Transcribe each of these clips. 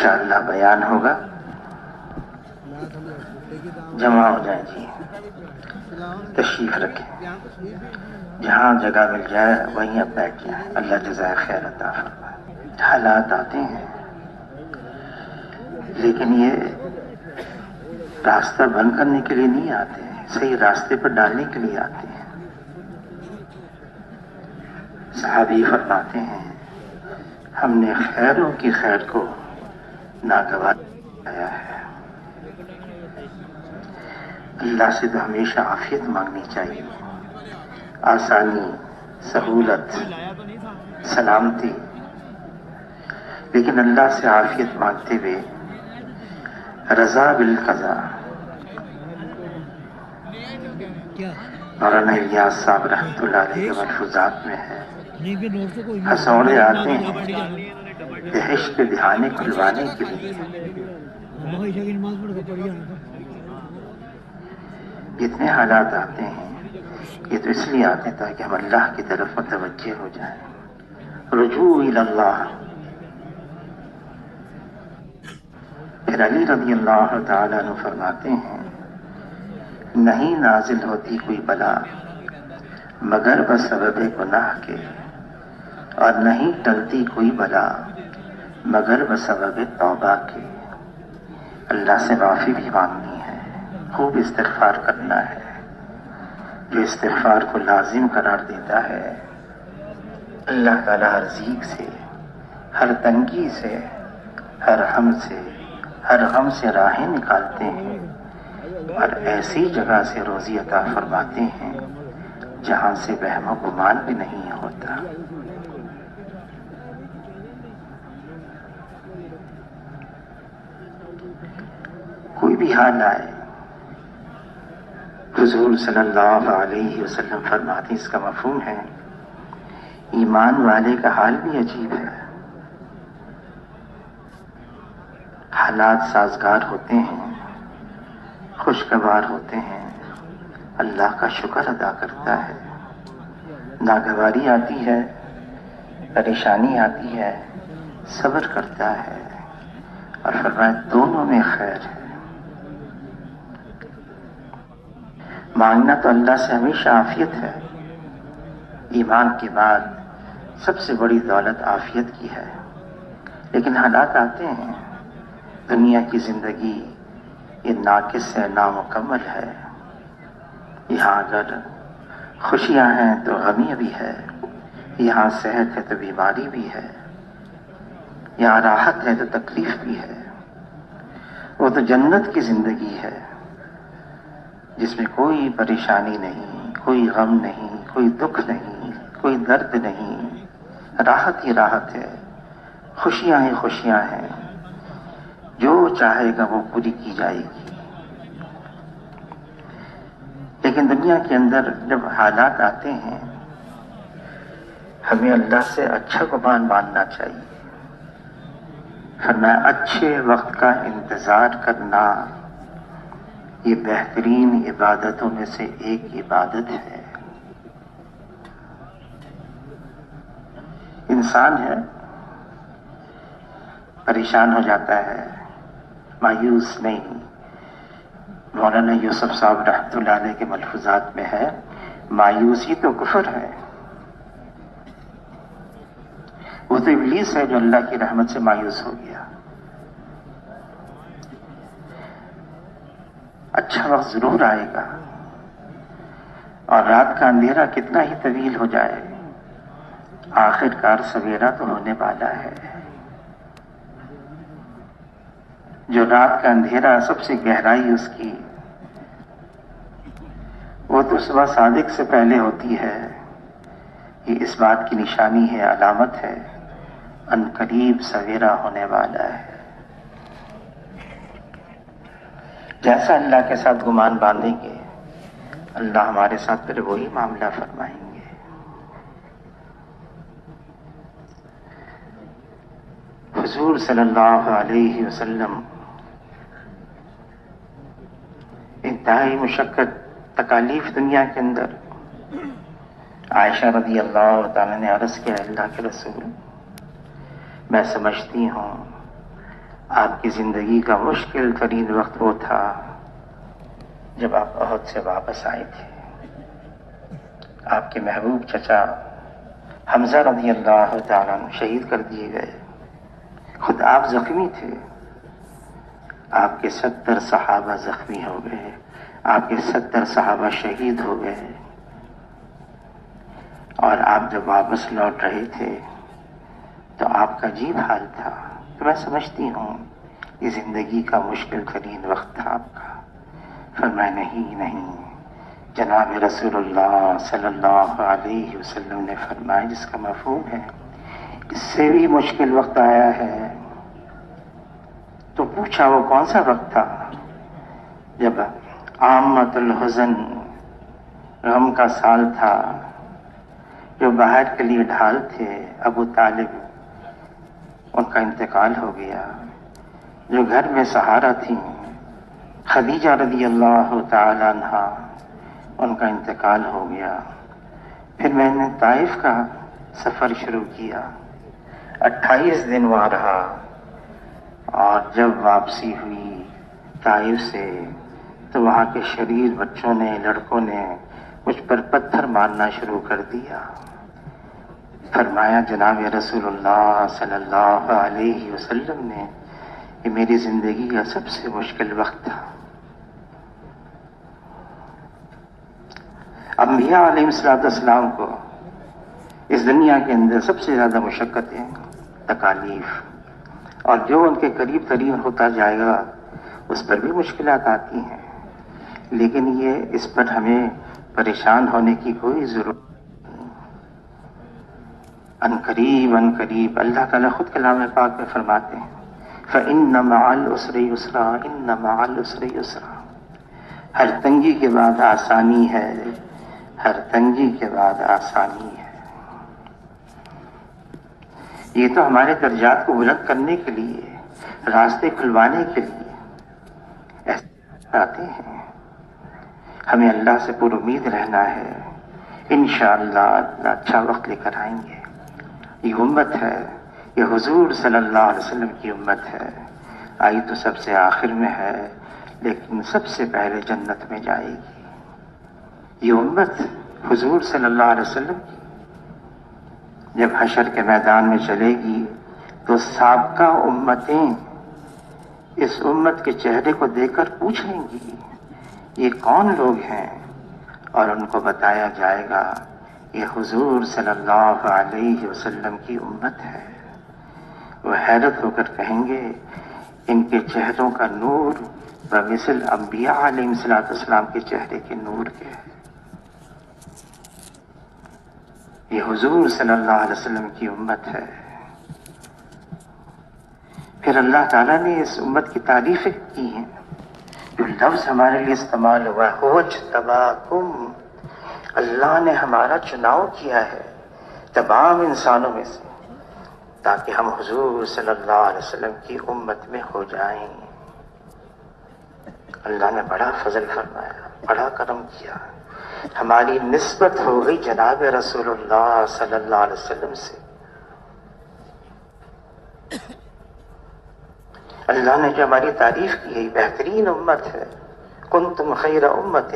انشاءاللہ بیان ہوگا. جمع ہو جائیں جی، تشریف رکھیں، جہاں جگہ مل جائے وہیں اب بیٹھ جائیں. اللہ جزائے خیر عطا فرمائے. حالات آتے ہیں لیکن یہ راستہ بند کرنے کے لیے نہیں آتے ہیں، صحیح راستے پر ڈالنے کے لیے آتے ہیں. صحابی فرماتے ہیں ہم نے خیروں کی خیر کو ناگوار آیا ہے. اللہ سے تو ہمیشہ عافیت مانگنی چاہیے، آسانی، سہولت، سلامتی، لیکن اللہ سے عافیت مانگتے ہوئے رضا بالقضاء. مولانا الیاس صاحب رحمۃ اللہ علیہ کے ملفوظات میں ہے، ہسوڑے آتے ہیں دہش کے دہانے کھلوانے کے لیے. جتنے حالات آتے ہیں یہ تو اس لیے آتے ہیں تاکہ ہم اللہ کی طرف متوجہ ہو جائیں. رجوع الی اللہ. پھر علی رضی اللہ تعالیٰ عنہ فرماتے ہیں نہیں نازل ہوتی کوئی بلا مگر بسبب گناہ کے، اور نہیں ٹلتی کوئی بلا مگر بسبب توبہ کے. اللہ سے معافی بھی مانگنی ہے، خوب استغفار کرنا ہے. جو استغفار کو لازم قرار دیتا ہے اللہ تعالیٰ ہر ضیق سے، ہر تنگی سے، ہر غم سے راہیں نکالتے ہیں اور ایسی جگہ سے روزی عطا فرماتے ہیں جہاں سے وہم و گمان بھی نہیں ہوتا. کوئی بھی حال آئے حضور صلی اللہ علیہ وسلم فرماتے اس کا مفہوم ہے ایمان والے کا حال بھی عجیب ہے. حالات سازگار ہوتے ہیں، خوشگوار ہوتے ہیں، اللہ کا شکر ادا کرتا ہے. ناگواری آتی ہے، پریشانی آتی ہے، صبر کرتا ہے اور فرمایا دونوں میں خیر ہے. مانگنا تو اللہ سے ہمیشہ عافیت ہے. ایمان کے بعد سب سے بڑی دولت عافیت کی ہے. لیکن حالات آتے ہیں، دنیا کی زندگی یہ ناقص ہے، نامکمل ہے. یہاں اگر خوشیاں ہیں تو غمی بھی ہے، یہاں صحت ہے تو بیماری بھی ہے، یہاں راحت ہے تو تکلیف بھی ہے. وہ تو جنت کی زندگی ہے جس میں کوئی پریشانی نہیں، کوئی غم نہیں، کوئی دکھ نہیں، کوئی درد نہیں. راحت ہی راحت ہے، خوشیاں ہی خوشیاں ہیں. جو چاہے گا وہ پوری کی جائے گی. لیکن دنیا کے اندر جب حالات آتے ہیں ہمیں اللہ سے اچھا گمان ماننا چاہیے. فرمایا اچھے وقت کا انتظار کرنا یہ بہترین عبادتوں میں سے ایک عبادت ہے. انسان ہے پریشان ہو جاتا ہے، مایوس نہیں. مولانا یوسف صاحب رحمۃ اللہ علیہ کے ملفوظات میں ہے مایوسی تو کفر ہے. وہ تو ابلیس ہے جو اللہ کی رحمت سے مایوس ہو گیا. اچھا وقت ضرور آئے گا اور رات کا اندھیرا کتنا ہی طویل ہو جائے آخر کار سویرا تو ہونے والا ہے. جو رات کا اندھیرا سب سے گہرائی اس کی وہ تو صبح صادق سے پہلے ہوتی ہے. یہ اس بات کی نشانی ہے، علامت ہے ان قریب سویرا ہونے والا ہے. جیسا اللہ کے ساتھ گمان باندھیں گے اللہ ہمارے ساتھ پھر وہی معاملہ فرمائیں گے. حضور صلی اللہ علیہ وسلم انتہائی مشقت تکالیف دنیا کے اندر. عائشہ رضی اللہ تعالیٰ نے عرض کیا اللہ کے رسول میں سمجھتی ہوں آپ کی زندگی کا مشکل ترین وقت وہ تھا جب آپ عہد سے واپس آئے تھے. آپ کے محبوب چچا حمزہ رضی اللہ تعالیٰ عنہ شہید کر دیے گئے. خود آپ زخمی تھے. آپ کے 70 صحابہ زخمی ہو گئے. آپ کے 70 صحابہ شہید ہو گئے. اور آپ جب واپس لوٹ رہے تھے تو آپ کا عجیب حال تھا. تو میں سمجھتی ہوں یہ زندگی کا مشکل ترین وقت تھا آپ کا. فرمایا نہیں، جناب رسول اللہ صلی اللہ علیہ وسلم نے فرمایا جس کا مفہوم ہے اس سے بھی مشکل وقت آیا ہے. تو پوچھا وہ کون سا وقت تھا؟ جب عامۃ الحزن غم کا سال تھا. جو باہر کے لیے ڈھال تھے ابو طالب ان کا انتقال ہو گیا. جو گھر میں سہارا تھیں خدیجہ رضی اللہ تعالی عنہا ان کا انتقال ہو گیا. پھر میں نے طائف کا سفر شروع کیا. 28 دن وہاں رہا اور جب واپسی ہوئی طائف سے تو وہاں کے شریر بچوں نے لڑکوں نے مجھ پر پتھر مارنا شروع کر دیا. فرمایا جناب رسول اللہ صلی اللہ علیہ وسلم نے یہ میری زندگی کا سب سے مشکل وقت تھا. انبیاء علیہ السلام کو اس دنیا کے اندر سب سے زیادہ مشقتیں تکالیف اور جو ان کے قریب ترین ہوتا جائے گا اس پر بھی مشکلات آتی ہیں. لیکن یہ اس پر ہمیں پریشان ہونے کی کوئی ضرورت نہیں. ان قریب اللہ تعالیٰ خود کلام پاک میں فرماتے ہیں فَإِنَّ مَعَ الْعُسْرِ يُسْرًا إِنَّ مَعَ الْعُسْرِ يُسْرًا. ہر تنگی کے بعد آسانی ہے. ہر تنگی کے بعد آسانی ہے. یہ تو ہمارے درجات کو بلند کرنے کے لیے راستے کھلوانے کے لیے ایسے آتے ہیں. ہمیں اللہ سے پر امید رہنا ہے. انشاءاللہ اللہ اچھا وقت لے کر آئیں گے. یہ امت ہے، یہ حضور صلی اللہ علیہ وسلم کی امت ہے. آئی تو سب سے آخر میں ہے لیکن سب سے پہلے جنت میں جائے گی. یہ امت حضور صلی اللہ علیہ وسلم کی جب حشر کے میدان میں چلے گی تو سابقہ امتیں اس امت کے چہرے کو دیکھ کر پوچھیں گی یہ کون لوگ ہیں، اور ان کو بتایا جائے گا یہ حضور صلی اللہ علیہ وسلم کی امت ہے. وہ حیرت ہو کر کہیں گے ان کے چہروں کا نور بمثل انبیاء علیہ السلام کے چہرے کے نور کے ہے. یہ حضور صلی اللہ علیہ وسلم کی امت ہے. پھر اللہ تعالیٰ نے اس امت کی تعریفیں کی ہیں. جو لفظ ہمارے لیے استعمال ہوا ہے وَاجْتَبَاكُمْ، اللہ نے ہمارا چناؤ کیا ہے تمام انسانوں میں سے تاکہ ہم حضور صلی اللہ علیہ وسلم کی امت میں ہو جائیں. اللہ نے بڑا فضل فرمایا، بڑا کرم کیا. ہماری نسبت ہو گئی جناب رسول اللہ صلی اللہ علیہ وسلم سے. اللہ نے جو ہماری تعریف کی ہے بہترین امت ہے. کنتم خیر امت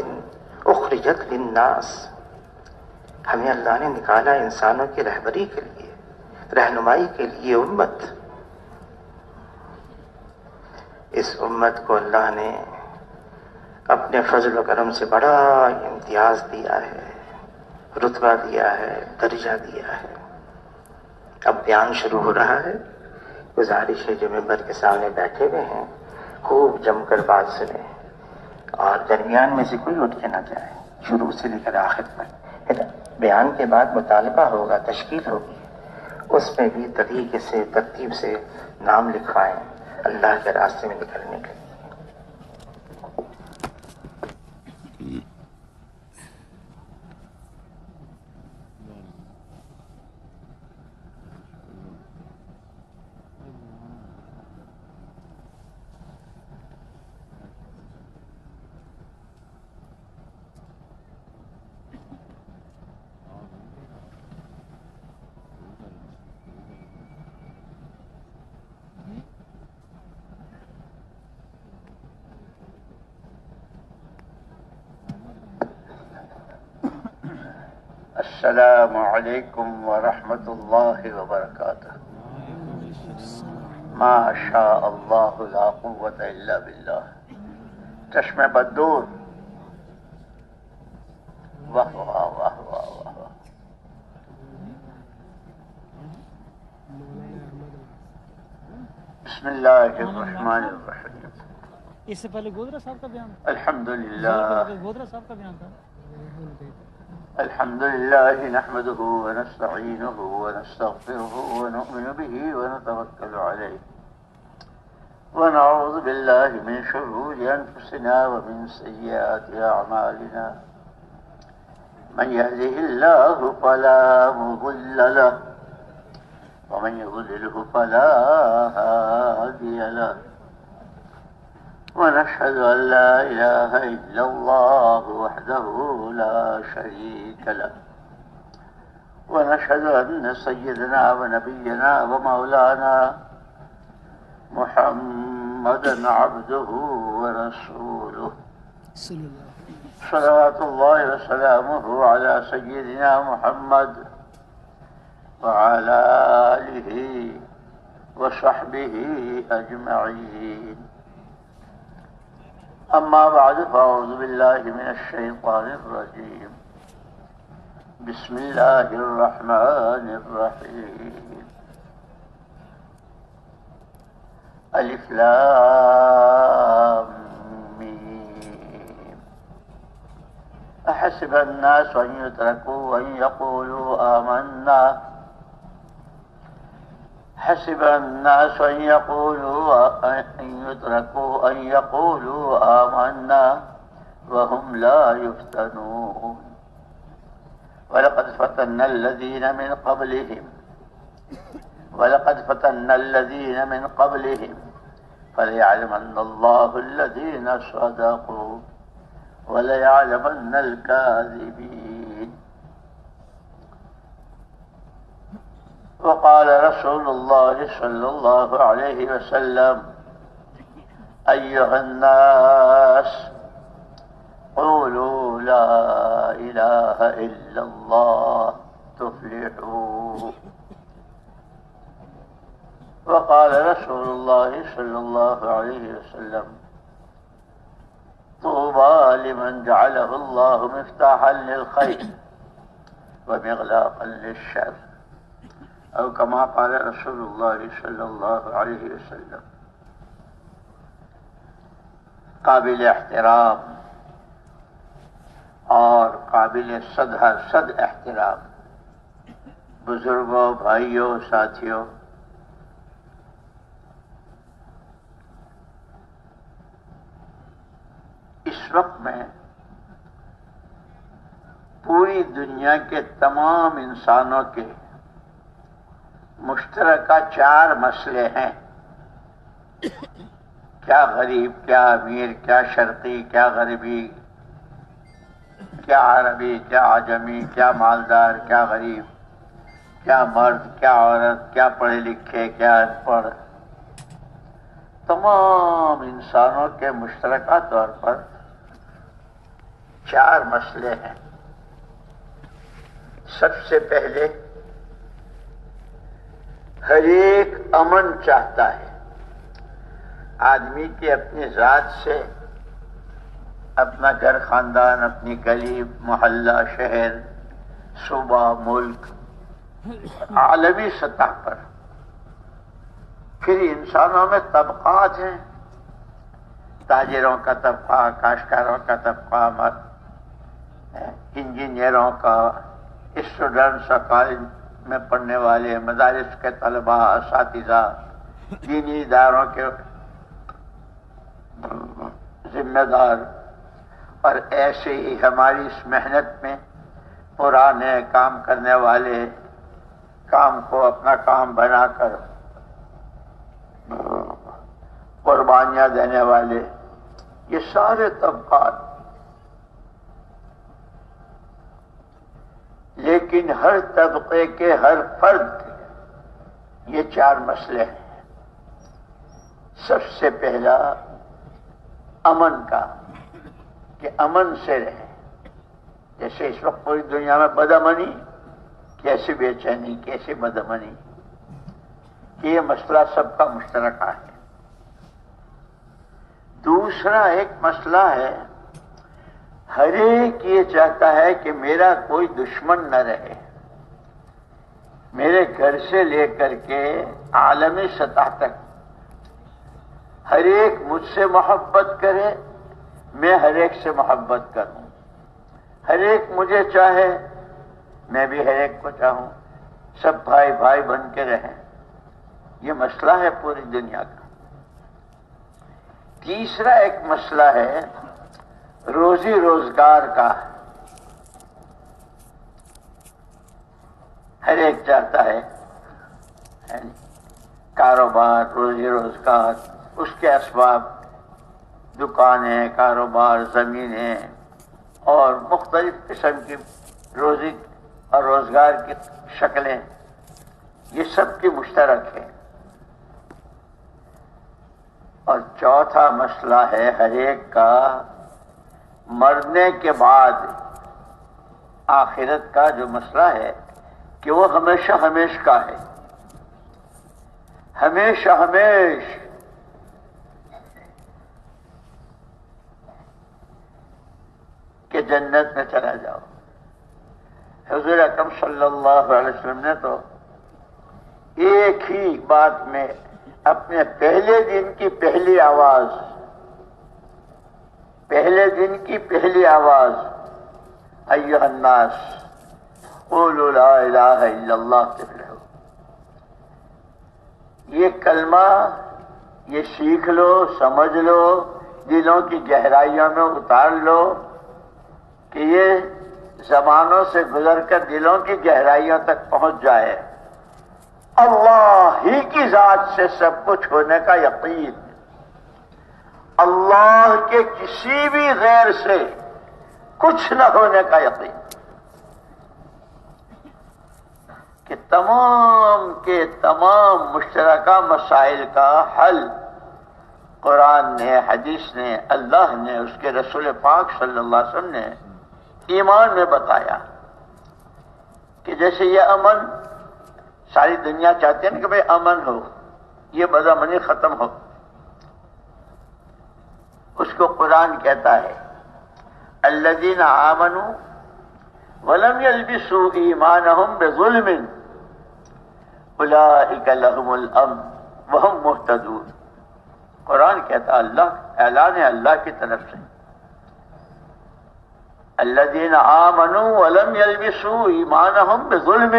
اخرجت للناس. ہمیں اللہ نے نکالا انسانوں کی رہبری کے لیے، رہنمائی کے لیے. امت، اس امت کو اللہ نے اپنے فضل و کرم سے بڑا امتیاز دیا ہے، رتبہ دیا ہے، درجہ دیا ہے. اب بیان شروع ہو رہا ہے. گزارش ہے جو ممبر کے سامنے بیٹھے ہوئے ہیں خوب جم کر بات سنیں اور درمیان میں سے کوئی اٹھ کے نہ جائے. شروع سے لے کر آخر تک. پھر بیان کے بعد مطالبہ ہوگا، تشکیل ہوگی، اس میں بھی طریقے سے ترتیب سے نام لکھوائیں اللہ کے راستے میں نکلنے کے لیے. السلام علیکم ورحمۃ اللہ وبرکاتہ. ما شاء اللہ لا قوت الا باللہ. چشم بدور. واہ واہ واہ واہ واہ. بسم اللہ الرحمن الرحیم. اس سے پہلے گودرا صاحب کا بیان تھا. الحمدللہ. گودرا صاحب کا بیان تھا. الحمد لله نحمده ونستعينه ونستغفره ونؤمن به ونتوكل عليه ونعوذ بالله من شرور أنفسنا ومن سيئات أعمالنا. من يهده الله فلا مضل له ومن يضلله فلا هادي له. ونشهد أن لا إله إلا الله وحده لا شريك له ونشهد أن سيدنا ونبينا ومولانا محمدا عبده ورسوله صلوات الله وسلامه على سيدنا محمد وعلى آله وصحبه أجمعين. أما بعد فأعوذ بالله من الشيطان الرجيم. بسم الله الرحمن الرحيم. ألف لام ميم. أحسب الناس أن يتركوا أن يقولوا آمنا. حسب الناس أن يتركوا أن يقولوا آمنا وهم لا يفتنون. ولقد فتنا الذين من قبلهم فليعلمن الله الذين صدقوا وليعلمن الكاذبين. وقال رسول الله صلى الله عليه وسلم أيها الناس قولوا لا إله إلا الله تفلحوا. وقال رسول الله صلى الله عليه وسلم طوبى لمن جعله الله مفتاحا للخير ومغلاقا للشر او كما قال رسول الله صلی اللہ علیہ وسلم. قابل احترام اور قابل صد احترام بزرگوں، بھائیوں، ساتھیوں، اس وقت میں پوری دنیا کے تمام انسانوں کے مشترکہ 4 مسئلے ہیں. کیا غریب، کیا امیر، کیا شرقی، کیا غربی، کیا عربی، کیا عجمی، کیا مالدار، کیا غریب، کیا مرد، کیا عورت، کیا پڑھے لکھے، کیا ان پڑھ. تمام انسانوں کے مشترکہ طور پر 4 مسئلے ہیں. سب سے پہلے ہر ایک امن چاہتا ہے. آدمی کی اپنی ذات سے، اپنا گھر، خاندان، اپنی گلی، محلہ، شہر، صوبہ، ملک، عالمی سطح پر. پھر انسانوں میں طبقات ہیں. تاجروں کا طبقہ، کاشتکاروں کا طبقہ، انجینئروں کا، اسٹوڈنٹس، کالج میں پڑھنے والے، مدارس کے طلباء، اساتذہ، دینی اداروں کے ذمہ دار، اور ایسے ہی ہماری اس محنت میں پرانے کام کرنے والے، کام کو اپنا کام بنا کر قربانیاں دینے والے، یہ سارے طبقات. لیکن ہر طبقے کے ہر فرد کے یہ 4 مسئلے ہیں. سب سے پہلا امن کا، کہ امن سے رہے. جیسے اس وقت پوری دنیا میں بد امنی کیسی بے چینی، کیسی بدامنی، کہ یہ مسئلہ سب کا مشترکہ ہے۔ دوسرا ایک مسئلہ ہے، ہر ایک یہ چاہتا ہے کہ میرا کوئی دشمن نہ رہے، میرے گھر سے لے کر کے عالمی سطح تک ہر ایک مجھ سے محبت کرے، میں ہر ایک سے محبت کروں، ہر ایک مجھے چاہے، میں بھی ہر ایک کو چاہوں، سب بھائی بھائی بن کے رہیں۔ یہ مسئلہ ہے پوری دنیا کا۔ تیسرا ایک مسئلہ ہے روزی روزگار کا۔ ہر ایک چاہتا ہے کاروبار، روزی روزگار، اس کے اسباب، دکانیں، کاروبار، زمینیں اور مختلف قسم کی روزی اور روزگار کی شکلیں، یہ سب کی مشترک ہے۔ اور چوتھا مسئلہ ہے ہر ایک کا مرنے کے بعد آخرت کا جو مسئلہ ہے کہ وہ ہمیشہ ہمیش کا ہے، ہمیشہ ہمیش کہ جنت میں چلا جاؤ۔ حضور اکرم صلی اللہ علیہ وسلم نے تو ایک ہی بات میں اپنے پہلے دن کی پہلی آواز، پہلے دن کی پہلی آواز، ایھا الناس قولوا لا الہ الا اللہ تفلحوا، یہ کلمہ یہ سیکھ لو، سمجھ لو، دلوں کی گہرائیوں میں اتار لو کہ یہ زبانوں سے گزر کر دلوں کی گہرائیوں تک پہنچ جائے۔ اللہ ہی کی ذات سے سب کچھ ہونے کا یقین، اللہ کے کسی بھی غیر سے کچھ نہ ہونے کا یقین، کہ تمام کے تمام مشترکہ مسائل کا حل قرآن نے، حدیث نے، اللہ نے، اس کے رسول پاک صلی اللہ علیہ وسلم نے ایمان میں بتایا۔ کہ جیسے یہ امن، ساری دنیا چاہتے ہیں کہ بھئی امن ہو، یہ بدامنی ختم ہو، اس کو قرآن کہتا ہے الذین آمنوا ولم یلبسوا ایمانہم بظلم اولئک لہم الامن وہم مہتدون۔ قرآن کہتا، اللہ اعلان ہے اللہ کی طرف سے، الذین آمنوا ولم یلبسوا ایمانہم بظلم،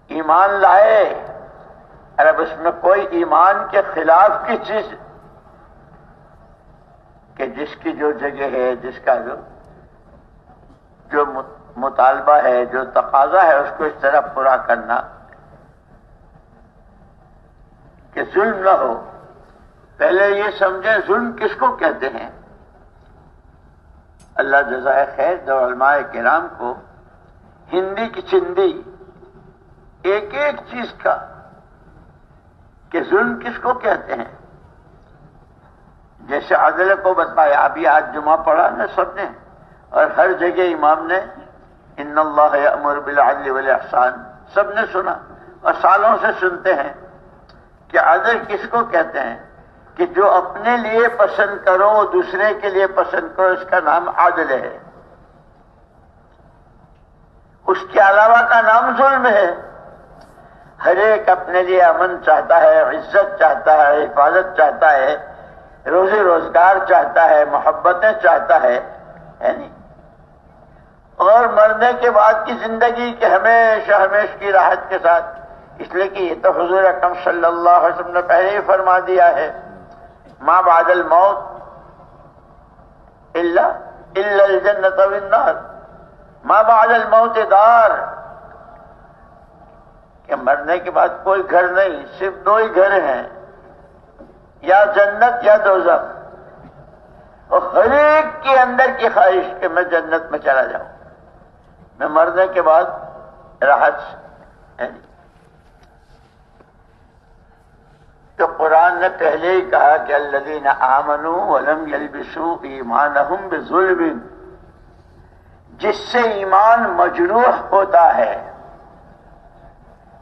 ایمان لائے اور اب اس میں کوئی ایمان کے خلاف کی چیز، کہ جس کی جو جگہ ہے، جس کا جو مطالبہ ہے، جو تقاضا ہے، اس کو اس طرح پورا کرنا کہ ظلم نہ ہو۔ پہلے یہ سمجھیں ظلم کس کو کہتے ہیں۔ اللہ جزائے خیر دو علماء کرام کو ہندی کی چندی ایک ایک چیز کا کہ ظلم کس کو کہتے ہیں، جیسے عدل کو بتایا۔ ابھی آج جمعہ پڑھا نا سب نے، اور ہر جگہ امام نے ان اللہ یأمر بالعدل والاحسان، سب نے سنا اور سالوں سے سنتے ہیں کہ عدل کس کو کہتے ہیں، کہ جو اپنے لیے پسند کرو وہ دوسرے کے لیے پسند کرو، اس کا نام عدل ہے۔ اس کے علاوہ کا نام ظلم ہے۔ ہر ایک اپنے لیے امن چاہتا ہے، عزت چاہتا ہے، حفاظت چاہتا ہے، روزی روزگار چاہتا ہے، محبتیں چاہتا ہے، نہیں؟ اور مرنے کے بعد کی زندگی کے ہمیشہ ہمیش کی راحت کے ساتھ، اس لیے کہ یہ تو حضور اکرم صلی اللہ علیہ وسلم نے پہلے ہی فرما دیا ہے، ما بعد الموت الا الجنۃ والنار، ما بعد الموت دار، کہ مرنے کے بعد کوئی گھر نہیں، صرف دو ہی گھر ہیں، یا جنت یا دوزخ۔ اور ہر ایک کے اندر کی خواہش کہ میں جنت میں چلا جاؤں، میں مرنے کے بعد راحت ہے۔ تو قرآن نے پہلے ہی کہا کہ الذین آمنوا ولم یلبسوا ایمانہم بظلم، جس سے ایمان مجروح ہوتا ہے،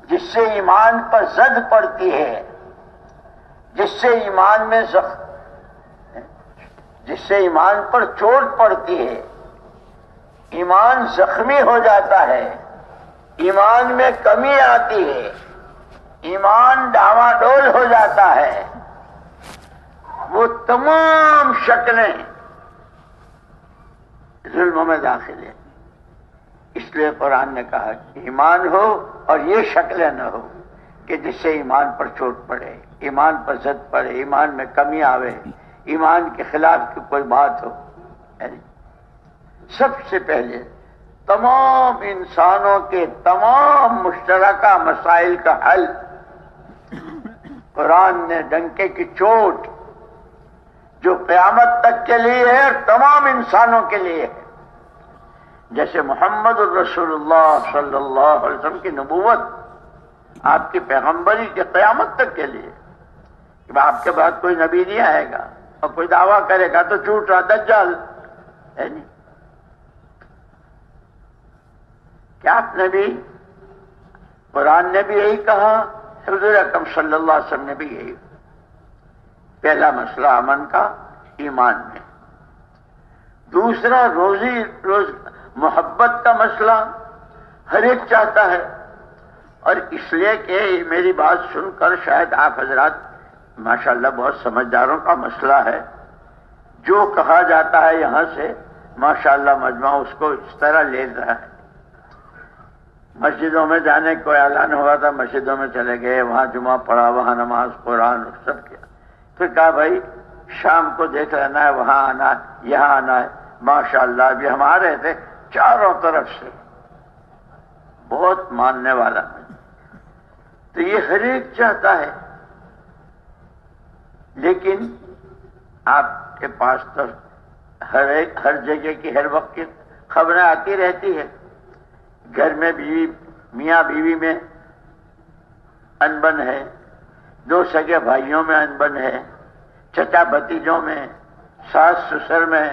جس سے ایمان پر زد پڑتی ہے، جس سے ایمان پر چوٹ پڑتی ہے، ایمان زخمی ہو جاتا ہے، ایمان میں کمی آتی ہے، ایمان ڈاواڈول ہو جاتا ہے، وہ تمام شکلیں ظلموں میں داخل ہیں۔ اس لیے قرآن نے کہا کہ ایمان ہو اور یہ شکلیں نہ ہو کہ جس سے ایمان پر چوٹ پڑے، ایمان پر زد پڑے، ایمان میں کمی آوے، ایمان کے خلاف کی کوئی بات ہو۔ سب سے پہلے تمام انسانوں کے تمام مشترکہ مسائل کا حل قرآن نے ڈنکے کی چوٹ جو قیامت تک کے لیے ہے اور تمام انسانوں کے لیے ہے، جیسے محمد الرسول اللہ صلی اللہ علیہ وسلم کی نبوت، آپ کی پیغمبری کے قیامت تک کے لیے، کہ آپ کے بعد کوئی نبی نہیں آئے گا اور کوئی دعویٰ کرے گا تو جھوٹ رہا دجال ہے نہیں۔ کیا آپ نے بھی، قرآن نے بھی یہی کہا، حضور اکرم صلی اللہ علیہ وسلم نے بھی یہی۔ پہلا مسئلہ امن کا ایمان میں، دوسرا روز محبت کا مسئلہ ہر ایک چاہتا ہے، اور اس لیے کہ میری بات سن کر شاید آپ حضرات ماشاءاللہ بہت سمجھداروں کا مسئلہ ہے، جو کہا جاتا ہے یہاں سے ماشاءاللہ مجمع اس کو اس طرح لے رہا ہے۔ مسجدوں میں جانے کو اعلان ہوا تھا، مسجدوں میں چلے گئے، وہاں جمعہ پڑھا، وہاں نماز قرآن سب کیا، پھر کہا بھائی شام کو دیکھ لینا ہے، وہاں آنا ہے، یہاں آنا ہے۔ ماشاءاللہ ابھی ہم آ رہے تھے، چاروں طرف سے بہت ماننے والا، تو یہ ہر ایک چاہتا ہے، لیکن آپ کے پاس تو ہر جگہ کی ہر وقت کی خبریں آتی رہتی ہے، گھر میں میاں بیوی میں انبن ہے، دو سگے بھائیوں میں انبن ہے، چچا بھتیجوں میں، ساس سسر میں،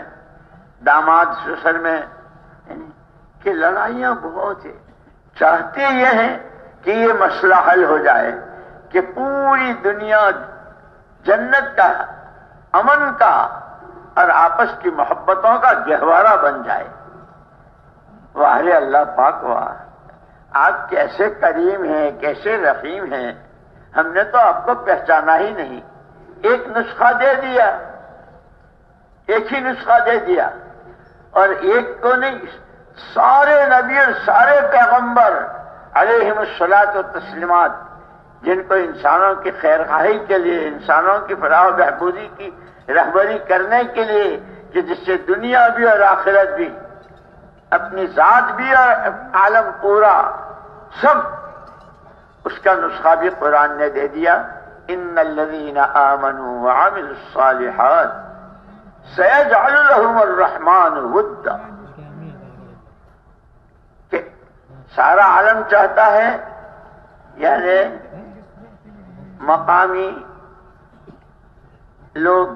داماد سسر میں، کہ لڑائیاں بہت ہیں۔ چاہتے یہ ہیں کہ یہ مسئلہ حل ہو جائے، کہ پوری دنیا جنت کا، امن کا اور آپس کی محبتوں کا گہوارہ بن جائے۔ واہ اللہ پاک واہ، آپ کیسے کریم ہیں، کیسے رحیم ہیں، ہم نے تو آپ کو پہچانا ہی نہیں۔ ایک نسخہ دے دیا، ایک ہی نسخہ دے دیا، اور ایک کو نہیں، سارے نبی اور سارے پیغمبر علیہم الصلاۃ والتسلیمات، جن کو انسانوں کی خیرخواہی کے لیے، انسانوں کی فلاح و بہبودی کی رہبری کرنے کے لیے، کہ جس سے دنیا بھی اور آخرت بھی، اپنی ذات بھی اور عالم پورا سب، اس کا نسخہ بھی قرآن نے دے دیا۔ ان الذین آمنوا وعملوا الصالحات سیجعل لهم الرحمن ودا، کہ سارا عالم چاہتا ہے، یعنی مقامی لوگ،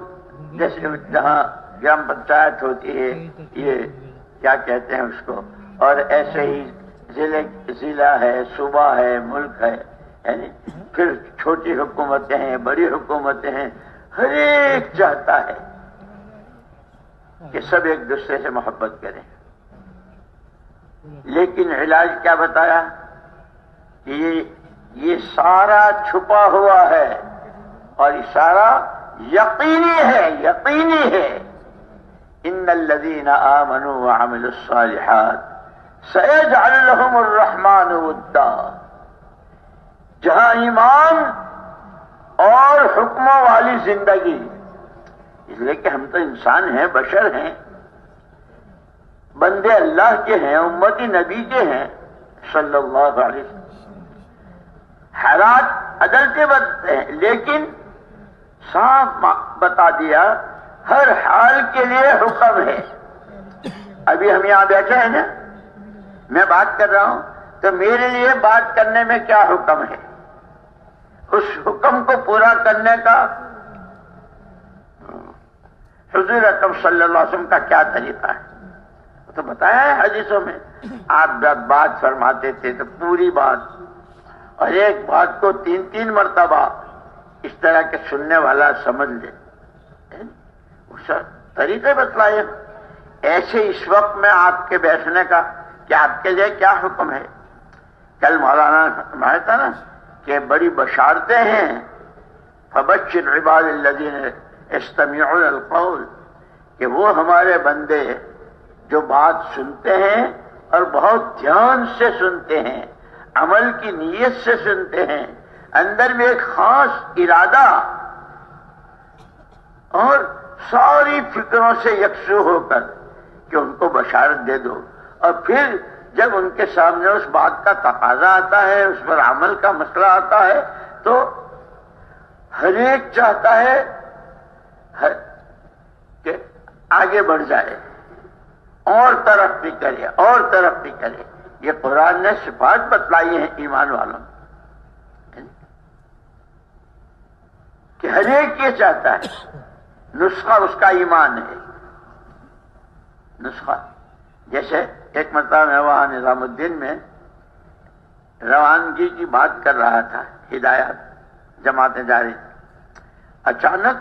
جیسے جہاں گرام پنچایت ہوتی ہے، یہ کیا کہتے ہیں اس کو، اور ایسے ہی ضلع ہے، صوبہ ہے، ملک ہے، یعنی پھر چھوٹی حکومتیں ہیں، بڑی حکومتیں ہیں، ہر ایک چاہتا ہے کہ سب ایک دوسرے سے محبت کریں، لیکن علاج کیا بتایا کہ یہ سارا چھپا ہوا ہے اور یہ سارا یقینی ہے۔ ان الذین آمنوا وعملوا الصالحات سیجعل لهم الرحمن ودا، جہاں ایمان اور حکموں والی زندگی، اس لیے کہ ہم تو انسان ہیں، بشر ہیں، بندے اللہ کے ہیں، امتی نبی کے ہیں صلی اللہ علیہ وسلم، حالات عدلتے بدلتے ہیں، لیکن صاف بتا دیا ہر حال کے لیے حکم ہے۔ ابھی ہم یہاں بیٹھے ہیں نا، میں بات کر رہا ہوں تو میرے لیے بات کرنے میں کیا حکم ہے، اس حکم کو پورا کرنے کا حضور اکرم صلی اللہ علیہ وسلم کا کیا طریقہ ہے۔ تو بتایا ہے حدیثوں میں، آپ جب بات فرماتے تھے تو پوری بات، اور ایک بات کو 3 مرتبہ اس طرح کے سننے والا سمجھ لے، اس طریقے بتلائے۔ ایسے اس وقت میں آپ کے بیٹھنے کا کہ آپ کے لیے کیا حکم ہے؟ کل مولانا نے فرمایا تھا نا کہ بڑی بشارتیں ہیں، فبشر عباد الذین یستمعون القول، کہ وہ ہمارے بندے جو بات سنتے ہیں اور بہت دھیان سے سنتے ہیں، عمل کی نیت سے سنتے ہیں، اندر میں ایک خاص ارادہ اور ساری فکروں سے یکسو ہو کر کہ ان کو بشارت دے دو۔ اور پھر جب ان کے سامنے اس بات کا تقاضا آتا ہے، اس پر عمل کا مسئلہ آتا ہے، تو ہر ایک چاہتا ہے کہ آگے بڑھ جائے اور ترقی کرے اور ترقی کرے۔ یہ قرآن نے صفات بتلائی ہیں ایمان والوں کہ ہر ایک یہ چاہتا ہے۔ نسخہ اس کا ایمان ہے، نسخہ۔ جیسے ایک مرتبہ میں وہاں نظام الدین میں روانگی کی بات کر رہا تھا، ہدایات جماعتیں جا رہی تھی، اچانک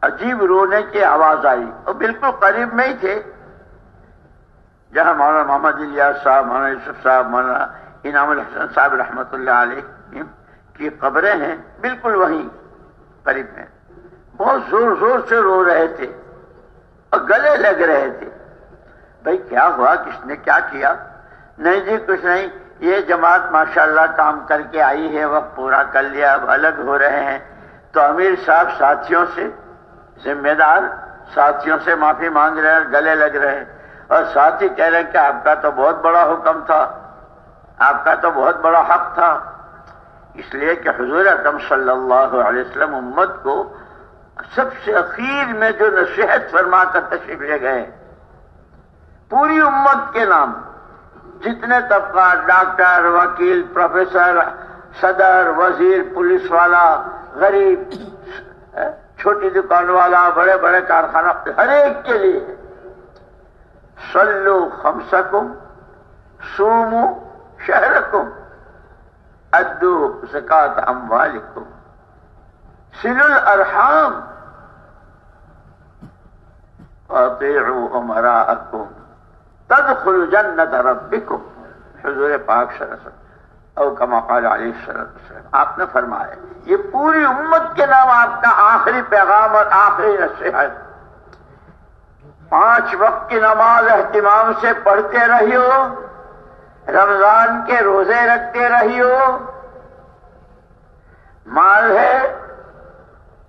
عجیب رونے کی آواز آئی، اور بالکل قریب میں ہی تھے جہاں مولانا محمد الیاس صاحب، مولانا یوسف صاحب، مولانا انعام الحسن صاحب رحمۃ اللہ علیہ کی قبریں ہیں، بالکل وہیں قریب میں۔ بہت زور زور سے رو رہے تھے اور گلے لگ رہے تھے۔ بھئی کیا ہوا، کس نے کیا کیا؟ نہیں جی کچھ نہیں، یہ جماعت ماشاءاللہ کام کر کے آئی ہے، وقت پورا کر لیا، اب الگ ہو رہے ہیں۔ تو امیر صاحب ساتھیوں سے، ذمہ دار ساتھیوں سے معافی مانگ رہے ہیں، گلے لگ رہے ہیں، اور ساتھی کہہ رہے ہیں کہ آپ کا تو بہت بڑا حکم تھا، آپ کا تو بہت بڑا حق تھا، اس لیے کہ حضور اکرم صلی اللہ علیہ وسلم امت کو سب سے اخیر میں جو نصیحت فرما کر تشریف لے گئے، پوری امت کے نام، جتنے طبقات، ڈاکٹر، وکیل، پروفیسر، صدر، وزیر، پولیس والا، غریب، چھوٹی دکان والا، بڑے بڑے کارخانہ، ہر ایک کے لیے صلو خمسکم، صوموا شہرکم، ادو زکات اموالکم، صلوا الارحام، اطیعوا امراءکم، تدخلوا جنت ربکم۔ حضور پاک صلی اللہ علیہ وسلم او کما قال علیہ السلام، آپ نے فرمایا یہ پوری امت کے نام آپ کا آخری پیغام اور آخری نصیحت۔ 5 وقت کی نماز اہتمام سے پڑھتے رہیو، رمضان کے روزے رکھتے رہیو، مال ہے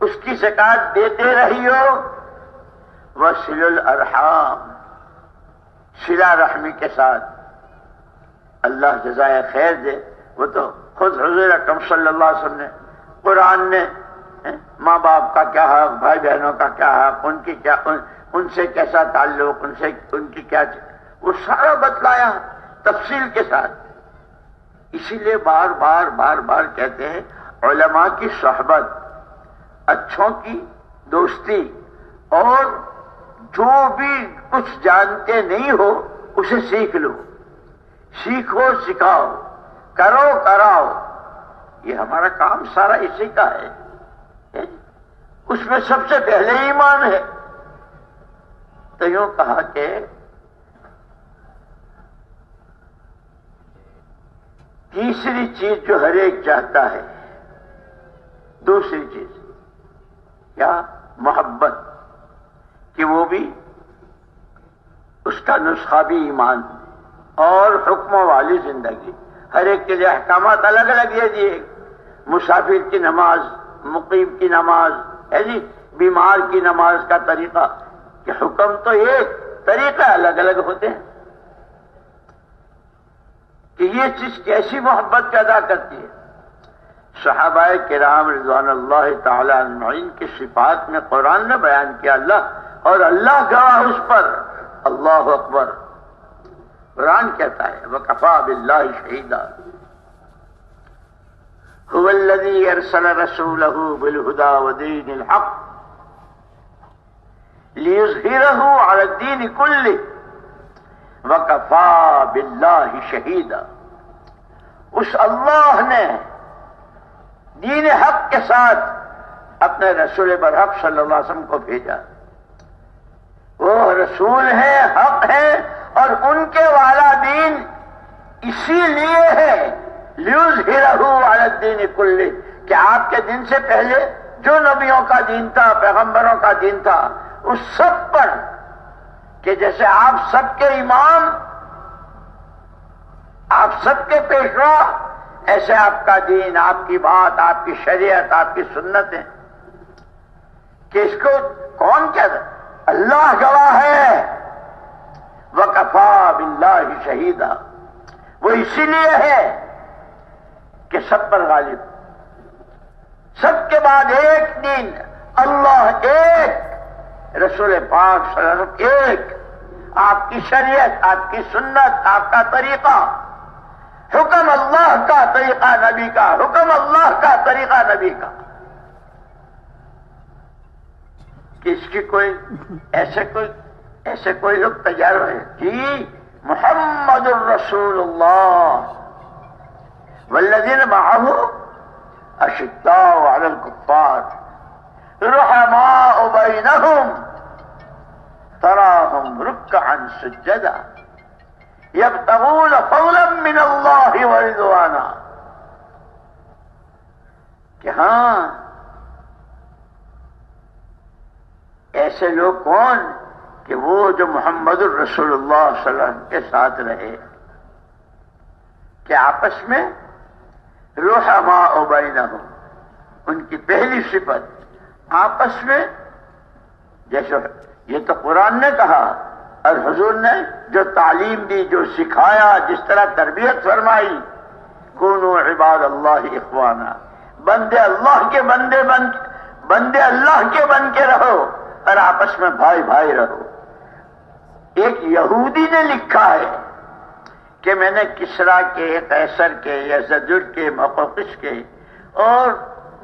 اس کی زکات دیتے رہیو، وصلوا الارحام، صلہ رحمی کے ساتھ اللہ جزائے خیر دے۔ وہ تو خود حضور اکرم صلی اللہ علیہ وسلم نے، قرآن نے ماں باپ کا کیا حق، بھائی بہنوں کا کیا حق، ان سے کیسا تعلق، ان کی کیا، وہ سارا بتلایا تفصیل کے ساتھ۔ اسی لیے بار بار کہتے ہیں علماء کی صحبت، اچھوں کی دوستی، اور جو بھی کچھ جانتے نہیں ہو اسے سیکھ لو، سیکھو سکھاؤ، کرو کراؤ، یہ ہمارا کام سارا اسی کا ہے۔ اس میں سب سے پہلے ایمان ہے۔ تو یوں کہا کہ تیسری چیز جو ہر ایک چاہتا ہے، دوسری چیز کیا؟ محبت، کہ وہ بھی اس کا نسخہ بھی ایمان اور حکموں والی زندگی۔ ہر ایک کے لیے احکامات الگ الگ دے دیے، مسافر کی نماز، مقیم کی نماز ہے جی، بیمار کی نماز کا طریقہ، کہ حکم تو ایک، طریقہ الگ الگ ہوتے ہیں، کہ یہ چیز کیسی محبت پیدا کرتی ہے۔ صحابہ کرام رضوان اللہ تعالی اجمعین کی صفات میں قرآن نے بیان کیا، اللہ اور اللہ گواہ اس پر، اللہ اکبر۔ قرآن کہتا ہے وَكَفَى بِاللَّهِ شَهِيدًا هُوَ الَّذِي أَرْسَلَ رَسُولَهُ بِالْهُدَى وَدِينِ الْحَقِّ لِيُظْهِرَهُ عَلَى الدِّينِ كُلِّهِ وَكَفَى بِاللَّهِ شَهِيدًا، اس اللہ نے دین حق کے ساتھ اپنے رسول برحق صلی اللہ علیہ وسلم کو بھیجا. وہ رسول ہیں، حق ہیں، اور ان کے والا دین اسی لیے ہے لِيُظْهِرَهُ عَلَى الدِّينِ كُلِّهِ، کہ آپ کے دین سے پہلے جو نبیوں کا دین تھا، پیغمبروں کا دین تھا، اس سب پر، کہ جیسے آپ سب کے امام، آپ سب کے پیشوا، ایسے آپ کا دین، آپ کی بات، آپ کی شریعت، آپ کی سنتیں، کہ اس کو کون کہتا؟ اللہ گواہ ہے. وَكَفَى بِاللَّهِ شَهِيدًا، وہ اسی لیے ہے کہ سب پر غالب، سب کے بعد ایک دین، اللہ ایک، رسول پاک صلی اللہ علیہ وسلم ایک، آپ کی شریعت، آپ کی سنت، آپ کا طریقہ، حکم اللہ کا، طریقہ نبی کا، حکم اللہ کا، طریقہ نبی کا. کہ اس کی کوئی ایسے کوئی لوگ تیار ہوئے، جی محمد الرسول اللہ والذین معہ اشداء علی الکفار رحماء بینہم تراہم رکعا سجدا یبتغون فضلا من اللہ ورضوانا. کہ ہاں ایسے لوگ کون کہ وہ جو محمد الرسول اللہ صلی اللہ علیہ وسلم کے ساتھ رہے، کہ آپس میں رحماء بینہم، ان کی پہلی صفت آپس میں، جیسے یہ تو قرآن نے کہا اور حضور نے جو تعلیم دی، جو سکھایا، جس طرح تربیت فرمائی، کونوا عباد اللہ اخوانا، بندے اللہ کے بندے اللہ کے بن کے رہو اور آپس میں بھائی بھائی رہو. ایک یہودی نے لکھا ہے کہ میں نے کسرا کے، قیصر کے، یزدجر کے، مقوقس کے اور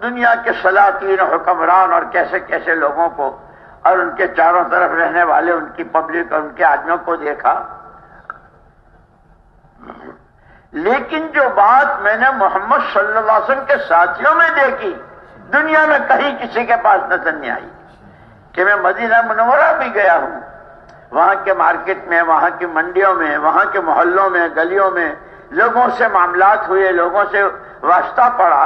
دنیا کے سلاطین، حکمران اور کیسے کیسے لوگوں کو اور ان کے چاروں طرف رہنے والے، ان کی پبلک اور ان کے آدمیوں کو دیکھا، لیکن جو بات میں نے محمد صلی اللہ علیہ وسلم کے ساتھیوں میں دیکھی، دنیا میں کہیں کسی کے پاس نظر نہیں آئی. کہ میں مدینہ منورہ بھی گیا ہوں، وہاں کے مارکیٹ میں، وہاں کی منڈیوں میں، وہاں کے محلوں میں، گلیوں میں لوگوں سے معاملات ہوئے، لوگوں سے واسطہ پڑا،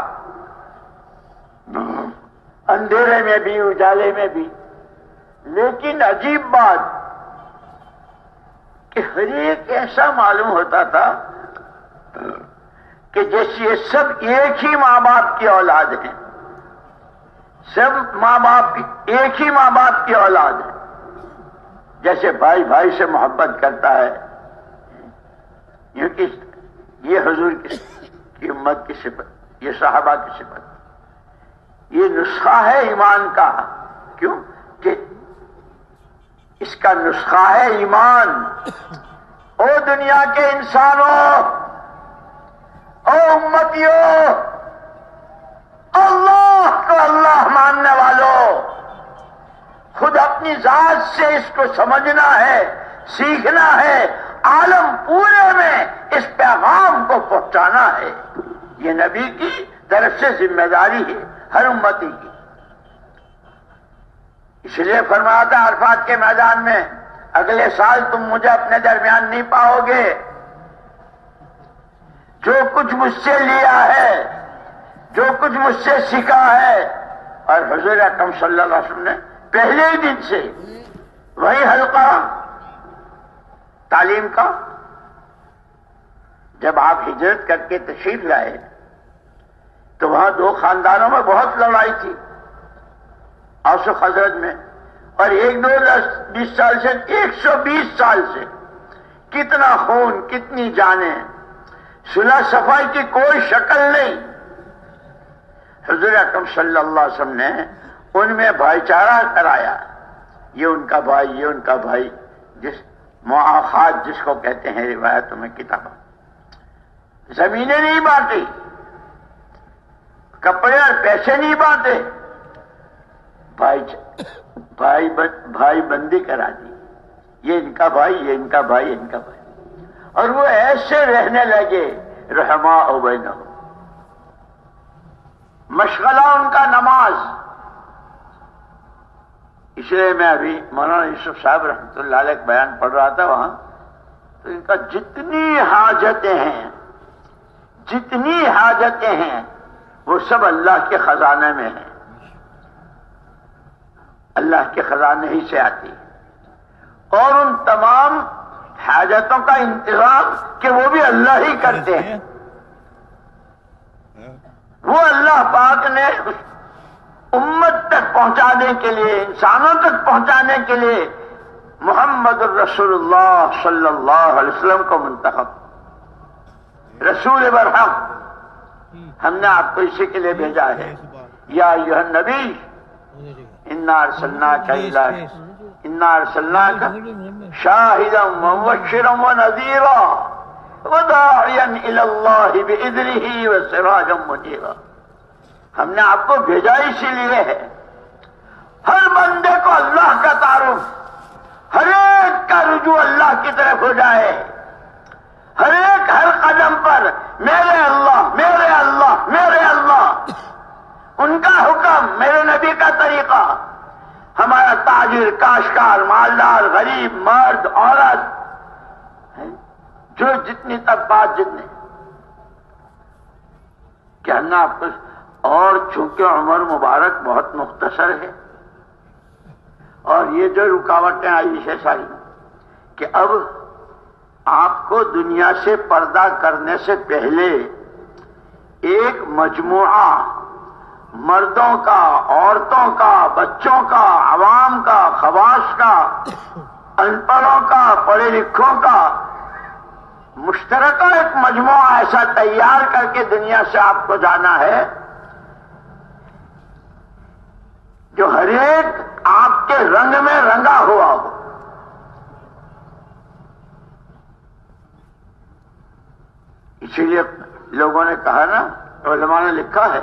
اندھیرے میں بھی، اجالے میں بھی. لیکن عجیب بات کہ ہر ایک ایسا معلوم ہوتا تھا کہ جیسے یہ سب ایک ہی ماں باپ کی اولاد ہیں، سب ماں باپ کی، ایک ہی ماں باپ کی اولاد ہے. جیسے بھائی بھائی سے محبت کرتا ہے، یہ حضور کی امت کی صفت، یہ صحابہ کی صفت، یہ نسخہ ہے ایمان کا. کیوں کہ اس کا نسخہ ہے ایمان. او دنیا کے انسانوں، او امتیوں، اللہ کو اللہ ماننے والوں، خود اپنی ذات سے اس کو سمجھنا ہے، سیکھنا ہے، عالم پورے میں اس پیغام کو پہنچانا ہے. یہ نبی کی طرف سے ذمہ داری ہے ہر امتی کی. اس لیے فرمایا تھا عرفات کے میدان میں، اگلے سال تم مجھے اپنے درمیان نہیں پاؤ گے. جو کچھ مجھ سے لیا ہے، جو کچھ مجھ سے سیکھا ہے، اور حضور اکرم صلی اللہ علیہ وسلم نے پہلے ہی دن سے وہی حلقہ تعلیم کا، جب آپ ہجرت کر کے تشریف لائے تو وہاں دو خاندانوں میں بہت لڑائی تھی، اوس و خزرج میں، اور 1-2-10-20 سال سے 120 سال سے کتنا خون، کتنی جانیں، صلح صفائی کی کوئی شکل نہیں. حضور اکرم صلی اللہ علیہ وسلم نے ان میں بھائی چارہ کرایا، یہ ان کا بھائی، یہ ان کا بھائی، جس مؤاخات جس کو کہتے ہیں روایتوں میں کتابوں. زمینیں نہیں بانٹی، کپڑے اور پیسے نہیں بانٹے، بھائی بندی کرا دی. یہ ان کا بھائی، یہ ان کا بھائی، ان کا بھائی. اور وہ ایسے رہنے لگے رحماء بینہم، مشغلہ ان کا نماز. اس لیے میں ابھی مولانا یوسف صاحب رحمۃ اللہ علیہ کا بیان پڑھ رہا تھا وہاں، تو ان کا جتنی حاجتیں ہیں وہ سب اللہ کے خزانے میں ہیں، اللہ کے خزانے ہی سے آتی، اور ان تمام حاجتوں کا انتظام کہ وہ بھی اللہ ہی کرتے ہیں. وہ اللہ پاک نے امت تک پہنچانے کے لیے، انسانوں تک پہنچانے کے لیے محمد الرسول اللہ صلی اللہ علیہ وسلم کو منتخب، رسول برحق. ہم نے آپ کو اسی کے لیے بھیجا ہے. یا ایھا النبی انا ارسلناک شاہدا ومبشرا ونذیرا وداعیا الی اللہ باذنہ وسراجا منیرا. ہم نے آپ کو بھیجا اسی لیے ہے ہر بندے کو اللہ کا تعارف، ہر ایک کا رجوع اللہ کی طرف ہو جائے، ہر ایک ہر قدم پر میرے اللہ میرے اللہ میرے اللہ، ان کا حکم، میرے نبی کا طریقہ. ہمارا تاجر، کاشتکار، مالدار، غریب، مرد، عورت، جو جتنی طبقات جتنے، کہنا آپ کو. اور چونکہ عمر مبارک بہت مختصر ہے، اور یہ جو رکاوٹیں آئی ہے ساری، کہ اب آپ کو دنیا سے پردہ کرنے سے پہلے ایک مجموعہ مردوں کا، عورتوں کا، بچوں کا، عوام کا، خواص کا، ان پڑھوں کا، پڑھے لکھوں کا مشترکہ ایک مجموعہ ایسا تیار کر کے دنیا سے آپ کو جانا ہے جو ہر ایک آپ کے رنگ میں رنگا ہوا ہو. اسی لیے لوگوں نے کہا نا، علماء نے لکھا ہے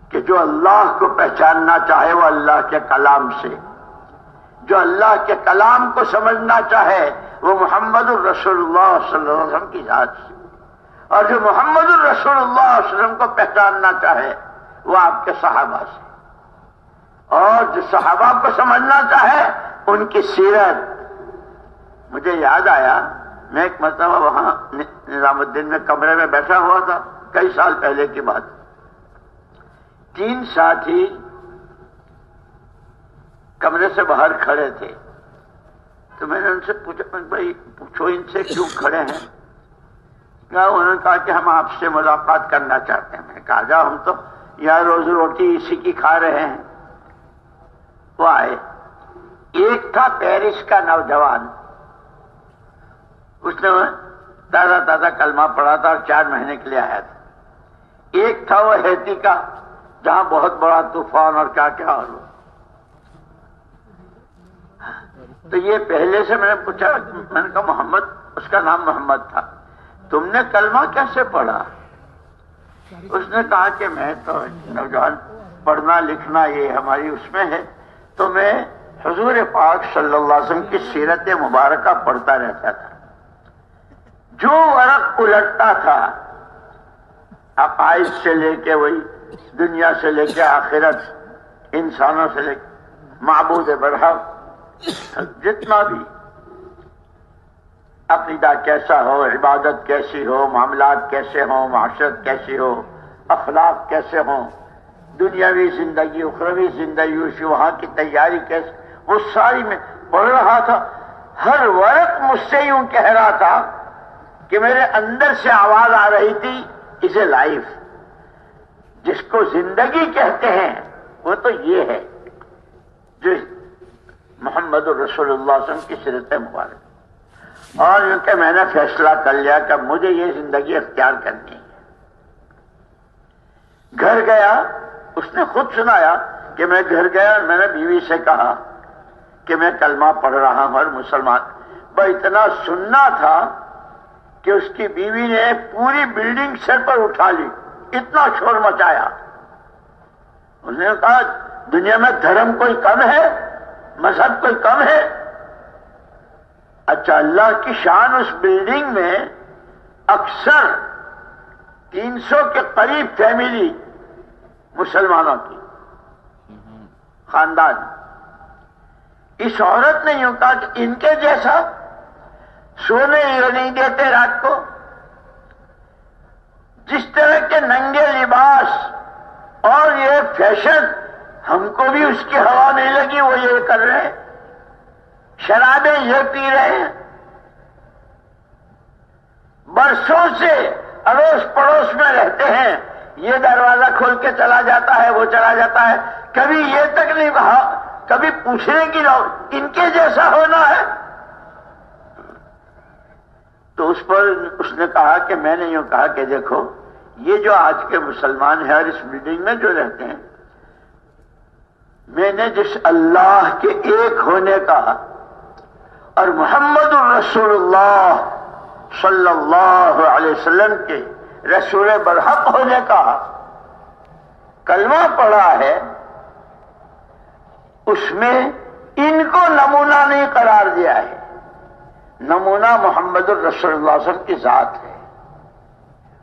کہ جو اللہ کو پہچاننا چاہے وہ اللہ کے کلام سے، جو اللہ کے کلام کو سمجھنا چاہے وہ محمد الرسول اللہ صلی اللہ علیہ وسلم کی ذات سے، اور جو محمد الرسول اللہ صلی اللہ علیہ وسلم کو پہچاننا چاہے وہ آپ کے صحابہ سے، اور جو صحابہ کو سمجھنا چاہے ان کی سیرت. مجھے یاد آیا، میں ایک مرتبہ وہاں نظام الدین میں کمرے میں بیٹھا ہوا تھا، کئی سال پہلے کی بات. 3 ساتھی کمرے سے باہر کھڑے تھے، تو میں نے ان سے پوچھا، بھائی پوچھو ان سے کیوں کھڑے ہیں؟ انہوں نے کہا کہ ہم آپ سے ملاقات کرنا چاہتے ہیں. میں نے کہا جاؤ، ہم تو یہاں روزی روٹی اسی کی کھا رہے ہیں. وہ آئے. ایک تھا پیرس کا نوجوان، اس نے تازہ کلمہ پڑھا تھا اور 4 مہینے کے لیے آیا تھا. ایک تھا وہ ہیتی کا، جہاں بہت بڑا طوفان اور کیا کیا. اور تو یہ پہلے سے میں نے پوچھا، میں نے کہا محمد، اس کا نام محمد تھا، تم نے کلمہ کیسے پڑھا؟ اس نے کہا کہ میں تو نوجوان، پڑھنا لکھنا یہ ہماری اس میں ہے، تو میں حضور پاک صلی اللہ علیہ وسلم کی سیرت مبارکہ پڑھتا رہتا تھا. جو ورق الٹتا تھا، عقائد سے لے کے وہی دنیا سے لے کے آخرت، انسانوں سے لے کے معبود برحق، جتنا بھی عقیدہ کیسا ہو، عبادت کیسی ہو، معاملات کیسے ہوں، معاشرت کیسی ہو، اخلاق کیسے ہوں، دنیاوی زندگی، اخروی زندگی، اس وہاں کی تیاری کیسے، وہ ساری میں پڑھ رہا تھا. ہر ورق مجھ سے یوں کہہ رہا تھا کہ میرے اندر سے آواز آ رہی تھی، اسے لائف جس کو زندگی کہتے ہیں وہ تو یہ ہے جو محمد الرسول اللہ صلی اللہ علیہ وسلم کی سیرت مبارک. اور یوں کہ میں نے فیصلہ کر لیا کہ مجھے یہ زندگی اختیار کرنی ہے. گھر گیا، اس نے خود سنایا کہ میں گھر گیا، میں نے بیوی سے کہا کہ میں کلمہ پڑھ رہا ہوں اور مسلمان. بس اتنا سننا تھا کہ اس کی بیوی نے پوری بلڈنگ سر پر اٹھا لی، اتنا شور مچایا. اس نے کہا دنیا میں دھرم کوئی کم ہے، مذہب کوئی کم ہے؟ اچھا، اللہ کی شان اس بلڈنگ میں اکثر 300 کے قریب فیملی مسلمانوں کی خاندان. اس عورت نے یوں کہا کہ ان کے جیسا سونے یہ نہیں دیتے رات کو، جس طرح کے ننگے لباس اور یہ فیشن ہم کو بھی اس کی ہوا نہیں لگی، وہ یہ کر رہے ہیں، شرابیں یہ پی رہے ہیں، برسوں سے اڑوس پڑوس میں رہتے ہیں، یہ دروازہ کھول کے چلا جاتا ہے، وہ چلا جاتا ہے، کبھی یہ تک نہیں کہا، کبھی پوچھنے کی لوگ ان کے جیسا ہونا ہے. تو اس پر اس نے کہا کہ میں نے یوں کہا کہ دیکھو، یہ جو آج کے مسلمان ہیں اور اس بلڈنگ میں جو رہتے ہیں، میں نے جس اللہ کے ایک ہونے کا اور محمد الرسول اللہ صلی اللہ علیہ وسلم کے رسول برحق ہونے کا کلمہ پڑھا ہے، اس میں ان کو نمونہ نہیں قرار دیا ہے. نمونہ محمد الرسول اللہ صلی اللہ علیہ وسلم کی ذات ہے،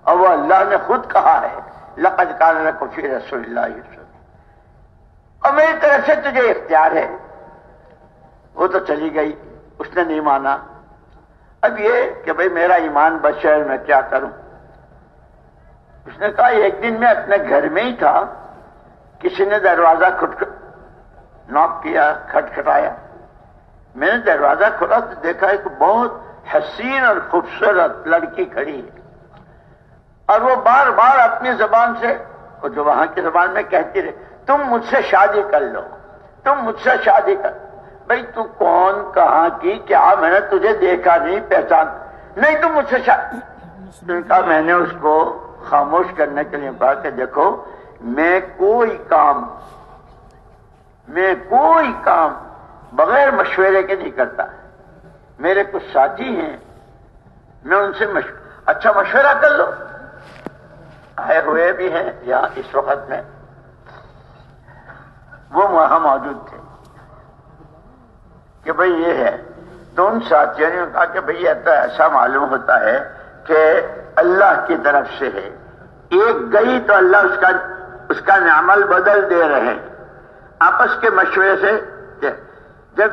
اور وہ اللہ نے خود کہا ہے لقد کان لکم فی رسول اللہ اسوۃ، اور میری طرف سے تجھے اختیار ہے. وہ تو چلی گئی، اس نے نہیں مانا. اب یہ کہ بھئی میرا ایمان بچا ہے، میں کیا کروں؟ اس نے کہا ایک دن میں اپنے گھر میں ہی تھا، کسی نے دروازہ ناک کیا، کھٹکھٹایا. میں نے دروازہ کھولا تو دیکھا ایک بہت حسین اور خوبصورت لڑکی کھڑی ہے، اور وہ بار بار اپنی زبان سے، اور جو وہاں کی زبان میں کہتی رہے، تم مجھ سے شادی کر لو، تم مجھ سے شادی کر. بھئی تو کون، کہاں کی، کیا؟ میں نے تجھے دیکھا نہیں، پہچان نہیں، تم مجھ سے شادی. کہا میں نے اس کو خاموش کرنے کے لیے کہا کہ دیکھو، میں کوئی کام بغیر مشورے کے نہیں کرتا. میرے کچھ ساتھی ہیں، میں ان سے اچھا مشورہ کر لو. آئے ہوئے بھی ہیں یہاں اس وقت میں، وہ وہاں موجود تھے کہ بھئی یہ ہے. تو ان ساتھیوں نے کہا کہ بھئی یہ تو ایسا معلوم ہوتا ہے کہ اللہ کی طرف سے ہے، ایک گئی تو اللہ اس کا عمل بدل دے رہے ہیں. آپس کے مشورے سے جب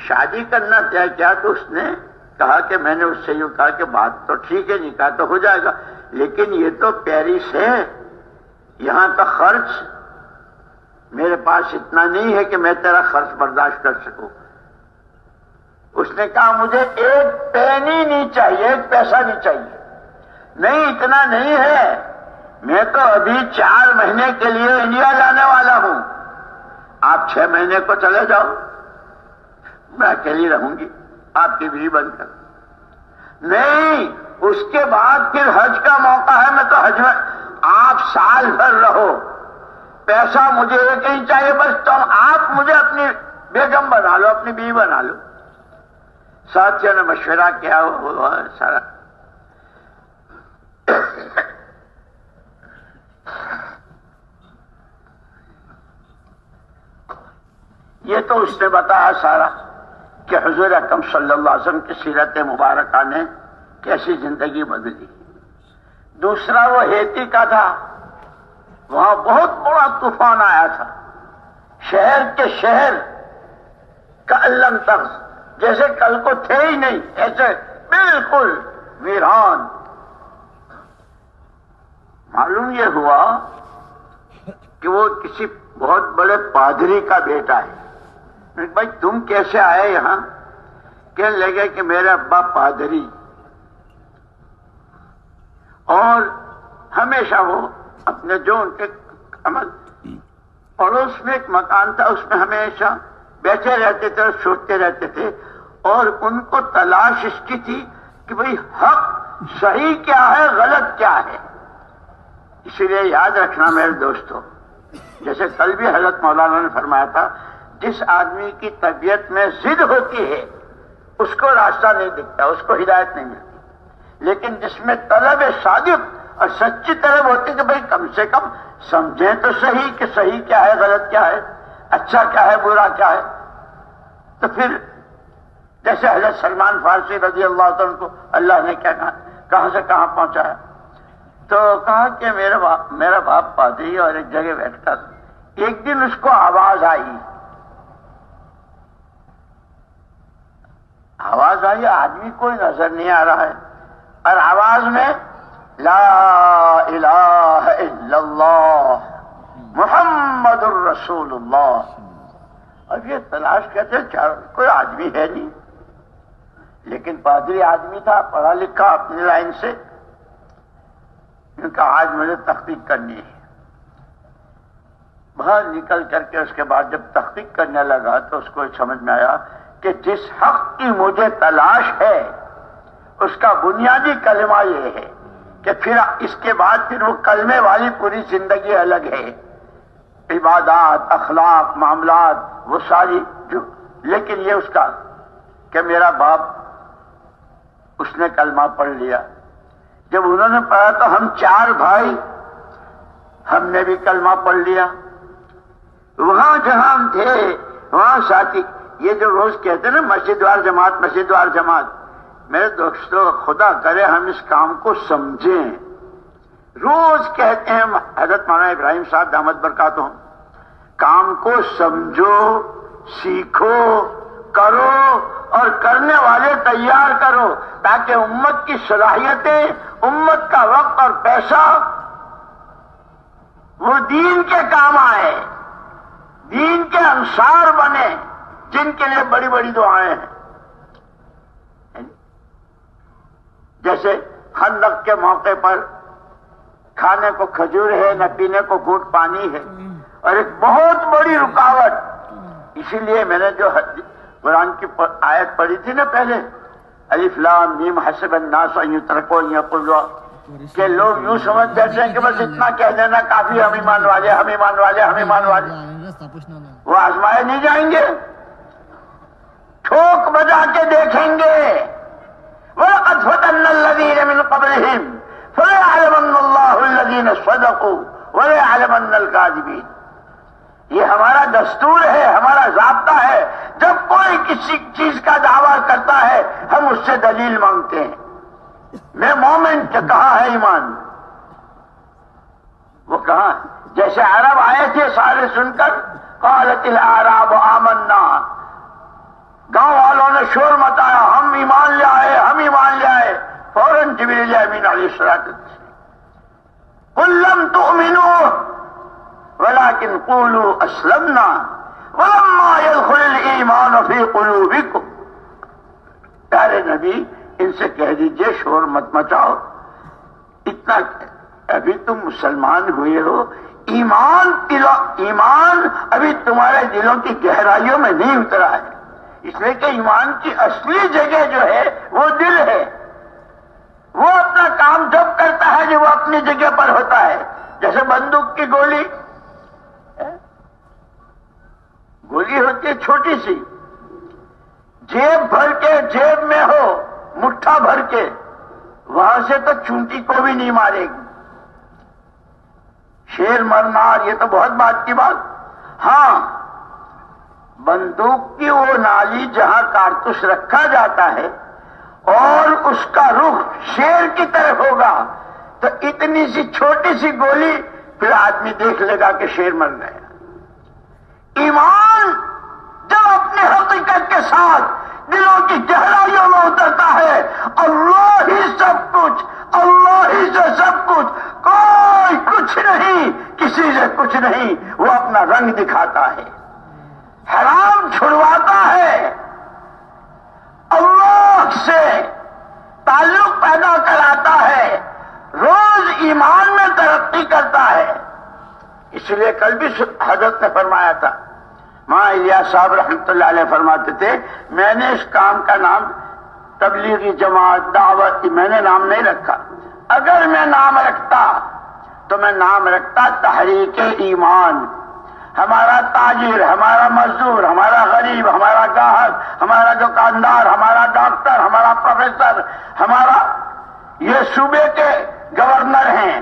شادی کرنا طے کیا تو اس نے کہا کہ میں نے اس سے یوں کہا کہ بات تو ٹھیک ہے، نکاح تو ہو جائے گا، لیکن یہ تو پیرس ہے، یہاں کا خرچ میرے پاس اتنا نہیں ہے کہ میں تیرا خرچ برداشت کر سکوں. اس نے کہا مجھے ایک پینی نہیں چاہیے، ایک پیسہ نہیں چاہیے. نہیں، اتنا نہیں ہے، میں تو ابھی 4 مہینے کے لیے انڈیا جانے والا ہوں، آپ 6 مہینے کو چلے جاؤ، میں اکیلی رہوں گی آپ کی بیوی بن کر. نہیں، اس کے بعد پھر حج کا موقع ہے، میں تو حج میں، آپ سال بھر رہو، پیسہ مجھے ایک نہیں چاہیے، بس تم آپ مجھے اپنی بیگم بنا لو، اپنی بیوی بنا لو. ساتھیوں نے مشورہ کیا، وہ سارا یہ تو اس نے بتایا سارا کہ حضور اکرم صلی اللہ علیہ وسلم کی سیرت مبارکہ نے کیسی زندگی بدلی. دوسرا وہ ہیتی کا تھا، وہاں بہت بڑا طوفان آیا تھا، شہر کے شہر کألم تغ، جیسے کل کو تھے ہی نہیں، ایسے بالکل ویران. معلوم یہ ہوا کہ وہ کسی بہت بڑے پادری کا بیٹا ہے. بھائی تم کیسے آئے یہاں؟ کہنے لگے کہ میرے ابا پادری، اور ہمیشہ وہ اپنے جو ان کے پڑوس میں ایک مکان تھا، اس میں ہمیشہ بیٹھے رہتے تھے اور سوچتے رہتے تھے، اور ان کو تلاش اس کی تھی کہ بھئی حق صحیح کیا ہے، غلط کیا ہے. اسی لیے یاد رکھنا میرے دوستو، جیسے کل بھی حضرت مولانا نے فرمایا تھا، جس آدمی کی طبیعت میں ضد ہوتی ہے اس کو راستہ نہیں دکھتا، اس کو ہدایت نہیں ملتی. لیکن جس میں طلب صادق اور سچی طلب ہوتی کہ بھئی کم سے کم سمجھیں تو صحیح کہ صحیح کیا ہے، غلط کیا ہے، اچھا کیا ہے، برا کیا ہے. تو پھر جیسے حضرت سلمان فارسی رضی اللہ عنہ کو اللہ نے کیا کہاں سے کہاں پہنچایا، تو کہا کہ میرا باپ پادری اور ایک جگہ بیٹھتا تھا، ایک دن اس کو آواز آئی، آدمی کوئی نظر نہیں آ رہا ہے، اور آواز میں لا الہ الا اللہ محمد الرسول اللہ. اب یہ تلاش کرتے کوئی آدمی ہے نہیں، لیکن پادری آدمی تھا، پڑھا لکھا اپنی لائن سے. ان کا آج مجھے تحقیق کرنی ہے. باہر نکل کر کے اس کے بعد جب تحقیق کرنے لگا تو اس کو سمجھ میں آیا کہ جس حق کی مجھے تلاش ہے اس کا بنیادی کلمہ یہ ہے کہ پھر اس کے بعد پھر وہ کلمے والی پوری زندگی الگ ہے، عبادات، اخلاق، معاملات، وہ ساری جو، لیکن یہ اس کا کہ میرا باپ اس نے کلمہ پڑھ لیا. جب انہوں نے پڑھا تو ہم 4 بھائی ہم نے بھی کلمہ پڑھ لیا. وہاں جہاں ہم تھے وہاں ساتھی یہ جو روز کہتے ہیں نا مسجد وار جماعت، مسجد وار جماعت، میرے دوستو خدا کرے ہم اس کام کو سمجھیں. روز کہتے ہیں حضرت مولانا ابراہیم صاحب دامت برکاتہم، کام کو سمجھو، سیکھو، کرو اور کرنے والے تیار کرو تاکہ امت کی صلاحیتیں، امت کا وقت اور پیسہ وہ دین کے کام آئے، دین کے انصار بنے، جن کے لیے بڑی بڑی دعائیں ہیں. جیسے خندق کے موقع پر کھانے کو کھجور ہے نہ پینے کو گھونٹ پانی ہے، اور ایک بہت بڑی رکاوٹ. اسی لیے میں نے جو قرآن کی آیت پڑھی تھی نا پہلے، الف لام میم حسب الناس ان یترکوا ان یقولوا، کہ لوگ یوں سمجھ بیٹھتے ہیں کہ بس اتنا کہہ دینا کافی، ہم ایمان والے، ہم ایمان والے، ہم ایمان والے. وہ آزمائے نہیں جائیں گے، ٹھوک بجا کے دیکھیں گے. وَلَقَدْ فَتَنَّا الَّذِينَ مِنْ قَبْلِهِمْ فَلَيَعْلَمَنَّ اللَّهُ الَّذِينَ صَدَقُوا وَلَيَعْلَمَنَّ الْكَاذِبِينَ. یہ ہمارا دستور ہے، ہمارا ضابطہ ہے. جب کوئی کسی چیز کا دعویٰ کرتا ہے ہم اس سے دلیل مانگتے ہیں. میں مومن کہ کہاں ہے ایمان؟ وہ کہاں؟ جیسے عرب آئے تھے سارے سن کر، قالت الاعراب آمنا، گاؤں والوں نے شور مچایا ہم ایمان لے آئے، ہم ایمان لے آئے. فوراً جبریل امین علیہ الصلوۃ والسلام، قل لم تؤمنوا ولكن قولوا اسلمنا ولما يدخل الايمان في قلوبكم. پیارے نبی ان سے کہہ دیجئے شور مت مچاؤ، اتنا ابھی تم مسلمان ہوئے ہو، ایمان ابھی تمہارے دلوں کی گہرائیوں میں نہیں اترا ہے. اس لیے کہ ایمان کی اصلی جگہ جو ہے وہ دل ہے. وہ اپنا کام جب کرتا ہے جو وہ اپنی جگہ پر ہوتا ہے. جیسے بندوق کی گولی ہوتی ہے چھوٹی سی، جیب بھر کے جیب میں ہو، مٹھا بھر کے، وہاں سے تو چونٹی کو بھی نہیں مارے گی. شیر مرنا یہ تو بہت بات کی بات. ہاں، بندوق کی وہ نالی جہاں کارتوس رکھا جاتا ہے اور اس کا رخ شیر کی طرف ہوگا تو اتنی سی چھوٹی سی گولی پھر آدمی دیکھ لے گا کہ شیر مر گیا. ایمان جب اپنے حقیقت کے ساتھ دلوں کی گہرائیوں میں اترتا ہے، اللہ ہی سب کچھ، اللہ ہی سے سب کچھ، کوئی کچھ نہیں، کسی سے کچھ نہیں، وہ اپنا رنگ دکھاتا ہے، حرام چھڑواتا ہے، اللہ سے تعلق پیدا کراتا ہے، روز ایمان میں ترقی کرتا ہے. اس لیے کل بھی حضرت نے فرمایا تھا، ماں الیاس صاحب رحمۃ اللہ علیہ فرماتے تھے، میں نے اس کام کا نام تبلیغی جماعت، دعوت، میں نے نام نہیں رکھا. اگر میں نام رکھتا تو میں نام رکھتا تحریک ایمان. ہمارا تاجر، ہمارا مزدور، ہمارا غریب، ہمارا گاہک، ہمارا دکاندار، ہمارا ڈاکٹر، ہمارا پروفیسر، ہمارا یہ صوبے کے گورنر ہیں،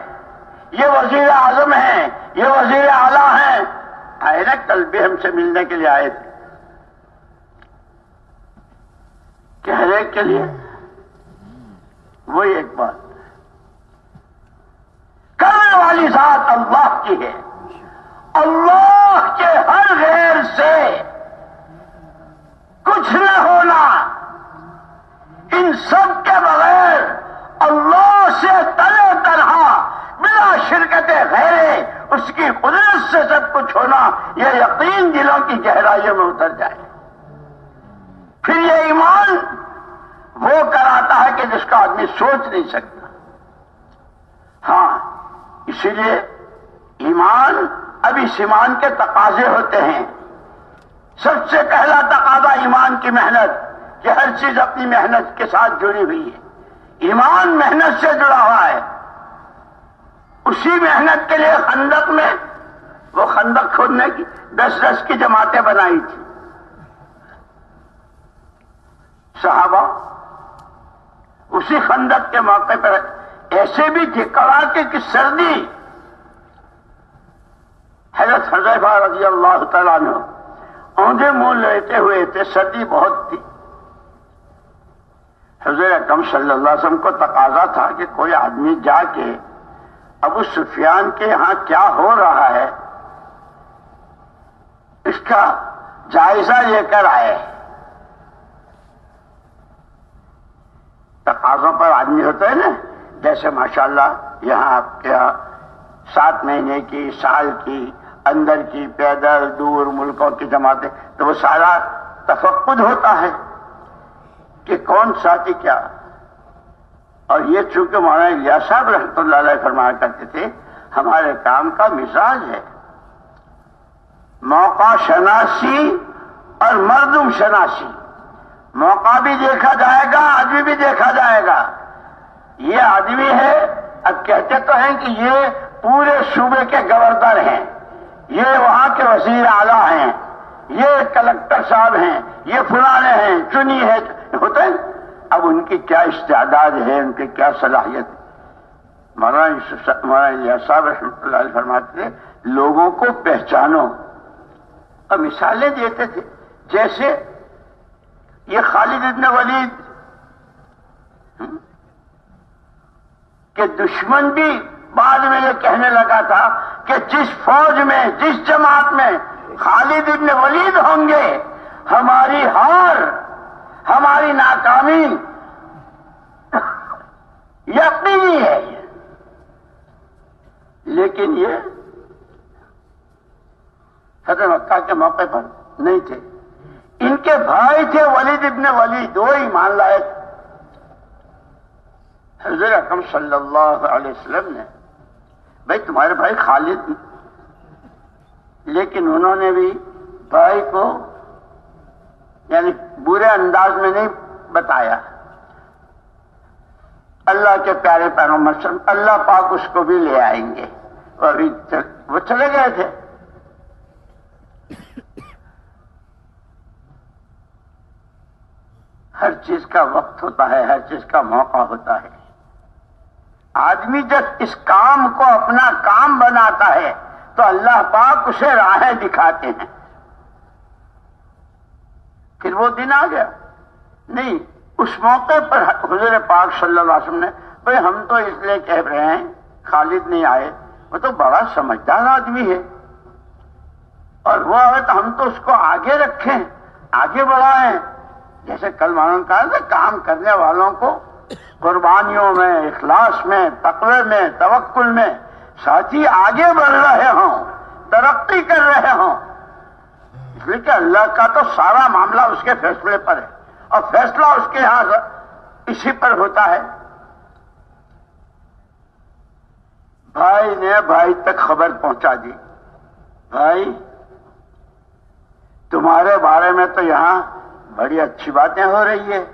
یہ وزیر اعظم ہیں، یہ وزیر اعلیٰ ہیں، آئے نا کل بھی ہم سے ملنے کے لیے آئے تھے. چہرے کے لیے وہی ایک بات، کرنے والی ذات اللہ کی ہے، اللہ کے ہر غیر سے کچھ نہ ہونا، ان سب کے بغیر اللہ سے تنہا تنہا بلا شرکت غیرے اس کی قدرت سے سب کچھ ہونا، یہ یقین دلوں کی گہرائیوں میں اتر جائے۔ پھر یہ ایمان وہ کراتا ہے کہ جس کا آدمی سوچ نہیں سکتا۔ ہاں، اسی لیے ایمان اب اس ایمان کے تقاضے ہوتے ہیں۔ سب سے پہلا تقاضا ایمان کی محنت، کہ ہر چیز اپنی محنت کے ساتھ جڑی ہوئی ہے۔ ایمان محنت سے جڑا ہوا ہے۔ اسی محنت کے لیے خندق میں وہ خندق کھودنے کی 10 کی جماعتیں بنائی تھی صحابہ۔ اسی خندق کے موقع پر ایسے بھی تھے کڑاکے کی سردی، حضرت حذیفہ رضی اللہ تعالیٰ عنہ اونھے منہ لیتے ہوئے تھے، سردی بہت تھی۔ حضور اکرم صلی اللہ علیہ وسلم کو تقاضا تھا کہ کوئی آدمی جا کے ابو سفیان کے یہاں کیا ہو رہا ہے اس کا جائزہ لے کر آئے۔ تقاضوں پر آدمی ہوتا ہے نا، جیسے ماشاءاللہ یہاں آپ کے یہاں 7 مہینے کی، سال کی، اندر کی، پیدل دور ملکوں کی جماعتیں، تو وہ سارا تفقد ہوتا ہے کہ کون ساتھی کیا۔ اور یہ چونکہ مولانا الیاس صاحب رحمۃ اللہ علیہ فرمایا کرتے تھے، ہمارے کام کا مزاج ہے موقع شناسی اور مردم شناسی۔ موقع بھی دیکھا جائے گا، آدمی بھی دیکھا جائے گا۔ یہ آدمی ہے، اب کہتے تو ہیں کہ یہ پورے صوبے کے گورنر ہیں، یہ وہاں کے وزیر اعلیٰ ہیں، یہ کلکٹر صاحب ہیں، یہ فلانے ہیں، چنی ہے، ہوتے ہیں۔ اب ان کی کیا استعداد ہے، ان کی کیا صلاحیت ہے۔ مولانا الیاس صاحب رحمۃ اللہ علیہ فرماتے تھے لوگوں کو پہچانو، اور مثالیں دیتے تھے، جیسے یہ خالد ابن ولید کہ دشمن بھی بعد میں یہ کہنے لگا تھا کہ جس فوج میں، جس جماعت میں خالد ابن ولید ہوں گے، ہماری ہار، ہماری ناکامی یقینی ہے۔ لیکن یہ فتح مکہ کے موقع پر نہیں تھے، ان کے بھائی تھے ولید ابن ولید، وہ ایمان لائے تھے۔ حضور اکرم صلی اللہ علیہ وسلم نے بھائی تمہارے بھائی خالد، لیکن انہوں نے بھی بھائی کو یعنی برے انداز میں نہیں بتایا۔ اللہ کے پیارے پیغمبر صلی اللہ علیہ وسلم، اللہ پاک اس کو بھی لے آئیں گے، وہ چلے گئے تھے۔ ہر چیز کا وقت ہوتا ہے، ہر چیز کا موقع ہوتا ہے۔ آدمی جب اس کام کو اپنا کام بناتا ہے تو اللہ پاک اسے راہیں دکھاتے ہیں۔ پھر وہ دن آ گیا نہیں، اس موقع پر حضور پاک صلی اللہ علیہ وسلم نے بھئی ہم تو اس لیے کہہ رہے ہیں خالد نہیں آئے، وہ تو بڑا سمجھدار آدمی ہے، اور وہ آئے تو ہم تو اس کو آگے رکھیں، آگے بڑھائیں۔ جیسے کل مانوں کہا تھا، کام کرنے والوں کو قربانیوں میں، اخلاص میں، تقوی میں، توکل میں ساتھی آگے بڑھ رہے ہوں، ترقی کر رہے ہوں، اس لیے کہ اللہ کا تو سارا معاملہ اس کے فیصلے پر ہے، اور فیصلہ اس کے یہاں اسی پر ہوتا ہے۔ بھائی نے بھائی تک خبر پہنچا دی، بھائی تمہارے بارے میں تو یہاں بڑی اچھی باتیں ہو رہی ہے۔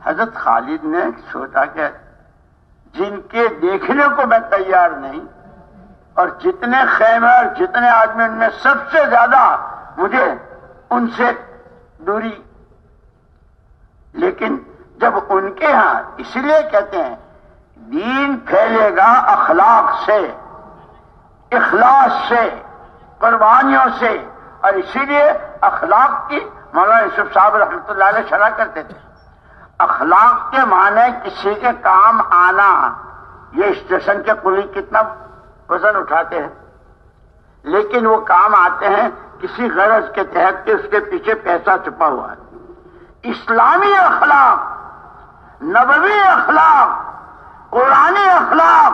حضرت خالد نے سوچا کہ جن کے دیکھنے کو میں تیار نہیں، اور جتنے خیمے اور جتنے آدمی ان میں سب سے زیادہ مجھے ان سے دوری، لیکن جب ان کے ہاں، اس لیے کہتے ہیں دین پھیلے گا اخلاق سے، اخلاص سے، قربانیوں سے، اور اسی لیے اخلاق کی مولانا یوسف صاحب رحمۃ اللہ علیہ شرح کرتے تھے، اخلاق کے معنی کسی کے کام آنا. یہ اسٹیشن کے قلی کتنا وزن اٹھاتے ہیں، لیکن وہ کام آتے ہیں کسی غرض کے تحت کہ اس کے پیچھے پیسہ چھپا ہوا ہے. اسلامی اخلاق، نبوی اخلاق، قرآنی اخلاق،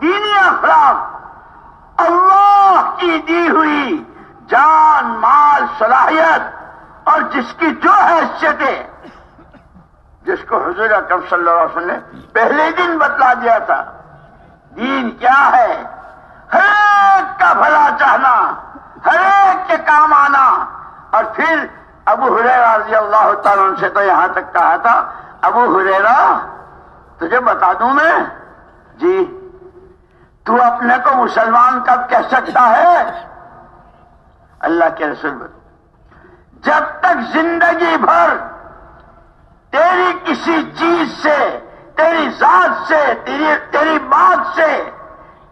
دینی اخلاق، اللہ کی دی ہوئی جان مال صلاحیت اور جس کی جو حیثیت ہے، جس کو حضور اکرم صلی اللہ علیہ وسلم نے پہلے دن بتلا دیا تھا. دین کیا ہے؟ ہر ایک کا بھلا چاہنا، ہر ایک کے کام آنا. اور پھر ابو ہریرہ رضی اللہ تعالیٰ عنہ سے تو یہاں تک کہا تھا، ابو ہریرہ تجھے بتا دوں میں؟ جی. تو اپنے کو مسلمان کب کہہ سکتا ہے؟ اللہ کے رسول، جب تک زندگی بھر تیری کسی چیز سے، تیری ذات سے، تیری بات سے،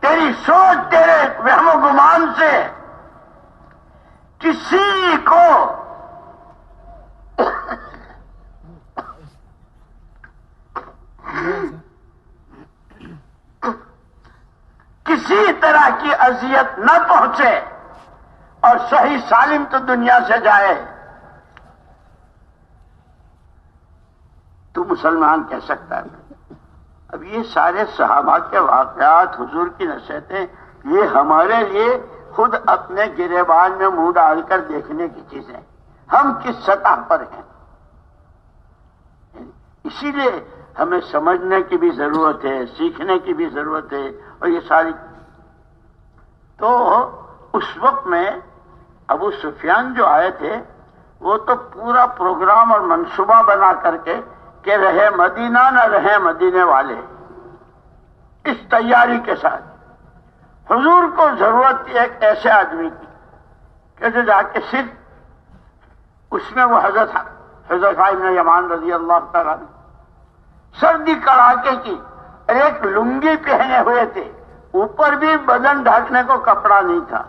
تیری سوچ، تیرے وہم و گمان سے کسی کو کسی طرح کی اذیت نہ پہنچے اور صحیح سالم تو دنیا سے جائے، تو مسلمان کہہ سکتا ہے. اب یہ سارے صحابہ کے واقعات، حضور کی نصیحتیں، یہ ہمارے لیے خود اپنے گریبان میں منہ ڈال کر دیکھنے کی چیزیں. ہم کس سطح پر ہیں، اسی لیے ہمیں سمجھنے کی بھی ضرورت ہے، سیکھنے کی بھی ضرورت ہے. اور یہ ساری تو اس وقت میں ابو سفیان جو آئے تھے وہ تو پورا پروگرام اور منصوبہ بنا کر کے کہ رہے مدینہ نہ رہے مدینے والے، اس تیاری کے ساتھ حضور کو ضرورت تھی ایک ایسے آدمی کی کہ جو جا کے صرف اس میں وہ حضرت حذیفہ ابن یمان رضی اللہ تعالیٰ سردی کڑاکے کی ایک لنگی پہنے ہوئے تھے، اوپر بھی بدن ڈھانکنے کو کپڑا نہیں تھا.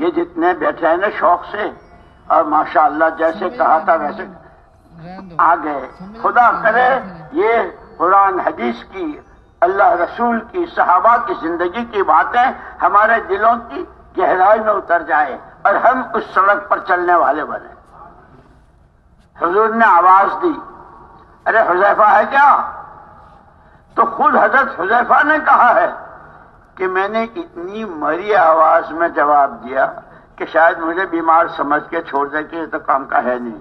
یہ جتنے بیٹھے ہیں نا شوق سے، اور ماشاءاللہ جیسے کہا تھا ویسے آ گئے. خدا کرے یہ قرآن حدیث کی، اللہ رسول کی، صحابہ کی زندگی کی باتیں ہمارے دلوں کی گہرائی میں اتر جائے اور ہم اس سڑک پر چلنے والے بنے. حضور نے آواز دی، ارے حذیفہ ہے کیا؟ تو خود حضرت حذیفہ نے کہا ہے کہ میں نے اتنی مری آواز میں جواب دیا کہ شاید مجھے بیمار سمجھ کے چھوڑ دے کہ یہ تو کام کا ہے نہیں.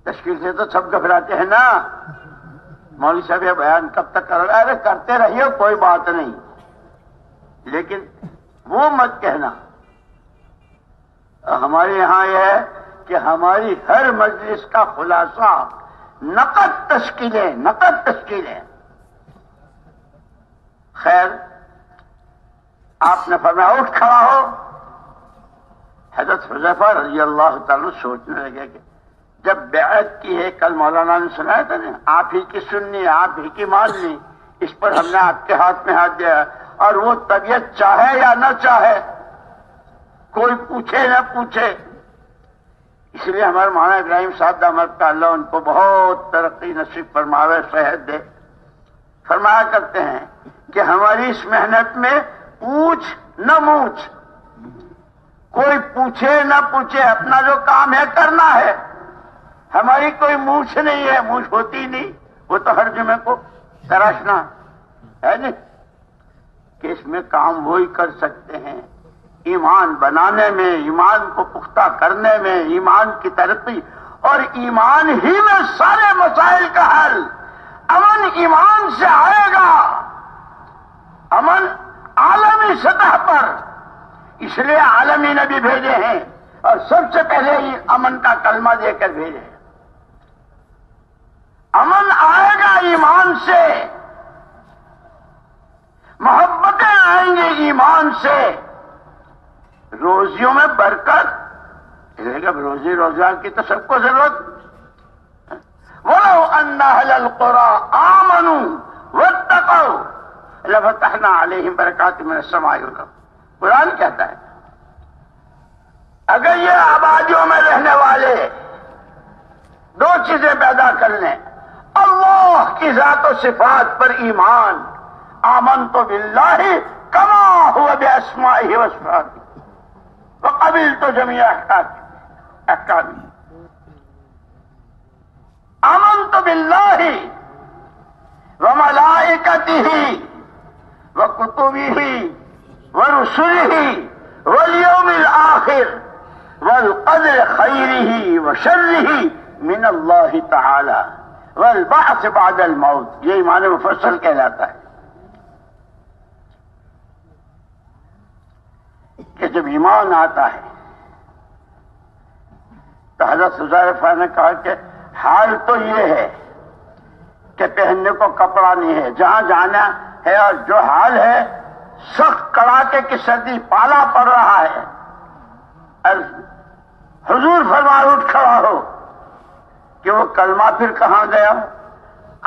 تشکیل سے تو سب گھبراتے ہیں نا، مولوی صاحب یہ بیان کب تک کرو گے؟ ارے کرتے رہیے کوئی بات نہیں، لیکن وہ مت کہنا. ہمارے یہاں یہ ہے کہ ہماری ہر مجلس کا خلاصہ نقد تشکیلیں. خیر، آپ نے فرمایا اٹھ کھڑا ہو. حضرت حذیفہ رضی اللہ تعالیٰ سوچنے لگے کہ جب بیعت کی ہے، کل مولانا نے سنایا تھا نا، آپ ہی کی سننی، آپ ہی کی ماننی، اس پر ہم نے آپ کے ہاتھ میں ہاتھ دیا، اور وہ طبیعت چاہے یا نہ چاہے، کوئی پوچھے نہ پوچھے. اس لیے ہمارے مولانا ابراہیم صاحب دامت کا اللہ ان کو بہت ترقی نصیب فرماوے، صحت دے، فرمایا کرتے ہیں کہ ہماری اس محنت میں پوچھ نہ موچھ، کوئی پوچھے نہ پوچھے، اپنا جو کام ہے کرنا ہے. ہماری کوئی مونچھ نہیں ہے، مونچھ ہوتی نہیں، وہ تو ہر جمعے کو تراشنا ہے نہیں، کہ اس میں کام وہی کر سکتے ہیں ایمان بنانے میں، ایمان کو پختہ کرنے میں، ایمان کی ترقی، اور ایمان ہی میں سارے مسائل کا حل. امن ایمان سے آئے گا، امن عالمی سطح پر، اس لیے عالمی نبی بھیجے ہیں اور سب سے پہلے ہی امن کا کلمہ دے کر بھیجے. امن آئے گا ایمان سے، محبتیں آئیں گے ایمان سے، روزیوں میں برکت. اب روزی روزگار کی تو سب کو ضرورت. وَلَوْ أَنَّ أَهْلَ الْقُرَىٰ آمَنُوا وَاتَّقَوْا لَفَتَحْنَا عَلَيْهِمْ بَرَكَاتٍ مِّنَ السَّمَاءِ وَالْأَرْضِ. قرآن کہتا ہے اگر یہ آبادیوں میں رہنے والے دو چیزیں پیدا کر لیں، اللہ کی ذات و صفات پر ایمان، آمنت باللہ کما هو باسمائہ و صفاتہ وقبلت جمیع احکامہ، آمنت باللہ وملائکتہ وکتبہ ورسلہ والیوم الآخر والقدر خیرہ وشرہ من اللہ تعالی والبعث بعد الموت، یہ ایمان مفصل کہلاتا ہے کہ جب ایمان آتا ہے تو حضرت حذیفہ نے کہا کہ حال تو یہ ہے کہ پہننے کو کپڑا نہیں ہے، جہاں جانا ہے اور جو حال ہے سخت کڑاکے کی سردی، پالا پڑ رہا ہے، اور حضور فرما اٹھ کھڑا ہو کہ وہ کلمہ پھر کہاں گیا،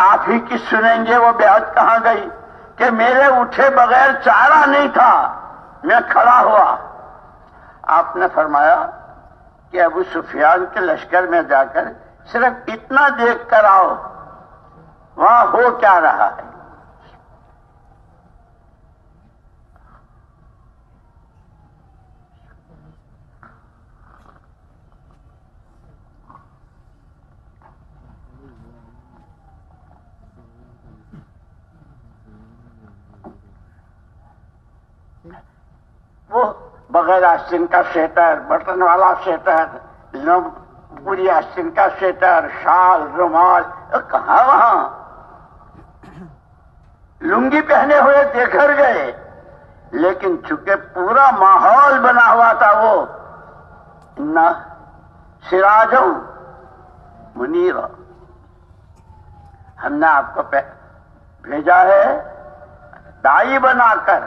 آپ ہی کی سنیں گے وہ بیعت کہاں گئی، کہ میرے اٹھے بغیر چارہ نہیں تھا، میں کھڑا ہوا۔ آپ نے فرمایا کہ ابو سفیان کے لشکر میں جا کر صرف اتنا دیکھ کر آؤ وہاں ہو کیا رہا ہے۔ وہ بغیر آستین کا سویٹر، بٹن والا سویٹر، پوری آستین کا سویٹر، شال، رومال، کہاں وہاں لنگی پہنے ہوئے دیکھر گئے، لیکن چونکہ پورا ماحول بنا ہوا تھا وہ نہ سراجوں منیر، ہم نے آپ کو بھیجا ہے دائی بنا کر،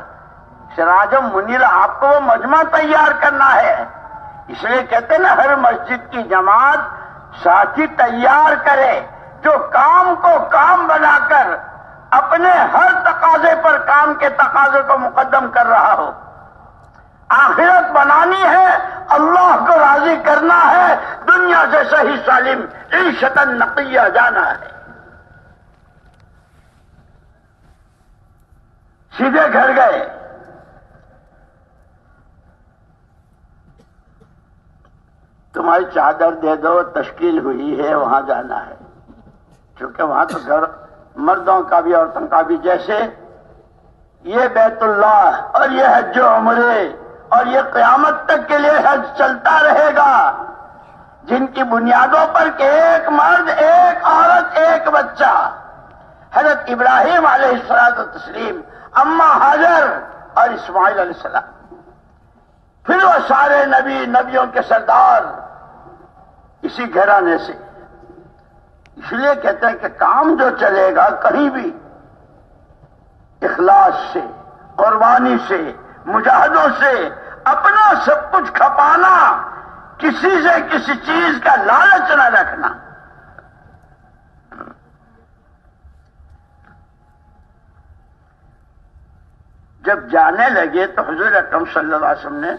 سراجم منیر، آپ کو وہ مجمع تیار کرنا ہے۔ اس لیے کہتے ہیں نا ہر مسجد کی جماعت ساتھی تیار کرے جو کام کو کام بنا کر اپنے ہر تقاضے پر کام کے تقاضے کو مقدم کر رہا ہو۔ آخرت بنانی ہے، اللہ کو راضی کرنا ہے، دنیا سے صحیح سالم عیشۃ نقیہ جانا ہے۔ سیدھے گھر گئے، تمہاری چادر دے دو، تشکیل ہوئی ہے، وہاں جانا ہے، کیونکہ وہاں تو گھر مردوں کا بھی عورتوں کا بھی، جیسے یہ بیت اللہ اور یہ حج و عمرے اور یہ قیامت تک کے لیے حج چلتا رہے گا، جن کی بنیادوں پر کہ ایک مرد، ایک عورت، ایک بچہ، حضرت ابراہیم علیہ السلام، اماں ہاجر اور اسماعیل علیہ السلام، پھر وہ سارے نبیوں کے سردار اسی گھرانے سے۔ اس لیے کہتے ہیں کہ کام جو چلے گا کہیں بھی اخلاص سے، قربانی سے، مجاہدوں سے، اپنا سب کچھ کھپانا، کسی سے کسی چیز کا لالچ نہ رکھنا۔ جب جانے لگے تو حضور اکرم صلی اللہ علیہ وسلم نے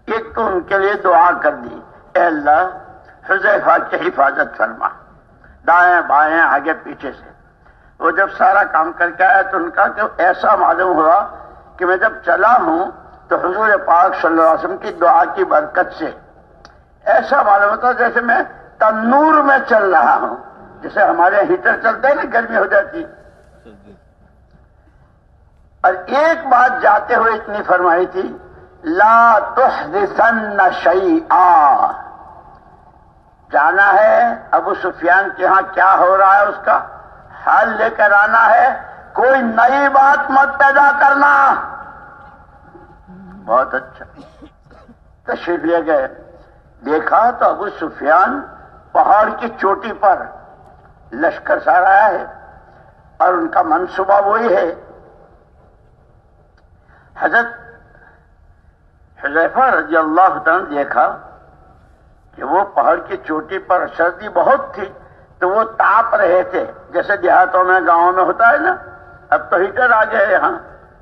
ایک تو ان کے لیے دعا کر دی، اے اللہ حذیفہ کی حفاظت فرما، دائیں بائیں آگے پیچھے سے۔ وہ جب سارا کام کر کے آیا تو ان کا کہ ایسا معلوم ہوا کہ میں جب چلا ہوں تو حضور پاک صلی اللہ علیہ وسلم کی دعا کی برکت سے ایسا معلوم ہوتا جیسے میں تنور میں چل رہا ہوں، جیسے ہمارے ہیٹر چلتے ہیں نا، گرمی ہو جاتی۔ اور ایک بات جاتے ہوئے اتنی فرمائی تھی، لا تحدثن شیئا، جانا ہے ابو سفیان کے ہاں کیا ہو رہا ہے اس کا حال لے کر آنا ہے، کوئی نئی بات مت پیدا کرنا۔ بہت اچھا، تشریف لے گئے، دیکھا تو ابو سفیان پہاڑ کی چوٹی پر لشکر سارا ہے اور ان کا منصوبہ وہی ہے۔ حضرت حذیفہ رضی اللہ تعالیٰ نے دیکھا کہ وہ پہاڑ کی چوٹی پر سردی بہت تھی تو وہ تاپ رہے تھے، جیسے دیہاتوں میں گاؤں میں ہوتا ہے نا، اب تو ہیٹر آ گئے یہاں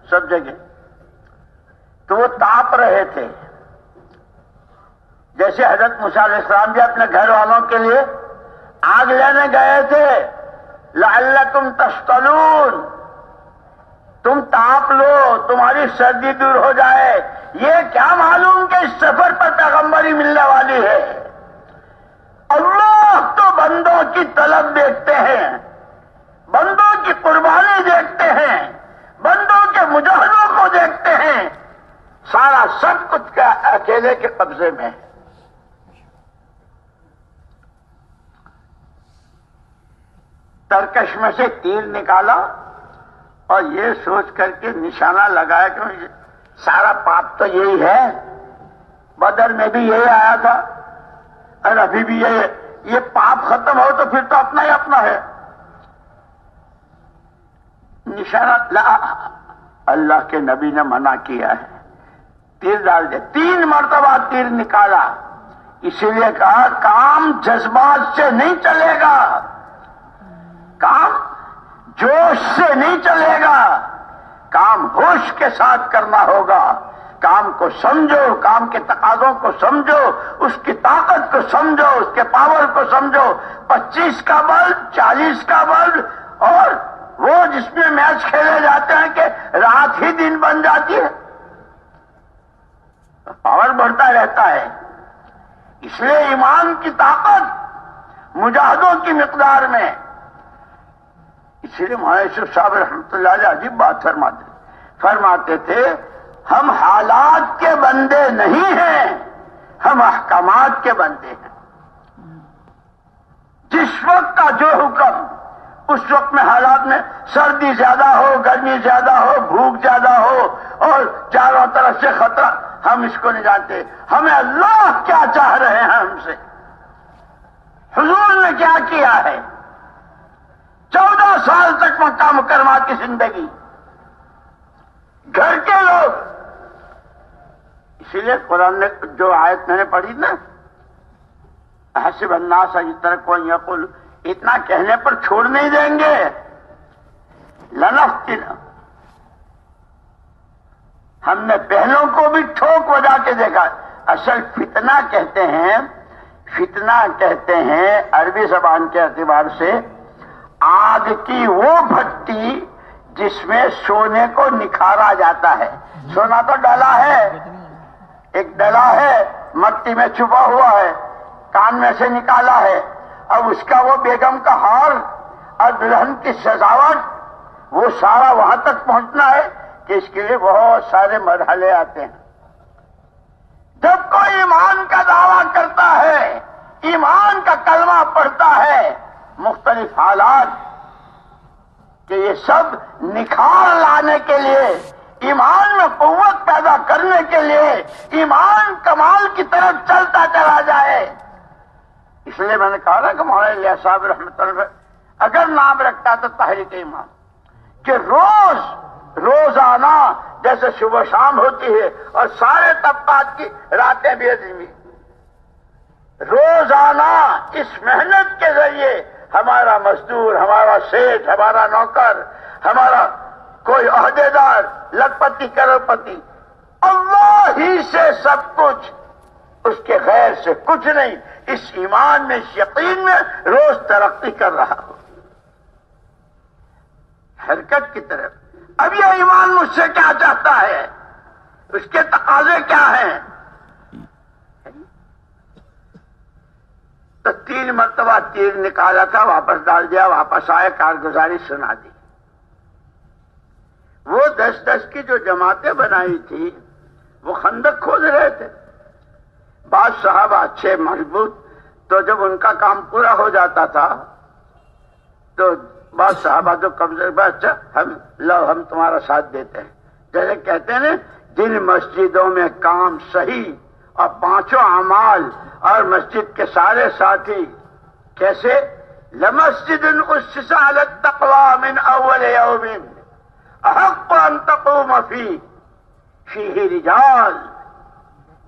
سب جگہ۔ تو وہ تاپ رہے تھے. جیسے حضرت موسیٰ علیہ السلام بھی اپنے گھر والوں کے لیے آگ لینے گئے تھے. لعلکم تشتلون، تم تاپ لو، تمہاری سردی دور ہو جائے. یہ کیا معلوم کہ اس سفر پر پیغمبری ملنے والی ہے. اللہ تو بندوں کی طلب دیکھتے ہیں، بندوں کی قربانی دیکھتے ہیں، بندوں کے مجاہدوں کو دیکھتے ہیں. سارا سب کچھ کا اکیلے کے قبضے میں ہے. ترکش میں سے تیر نکالا اور یہ سوچ کر کے نشانہ لگایا کہ سارا پاپ تو یہی ہے. بدر میں بھی یہی آیا تھا اور ابھی بھی یہ پاپ ختم ہو تو پھر تو اپنا ہی اپنا ہے. نشانہ اللہ کے نبی نے منع کیا ہے. تیر ڈال دے. 3 مرتبہ تیر نکالا. اسی لیے کہا کام جذبات سے نہیں چلے گا، کام جوش سے نہیں چلے گا، کام ہوش کے ساتھ کرنا ہوگا. کام کو سمجھو، کام کے تقاضوں کو سمجھو، اس کی طاقت کو سمجھو، اس کے پاور کو سمجھو. 25 کا بلب، 40 کا بلب، اور وہ جس میں میچ کھیلے جاتے ہیں کہ رات ہی دن بن جاتی ہے. پاور بڑھتا رہتا ہے. اس لیے ایمان کی طاقت مجاہدوں کی مقدار میں. اسی لیے مولانا یوسف صاحب رحمۃ اللہ علیہ عجیب بات فرماتے تھے، ہم حالات کے بندے نہیں ہیں، ہم احکامات کے بندے ہیں. جس وقت کا جو حکم، اس وقت میں حالات میں سردی زیادہ ہو، گرمی زیادہ ہو، بھوک زیادہ ہو اور چاروں طرف سے خطرہ، ہم اس کو نہیں جانتے. ہمیں اللہ کیا چاہ رہے ہیں ہم سے، حضور نے کیا کیا ہے. 14 سال تک مکہ مکرمہ کی زندگی، گھر کے لوگ. اسی لیے قرآن نے جو آیت میں نے پڑھی نا، حسب الناس ان یترکوا ان یقولوا، اتنا کہنے پر چھوڑ نہیں دیں گے. لنفتن، ہم نے پہلوں کو بھی ٹھوک بجا کے دیکھا. اصل فتنہ کہتے ہیں عربی زبان کے اعتبار سے آگ کی وہ بھٹی جس میں سونے کو نکھارا جاتا ہے. سونا تو ڈلا ہے، ایک ڈلا ہے مٹی میں چھپا ہوا ہے، کان میں سے نکالا ہے. اب اس کا وہ بیگم کا ہار اور دلہن کی سجاوٹ، وہ سارا وہاں تک پہنچنا ہے کہ اس کے لیے بہت سارے مرحلے آتے ہیں. جب کوئی ایمان کا دعویٰ کرتا ہے، ایمان کا کلمہ پڑھتا ہے، مختلف حالات کہ یہ سب نکھار لانے کے لیے، ایمان میں قوت پیدا کرنے کے لیے، ایمان کمال کی طرف چلتا چلا جائے. اس لیے میں نے کہا نا کہ مولانا الیاس صاحب رحمۃ اللہ اگر نام رکھتا تو تحریک ایمان، کہ روزانہ جیسے صبح شام ہوتی ہے اور سارے طبقات کی راتیں بھی عظیمی، روزانہ اس محنت کے ذریعے ہمارا مزدور، ہمارا سیٹھ، ہمارا نوکر، ہمارا کوئی عہدیدار، لکھپتی کروڑپتی، اللہ ہی سے سب کچھ، اس کے غیر سے کچھ نہیں. اس ایمان میں، اس یقین میں روز ترقی کر رہا ہو، حرکت کی طرف. اب یہ ایمان مجھ سے کیا چاہتا ہے، اس کے تقاضے کیا ہیں. تو 3 مرتبہ تیر نکالا تھا، واپس ڈال دیا، واپس آئے، کارگزاری سنا دی. وہ 10-10 کی جو جماعتیں بنائی تھی وہ خندق کھود رہے تھے. بعض صحابہ اچھے مضبوط، تو جب ان کا کام پورا ہو جاتا تھا تو بعض صحابہ جو قبضے پر، اچھا ہم تمہارا ساتھ دیتے ہیں. جیسے کہتے ہیں نا، جن مسجدوں میں کام صحیح اور 5 اعمال اور مسجد کے سارے ساتھی، کیسے لمسجد اسس علی التقوی من اول یوم احق ان تقوم فیہ رجال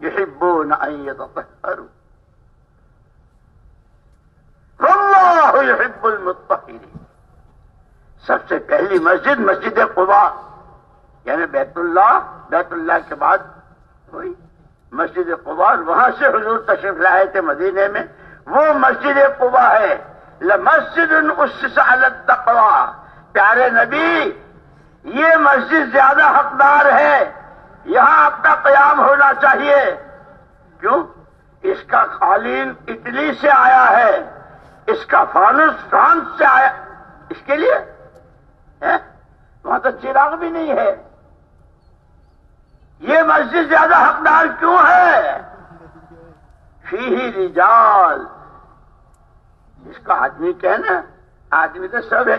یحبون ان یتطہروا واللہ یحب المطہرین. سب سے پہلی مسجد مسجد قباء، یعنی بیت اللہ کے بعد وہی مسجد قباء، وہاں سے حضور تشریف لائے تھے مدینے میں، وہ مسجد قباء ہے۔ لمسجد اسس علی التقوی، پیارے نبی یہ مسجد زیادہ حقدار ہے، یہاں آپ کا قیام ہونا چاہیے۔ کیوں؟ اس کا قالین اٹلی سے آیا ہے، اس کا فانوس فرانس سے آیا، اس کے لیے وہاں تو چراغ بھی نہیں ہے۔ یہ مسجد زیادہ حقدار کیوں ہے؟ فیہ رجال، اس کا آدمی کہنا، آدمی تو سب ہے،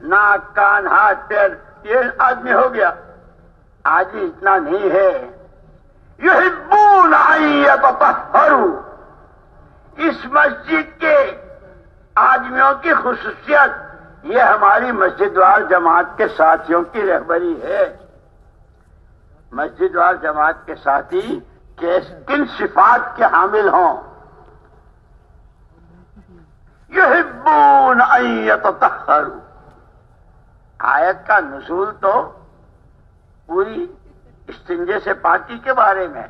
ناک کان ہاتھ پیر یہ آدمی ہو گیا، آدمی اتنا نہیں ہے۔ یحبون ان یتطہروا، اس مسجد کے آدمیوں کی خصوصیت یہ ہماری مسجد وال جماعت کے ساتھیوں کی رہبری ہے۔ مسجد وال جماعت کے ساتھی کن صفات کے حامل ہوں؟ یحبون ان یتطہروا، آیت کا نزول تو پوری استنجے سے پاکی کے بارے میں،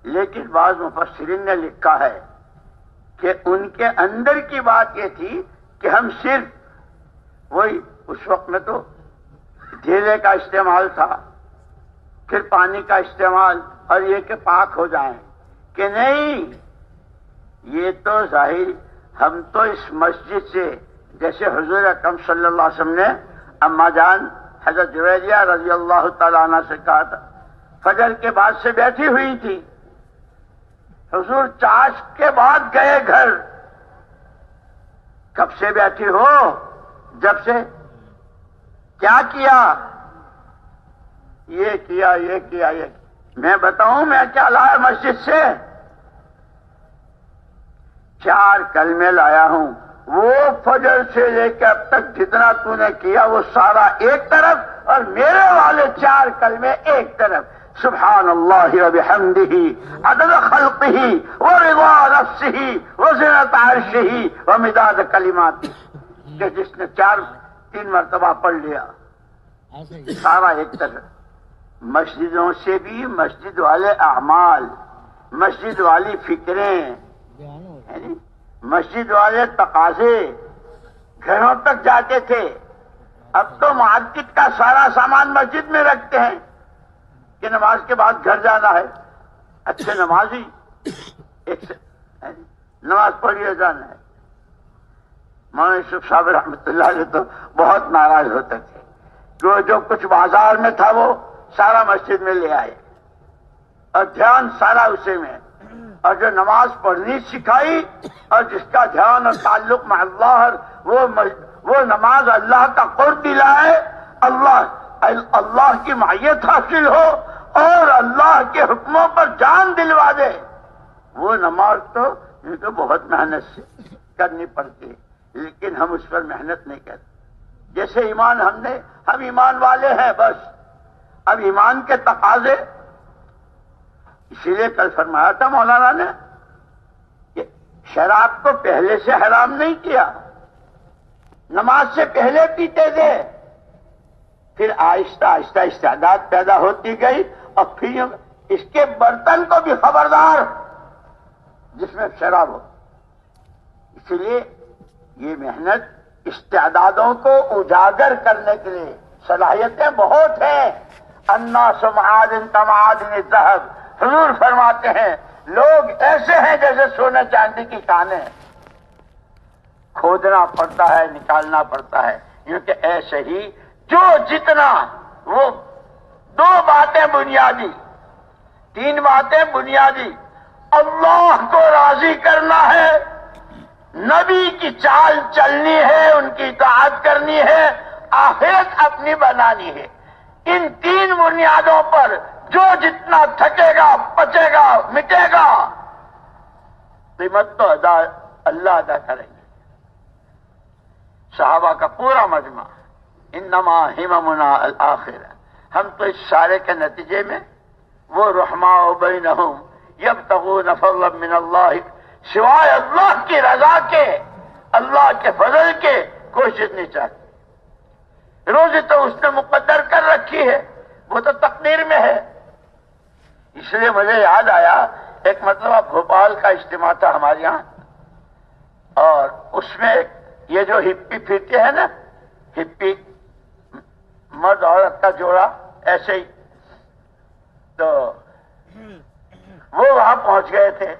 لیکن بعض مفسرین نے لکھا ہے کہ ان کے اندر کی بات یہ تھی کہ ہم صرف وہی، اس وقت میں تو ڈھیلے کا استعمال تھا، پھر پانی کا استعمال، اور یہ کہ پاک ہو جائیں، کہ نہیں، یہ تو ظاہر ہم تو اس مسجد سے، جیسے حضور اکرم صلی اللہ علیہ وسلم نے اما جان حضرت جویریہ رضی اللہ تعالیٰ عنہ سے کہا تھا، فجر کے بعد سے بیٹھی ہوئی تھی، حضور چاش کے بعد گئے گھر، کب سے بیٹھی ہو؟ جب سے کیا کیا؟ یہ کیا، یہ کیا، یہ کیا۔ میں بتاؤں میں کیا لایا مسجد سے؟ 4 کلمے لایا ہوں، وہ فجر سے لے کے اب تک جتنا تو نے کیا وہ سارا ایک طرف، اور میرے والے 4 کلمے ایک طرف۔ سبحان اللہ وبحمدہ عدد خلقہ ورضا نفسہ وزنۃ عرشہ ومداد کلماتہ، کہ جس نے 3 مرتبہ پڑھ لیا سارا ایک طرف۔ مسجدوں سے بھی مسجد والے اعمال، مسجد والی فکریں، مسجد والے تقاضے گھروں تک جاتے تھے۔ اب تو مارکیٹ کا سارا سامان مسجد میں رکھتے ہیں کہ نماز کے بعد گھر جانا ہے، اچھے نمازی نماز پڑھیے جانا ہے۔ مولانا یوسف صاحب رحمۃ اللہ علیہ تو بہت ناراض ہوتے تھے کہ جو کچھ بازار میں تھا وہ سارا مسجد میں لے آئے، اور دھیان سارا اسی میں، اور جو نماز پڑھنی سکھائی اور جس کا دھیان اور تعلق مع اللہ، وہ نماز اللہ کا قرب دلائے، اللہ کی معیت حاصل ہو اور اللہ کے حکموں پر جان دلوا دے، وہ نماز تو ان کو بہت محنت سے کرنی پڑتی ہے، لیکن ہم اس پر محنت نہیں کرتے۔ جیسے ایمان ہم ایمان والے ہیں، بس اب ایمان کے تقاضے، اسی لیے کل فرمایا تھا مولانا نے کہ شراب کو پہلے سے حرام نہیں کیا، نماز سے پہلے پیتے تھے، پھر آہستہ آہستہ استعداد پیدا ہوتی گئی، اور پھر اس کے برتن کو بھی خبردار جس میں شراب ہو۔ اس لیے یہ محنت استعدادوں کو اجاگر کرنے کے لیے، صلاحیتیں بہت ہیں۔ الناس معادن کمعادن الذهب، حضور فرماتے ہیں لوگ ایسے ہیں جیسے سونے چاندی کی کانیں، کھودنا پڑتا ہے، نکالنا پڑتا ہے، کیونکہ ایسے ہی جو جتنا، وہ 2 باتیں بنیادی، 3 باتیں بنیادی، اللہ کو راضی کرنا ہے، نبی کی چال چلنی ہے، ان کی اطاعت کرنی ہے، آخرت اپنی بنانی ہے۔ ان 3 بنیادوں پر جو جتنا تھکے گا، پچے گا، مٹے گا، قیمت تو اللہ ادا کریں گے۔ صحابہ کا پورا مجمع، انما ہممنا الآخرہ، ہم تو اس سارے کے نتیجے میں وہ رحماء بینہم یبتغون فضلا من اللہ، سوائے اللہ کی رضا کے، اللہ کے فضل کے کوشش نہیں چاہتے۔ روزی تو اس نے مقدر کر رکھی ہے، وہ تو تقدیر میں ہے، اس لیے مجھے یاد آیا ایک مرتبہ بھوپال کا اجتماع تھا ہمارے یہاں، اور اس میں یہ جو ہپی پھرتے ہیں نا، ہپی مرد عورت کا جوڑا ایسے ہی، تو وہ وہاں پہنچ گئے تھے،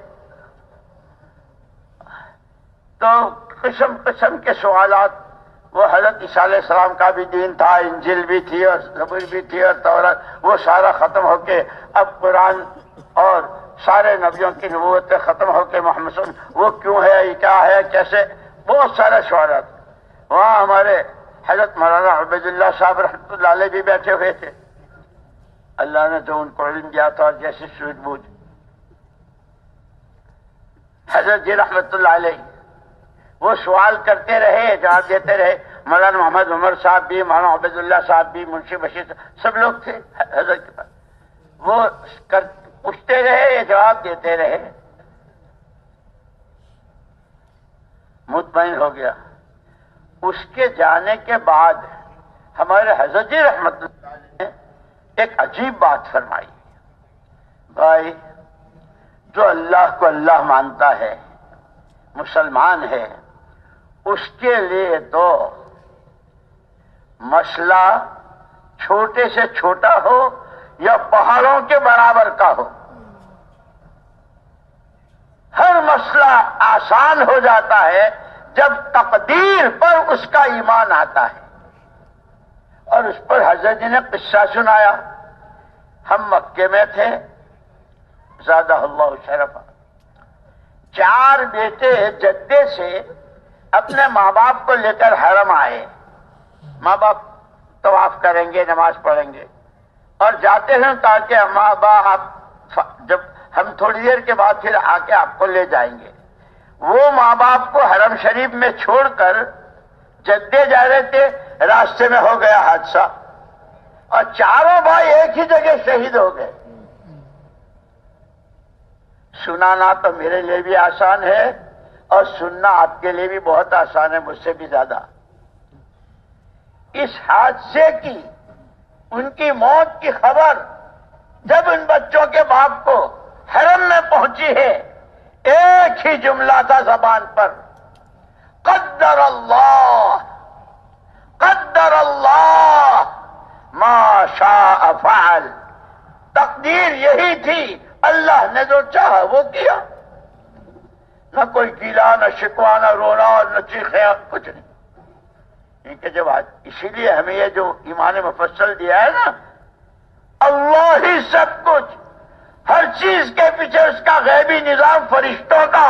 تو قسم قسم کے سوالات، وہ حضرت عیسیٰ علیہ السلام کا بھی دین تھا، انجیل بھی تھی اور زبور بھی تھی اور تورات، وہ سارا ختم ہو کے اب قرآن اور سارے نبیوں کی نبوتیں ختم ہو کے محمد صلی اللہ علیہ وسلم، وہ کیوں ہے، یہ کیا ہے، کیسے، بہت سارے سوالات۔ وہاں ہمارے حضرت مولانا عبید اللہ صاحب رحمۃ اللہ علیہ بھی بیٹھے ہوئے تھے، اللہ نے جو ان کو علم دیا تھا، اور جیسے سوجھ بوجھ حضرت جی رحمۃ اللہ علیہ، وہ سوال کرتے رہے، جواب دیتے رہے۔ مولانا محمد عمر صاحب بھی، مولانا عبید اللہ صاحب بھی، منشی بشیر صاحب، سب لوگ تھے حضرت کے پاس، وہ پوچھتے رہے، جواب دیتے رہے۔ مطمئن ہو گیا۔ اس کے جانے کے بعد ہمارے حضرت جی رحمۃ اللہ علیہ نے ایک عجیب بات فرمائی، بھائی جو اللہ کو اللہ مانتا ہے، مسلمان ہے، اس کے لیے تو مسئلہ چھوٹے سے چھوٹا ہو یا پہاڑوں کے برابر کا ہو، ہر مسئلہ آسان ہو جاتا ہے جب تقدیر پر اس کا ایمان آتا ہے۔ اور اس پر حضرت جی نے قصہ سنایا۔ ہم مکے میں تھے، زادہ اللہ شرفا، 4 بیٹے جدے سے اپنے ماں باپ کو لے کر حرم آئے۔ ماں باپ طواف کریں گے، نماز پڑھیں گے، اور جاتے ہیں کہا کہ ماں باپ آپ جب ہم تھوڑی دیر کے بعد پھر آ کے آپ کو لے جائیں گے۔ وہ ماں باپ کو حرم شریف میں چھوڑ کر جدے جا رہے تھے، راستے میں ہو گیا حادثہ، اور 4 بھائی ایک ہی جگہ شہید ہو گئے۔ سنانا تو میرے لیے بھی آسان ہے، اور سننا آپ کے لیے بھی بہت آسان ہے، مجھ سے بھی زیادہ۔ اس حادثے کی، ان کی موت کی خبر جب ان بچوں کے باپ کو حرم میں پہنچی ہے، ایک ہی جملہ تھا زبان پر، قدر اللہ، قدر اللہ ما شاء فعل۔ تقدیر یہی تھی، اللہ نے جو چاہا وہ کیا۔ نہ کوئی گیلا، نہ شکوہ، نہ رونا، اور نہ چیخیں، کچھ نہیں۔ کیونکہ جب اسی لیے ہمیں یہ جو ایمان مفصل دیا ہے نا، اللہ ہی سب کچھ، ہر چیز کے پیچھے اس کا غیبی نظام، فرشتوں کا،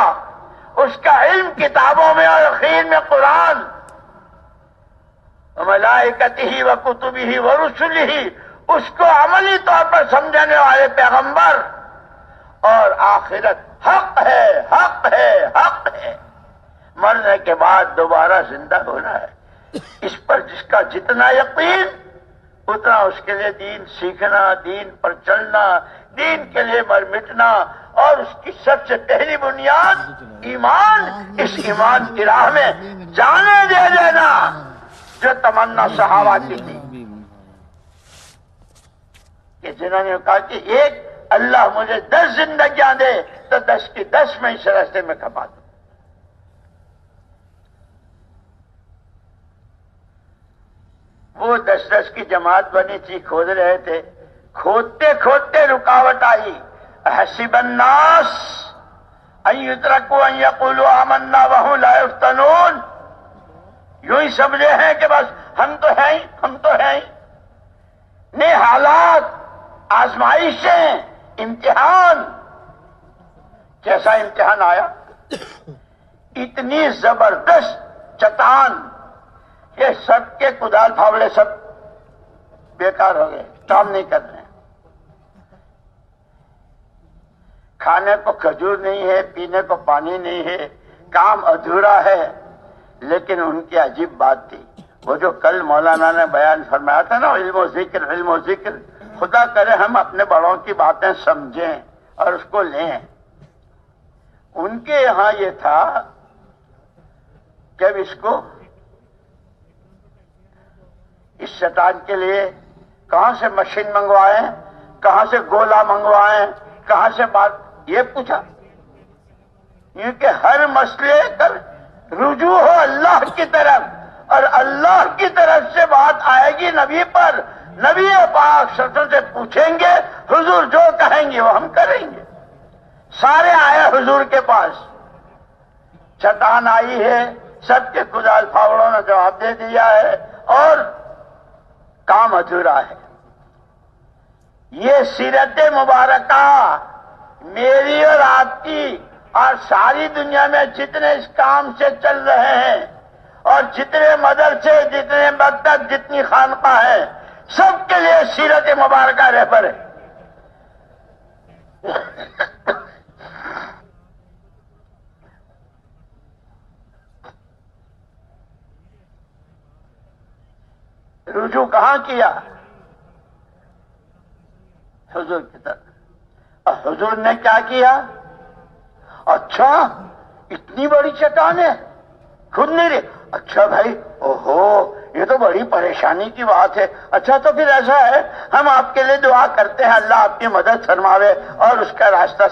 اس کا علم کتابوں میں، اور اخیر میں قرآن، وملائکتہ وکتبہ ورسلہ، اس کو عملی طور پر سمجھنے والے پیغمبر، اور آخرت حق ہے، حق ہے، حق ہے، مرنے کے بعد دوبارہ زندہ ہونا ہے۔ اس پر جس کا جتنا یقین، اتنا اس کے لیے دین سیکھنا، دین پر چلنا، دین کے لیے مر مٹنا، اور اس کی سب سے پہلی بنیاد ایمان، اس ایمان کی راہ میں جانے دے دینا، جو تمنا صحابہ کی تھی، کہ جنہوں نے کہا کہ ایک اللہ مجھے 10 زندگیاں دے تو 10 کی 10 میں اس راستے میں کما دوں۔ وہ 10 کی جماعت بنی تھی، کھود رہے تھے، کھودتے کھودتے رکاوٹ آئی۔ حسب الناس ان یترکوا ان یقولوا آمنا وهم لا یفتنون، یوں ہی سمجھے ہیں کہ بس ہم تو ہیں ہی، ہم تو ہیں ہی۔ نہیں، حالات، آزمائشیں، امتحان۔ کیسا امتحان آیا؟ اتنی زبردست چٹان، یہ سب کے کدال پھاوڑے سب بیکار ہو گئے، کام نہیں کر رہے ہیں۔ کھانے کو کھجور نہیں ہے، پینے کو پانی نہیں ہے، کام ادھورا ہے۔ لیکن ان کی عجیب بات تھی، وہ جو کل مولانا نے بیان فرمایا تھا نا، علم و ذکر، علم و ذکر، خدا کرے ہم اپنے بڑوں کی باتیں سمجھیں اور اس کو لیں۔ ان کے یہاں یہ تھا کہ اب اس کو، اس شیطان کے لیے کہاں سے مشین منگوائیں، کہاں سے گولا منگوائیں، کہاں سے بات، یہ پوچھا؟ کیونکہ ہر مسئلے کا رجوع ہو اللہ کی طرف، اور اللہ کی طرف سے بات آئے گی نبی پر، نبی پاک صلی اللہ علیہ وسلم سے پوچھیں گے، حضور جو کہیں گے وہ ہم کریں گے۔ سارے آئے حضور کے پاس، چٹان آئی ہے، سب کے کدال پھاوڑوں نے جواب دے دیا ہے، اور کام ادھورا ہے۔ یہ سیرت مبارکہ میری اور آپ کی اور ساری دنیا میں جتنے اس کام سے چل رہے ہیں، اور جتنے مدرسے، جتنے مکتب، جتنی خانقاہ ہیں، سب کے لیے سیرت مبارکہ رہبر ہے۔ رجوع کہاں کیا؟ حضور کی طرف۔ اور حضور نے کیا کیا؟ اچھا اتنی بڑی چٹان ہے، خود نہیں رہی؟ اچھا بھائی، اوہو یہ تو بڑی پریشانی کی بات ہے۔ اچھا تو پھر ایسا ہے، ہم آپ کے لیے دعا کرتے ہیں، اللہ آپ کی مدد فرماوے، اور اس کا راستہ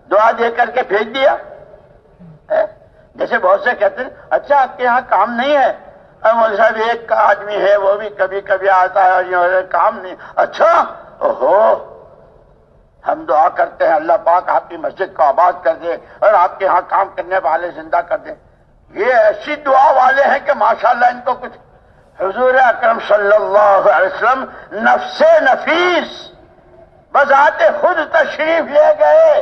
دعا دے کر کے بھیج دیا۔ جیسے بہت سے کہتے ہیں اچھا آپ کے یہاں کام نہیں ہے، مولوی صاحب ایک آدمی ہے وہ بھی کبھی کبھی آتا ہے اور یہ کام نہیں۔ اچھا اوہو، ہم دعا کرتے ہیں اللہ پاک آپ کی مسجد کو آباد کر دے اور آپ کے ہاں کام کرنے والے زندہ کر دے۔ یہ ایسی دعا والے ہیں کہ ماشاءاللہ ان کو کچھ۔ حضور اکرم صلی اللہ علیہ وسلم نفس نفیس بذات خود تشریف لے گئے،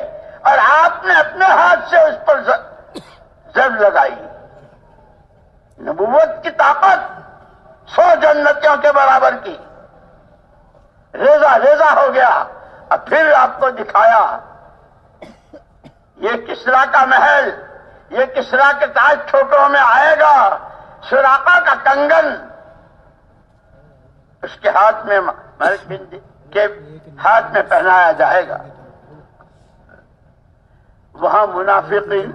اور آپ نے اپنے ہاتھ سے اس پر ضرب لگائی۔ نبوت کی طاقت 100 جنتیوں کے برابر کی، ریزہ ریزہ ہو گیا۔ اب پھر آپ کو دکھایا یہ کسریٰ کا محل، یہ کسریٰ کے تاج چھوٹوں میں آئے گا، سراقہ کا کنگن اس کے ہاتھ میں، ملک بن کے ہاتھ میں پہنایا جائے گا۔ وہاں منافقین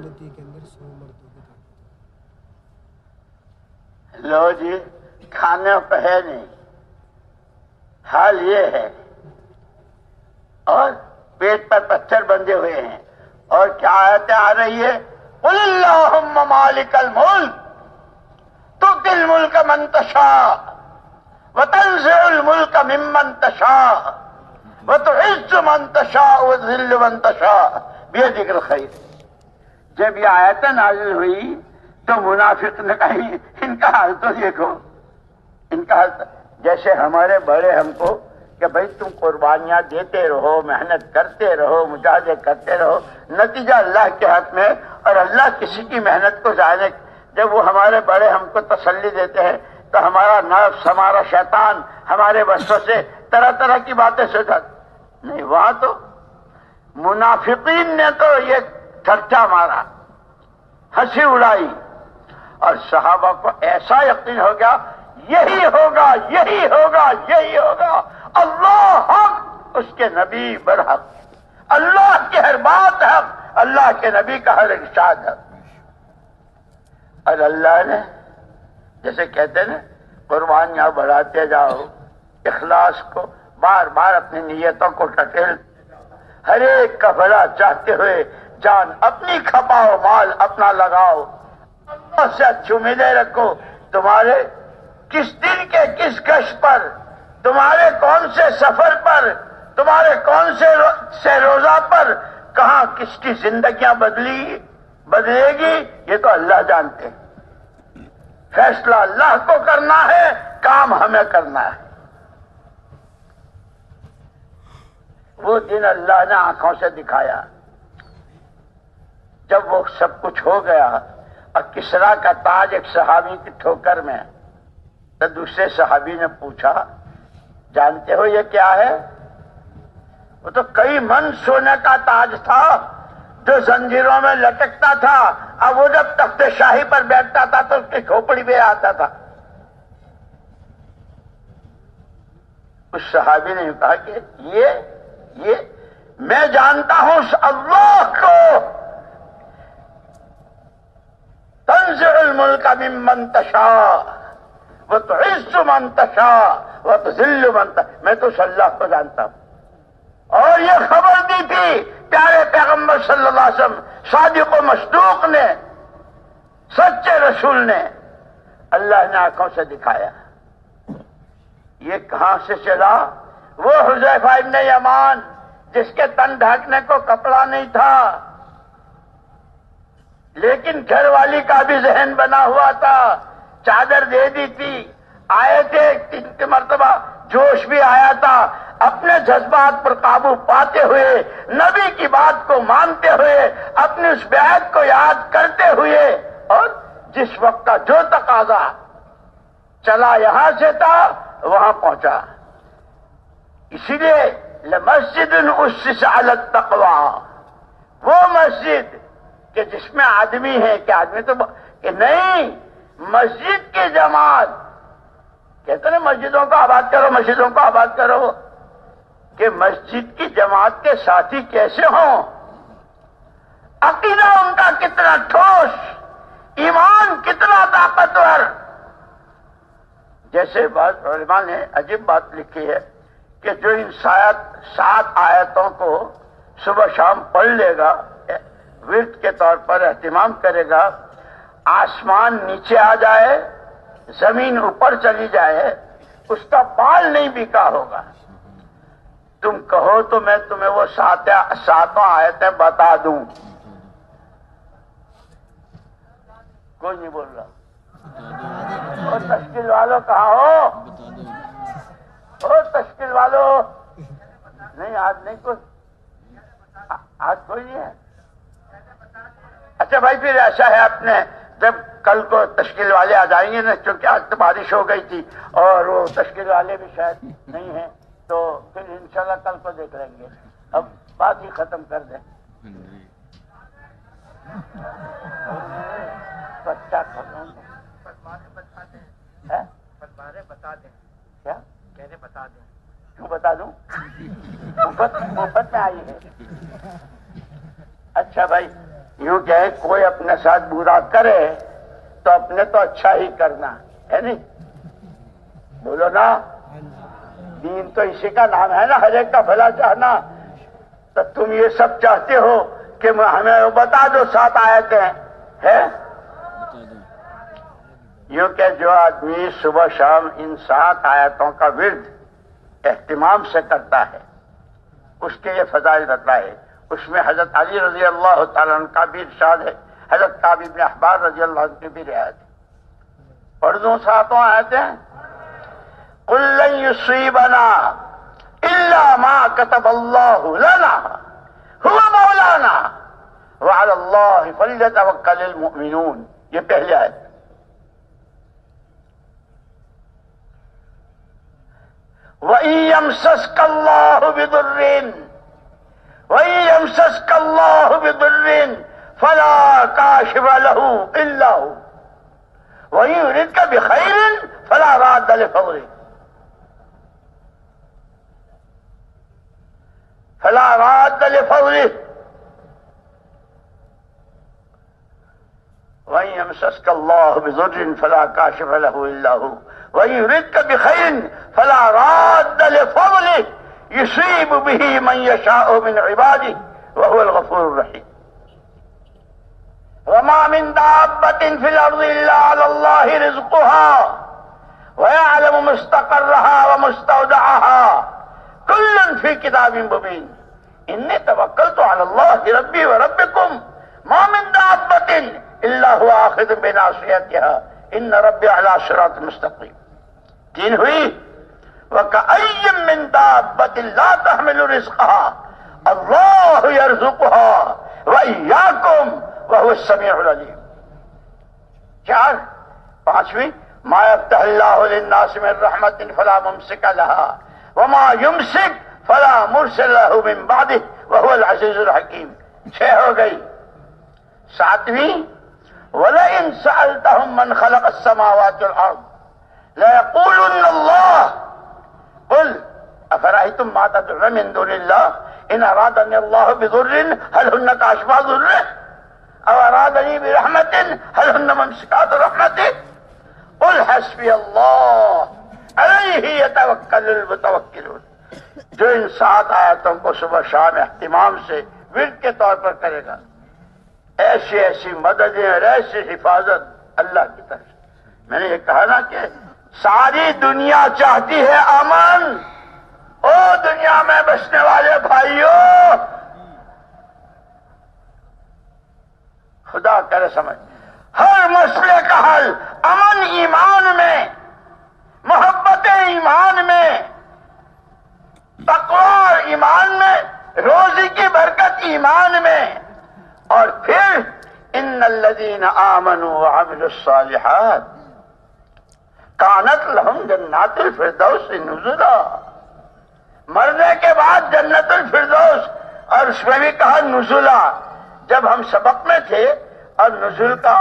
لو جی کھانے پہ ہے نہیں، حال یہ ہے، اور پیٹ پر پتھر بندھے ہوئے ہیں، اور کیا آیتیں آ رہی ہے؟ قل اللہم مالک الملک تؤتی الملک من تشاء وتنزع الملک ممن تشاء وتعز من تشاء وتذل من تشاء بیدک الخیر۔ جب یہ آیتیں نازل ہوئی تو منافق نے کہا ان کا حال تو دیکھو، ان کا حال جیسے ہمارے بڑے ہم کو کہ بھائی تم قربانیاں دیتے رہو، محنت کرتے رہو، مجاہدے کرتے رہو، نتیجہ اللہ کے ہاتھ میں، اور اللہ کسی کی محنت کو ضائع۔ جب وہ ہمارے بڑے ہم کو تسلی دیتے ہیں تو ہمارا نفس، ہمارا شیطان ہمارے وسوسے سے طرح طرح کی باتیں سوچاتے نہیں۔ وہاں تو منافقین نے تو یہ ٹھٹھا مارا، ہنسی اڑائی، اور صحابہ کو ایسا یقین ہو گیا یہی ہوگا، یہی ہوگا، یہی ہوگا۔ اللہ حق، اس کے نبی برحق، اللہ کی ہر بات حق، اللہ کے نبی کا ہر ارشاد حق۔ اور اللہ نے جیسے کہتے ہیں نا قربانیاں بڑھاتے جاؤ، اخلاص کو بار بار اپنی نیتوں کو ٹٹیل، ہر ایک کا بھلا چاہتے ہوئے جان اپنی کھپاؤ، مال اپنا لگاؤ، اللہ سے اچھی امیدیں رکھو۔ تمہارے کس دن کے کس گشت پر، تمہارے کون سے سفر پر، تمہارے کون سے روزہ پر، کہاں کس کی زندگیاں بدلے گی، یہ تو اللہ جانتے ہیں۔ فیصلہ اللہ کو کرنا ہے، کام ہمیں کرنا ہے۔ وہ دن اللہ نے آنکھوں سے دکھایا جب وہ سب کچھ ہو گیا، اور کسریٰ کا تاج ایک صحابی کی ٹھوکر میں، تو دوسرے صحابی نے پوچھا جانتے ہو یہ کیا ہے؟ وہ تو کئی من سونے کا تاج تھا جو زنجیروں میں لٹکتا تھا، اب وہ جب تخت شاہی پر بیٹھتا تھا تو اس کی کھوپڑی پہ آتا تھا۔ اس صحابی نے کہا کہ یہ میں جانتا ہوں اس اللہ کو، تنزع الملک ممن تشاء وتعز من تشاء وتذل من تشاء، میں تو اس اللہ کو جانتا ہوں۔ اور یہ خبر دی تھی پیارے پیغمبر صلی اللہ علیہ وسلم صادق و مصدوق نے، سچے رسول نے، اللہ نے آنکھوں سے دکھایا۔ یہ کہاں سے چلا؟ وہ حذیفہ ابن یمان جس کے تن ڈھانکنے کو کپڑا نہیں تھا، لیکن گھر والی کا بھی ذہن بنا ہوا تھا، چادر دے دی تھی، آئے تھے 3 مرتبہ، جوش بھی آیا تھا، اپنے جذبات پر قابو پاتے ہوئے، نبی کی بات کو مانتے ہوئے، اپنی اس بیعت کو یاد کرتے ہوئے، اور جس وقت کا جو تقاضا چلا یہاں سے تھا وہاں پہنچا۔ اسی لیے لمسجد اسس علی التقوی، وہ مسجد کہ جس میں آدمی ہے، کہ آدمی تو کہ نہیں، مسجد کی جماعت، کہتے ہیں مسجدوں کو آباد کرو، مسجدوں کو آباد کرو، کہ مسجد کی جماعت کے ساتھی کیسے ہوں، عقیدہ ان کا کتنا ٹھوس، ایمان کتنا طاقتور۔ جیسے بعض علماء نے عجیب بات لکھی ہے کہ جو ان 7 آیتوں کو صبح شام پڑھ لے گا، ورد کے طور پر اہتمام کرے گا، آسمان نیچے آ جائے، زمین اوپر چلی جائے، اس کا بال نہیں بکا ہوگا۔ تم کہو تو میں تمہیں وہ 7 آیتیں بتا دوں، کوئی نہیں بول رہا۔ اور تشکیل والوں کہاں ہو؟ اور تشکیل والوں نہیں، آج نہیں، آج کوئی نہیں ہے۔ اچھا بھائی، پھر ایسا ہے، اپنے جب کل کو تشکیل والے آ جائیں گے نا، کیونکہ آج تو بارش ہو گئی تھی اور وہ تشکیل والے بھی شاید نہیں ہیں، تو پھر انشاءاللہ کل کو دیکھ لیں گے۔ اب بات ہی ختم کر دیں۔ بچہ ختم بتا دیں، کیا کہنے بتا دیں، کیوں بتا دوں؟ مفت میں آئی ہے۔ اچھا بھائی، یوں کہ کوئی اپنے ساتھ برا کرے تو اپنے تو اچھا ہی کرنا ہے، نہیں بولو نا، دین تو اسی کا نام ہے نا، ہر ایک کا بھلا چاہنا۔ تو تم یہ سب چاہتے ہو کہ ہمیں بتا دو 7 آیتیں ہیں، یوں کہ جو آدمی صبح شام ان 7 آیتوں کا ورد اہتمام سے کرتا ہے، اس کے یہ فضائل بتائے۔ اس میں حضرت علی رضی اللہ تعالیٰ عنہ کا بھی ارشاد ہے، حضرت کعب بن احبار رضی اللہ عنہ کی بھی روایت ہے۔ پڑھ دوں 7 آیتیں۔ قل لن یصیبنا الا ما كتب اللہ لنا هو مولانا وعلى اللہ فلیتوکل المؤمنون، یہ پہلی آیت۔ وَإِن يَمْسَسْكَ اللَّهُ بِضُرٍّ فَلَا كَاشِفَ لَهُ إِلَّا هُوَ وَإِن يُرِدْكَ بِخَيْرٍ فَلَا رَادَّ لِفَضْلِهِ وَإِن يَمْسَسْكَ اللَّهُ بِضُرٍّ فَلَا كَاشِفَ لَهُ إِلَّا هُوَ وَإِن يُرِدْكَ بِخَيْرٍ فَلَا رَادَّ لِفَضْلِهِ يُصِيبُ بِهِ مَن يَشَاءُ مِنْ عِبَادِهِ وَهُوَ الْغَفُورُ الرَّحِيمُ وَمَا مِن دَابَّةٍ فِي الْأَرْضِ إِلَّا عَلَى اللَّهِ رِزْقُهَا وَيَعْلَمُ مُسْتَقَرَّهَا وَمُسْتَوْدَعَهَا كُلٌّ فِي كِتَابٍ مُبِينٍ إِنِّي تَوَكَّلْتُ عَلَى اللَّهِ رَبِّي وَرَبِّكُمْ مَا مِن دَابَّةٍ إِلَّا هُوَ آخِذٌ بِنَاصِيَتِهَا إِنَّ رَبِّي عَلَى صِرَاطٍ مُسْتَقِيمٍ۔ 3 ہوئی۔ وَكَأَيٍّ مِّن دَابَّةٍ لَا تَحْمِلُ رِزْقَهَا اللَّهُ يَرْزُقُهَا وَإِيَّاكُمْ وَهُوَ السَّمِيعُ الْعَلِيمُ۔ 4 5ویں مَا يَفْتَحِ اللَّهُ لِلنَّاسِ مِن رَحْمَةٍ فَلَا مُمْسِكَ لَهَا وَمَا يُمْسِكْ فَلَا مُرْسِلَ لَهُ مِن بَعْدِهِ وَهُوَ الْعَزِيزُ الْحَكِيمُ۔ 6 ہو گئی۔ 7ویں وَلَئِن سَأَلْتَهُم مَّنْ خَلَقَ السَّمَاوَاتِ وَالْأَرْضَ لَيَقُولُنَّ اللَّهُ قل أفرأيتم ما تدعون من دون الله إن أرادني الله بضر هل هن كاشفات ضره أو أرادني برحمة هل هن ممسكات رحمته قل حسبي الله عليه يتوكل المتوكلون۔ جو ان 7 آیتوں کو صبح شام اہتمام سے ورد کے طور پر کرے گا، ایسی ایسی مددیں اور ایسی حفاظت اللہ کی طرف سے۔ میں نے یہ کہا نا کہ ساری دنیا چاہتی ہے امن۔ او دنیا میں بسنے والے بھائیوں، خدا کرے سمجھ، ہر مسئلے کا حل امن ایمان میں، محبت ایمان میں، تقوی ایمان میں، روزی کی برکت ایمان میں، اور پھر ان الذین آمنوا وعملوا الصالحات کانت لہم جنات الفردوس نزلا۔ مرنے کے بعد جنت الفردوس، اور اس میں بھی کہا نزلا۔ جب ہم سبق میں تھے اور نزول کا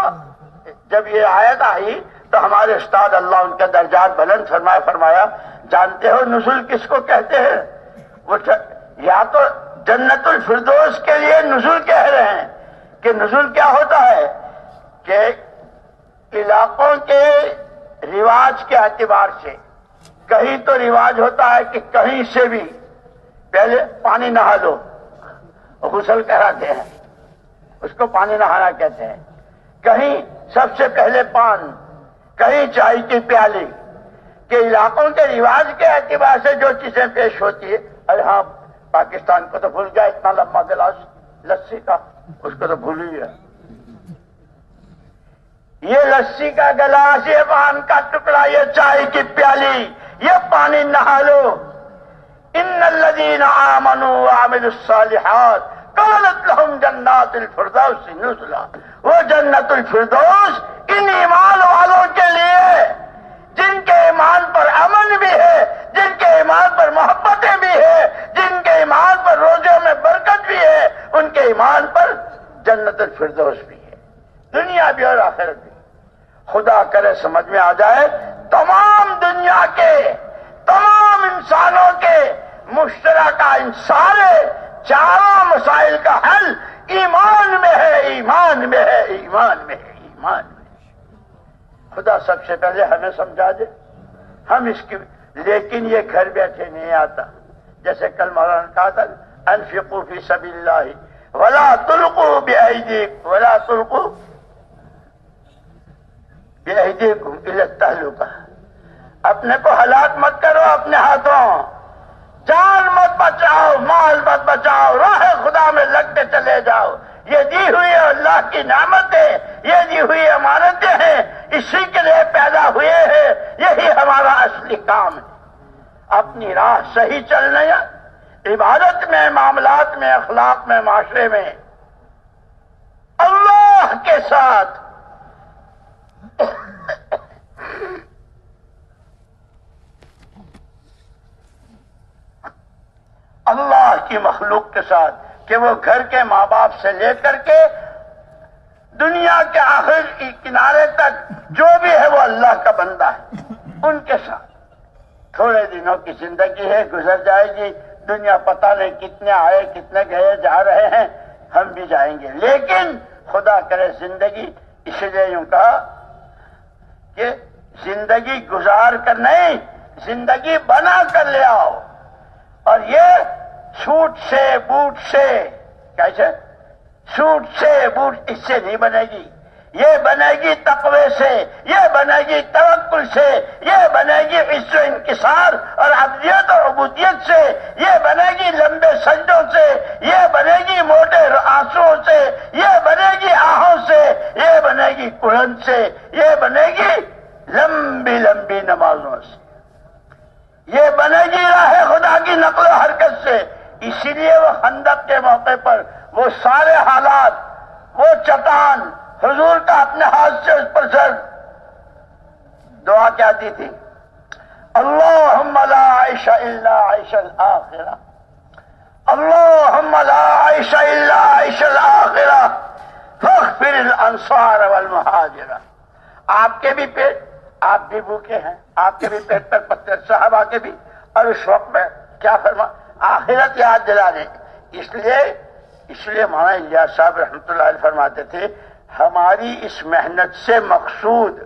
جب یہ آیت آئی تو ہمارے استاد اللہ ان کے درجات بلند فرمایا جانتے ہو نزول کس کو کہتے ہیں؟ وہ یا تو جنت الفردوس کے لیے نزول کہہ رہے ہیں کہ نزول کیا ہوتا ہے کہ علاقوں کے رواج کے اعتبار سے کہیں تو رواج ہوتا ہے کہ کہیں سے بھی پہلے پانی نہا لو، غسل کراتے ہیں، اس کو پانی نہانا کہتے ہیں۔ کہیں سب سے پہلے پان، کہیں چائے کی پیالی، کہ علاقوں کے رواج کے اعتبار سے جو چیزیں پیش ہوتی ہے۔ ارے ہاں پاکستان کو تو بھول گیا، اتنا لمبا گلاس لسی کا، اس کو تو بھول ہی گیا۔ یہ لسی کا گلاس، یہ پان کا ٹکڑا، یہ چائے کی پیالی، یہ پانی نہا لو۔ ان الذین آمنوا وعملوا الصالحات کانت لہم جنات الفردوس نزلا۔ وہ جنت الفردوس ان ایمان والوں کے لیے جن کے ایمان پر امن بھی ہے، جن کے ایمان پر محبتیں بھی ہے، جن کے ایمان پر روزوں میں برکت بھی ہے، ان کے ایمان پر جنت الفردوس بھی ہے، دنیا بھی اور آخرت بھی۔ خدا کرے سمجھ میں آ جائے، تمام دنیا کے تمام انسانوں کے مشترکہ ان سارے چاروں مسائل کا حل ایمان میں ہے، ایمان میں ہے، ایمان میں ہے، ایمان میں ہے۔ خدا سب سے پہلے ہمیں سمجھا دے، ہم اس کی، لیکن یہ گھر بیٹھے نہیں آتا۔ جیسے کل مولانا نے کہا تھا انفقوا فی سبیل اللہ ولا تلقوا بأیدیکم ولا تلقوا بأیدیکم الی التہلکہ۔ اپنے کو ہلاک مت کرو اپنے ہاتھوں، جان مت بچاؤ، مال مت بچاؤ، راہ خدا میں لگتے چلے جاؤ۔ یہ دی ہوئی اللہ کی نعمت ہے، یہ دی ہوئی امانتیں ہیں، اسی کے لیے پیدا ہوئے ہیں، یہی ہمارا اصلی کام ہے۔ اپنی راہ صحیح چلنے، عبادت میں، معاملات میں، اخلاق میں، معاشرے میں اللہ کے ساتھ اللہ کی مخلوق کے ساتھ، کہ وہ گھر کے ماں باپ سے لے کر کے دنیا کے آخر کنارے تک جو بھی ہے وہ اللہ کا بندہ ہے، ان کے ساتھ تھوڑے دنوں کی زندگی ہے، گزر جائے گی، دنیا پتہ نہیں کتنے آئے کتنے گئے، جا رہے ہیں، ہم بھی جائیں گے، لیکن خدا کرے زندگی، اس لیے یوں کہا کہ زندگی گزار کر نہیں، زندگی بنا کر لے آؤ۔ اور یہ سوٹ سے بوٹ سے، کیسے سوٹ سے بوٹ اس سے نہیں بنے گی، یہ بنے گی تقوی سے، یہ بنے گی توکل سے، یہ بنے گی عز و انکسار اور عبدیت اور عبودیت سے، یہ بنے گی لمبے سجدوں سے، یہ بنے گی موٹے آنسوؤں سے، یہ بنے گی آہوں سے، یہ بنے گی قرآن سے، یہ بنے گی لمبی لمبی نمازوں سے، یہ بنے گی راہ خدا کی نقل و حرکت سے۔ اسی لیے وہ خندق کے موقع پر وہ سارے حالات، وہ چٹان حضور کا اپنے ہاتھ سے اس پر سر دعا کیا دی تھی؟ اللہم لا عیش الا عیش الآخرہ، اللہم لا عیش الا عیش الآخرہ فاغفر الانصار والمہاجرہ۔ آپ کے بھی پیٹ، آپ بھی بھوکے ہیں، آپ کے بھی پیٹ پر پتھر، صحابہ کے بھی، اور اس وقت میں کیا فرما، آخرت یاد دلانے۔ اس لیے مولانا الیاس صاحب رحمۃ اللہ علیہ فرماتے تھے ہماری اس محنت سے مقصود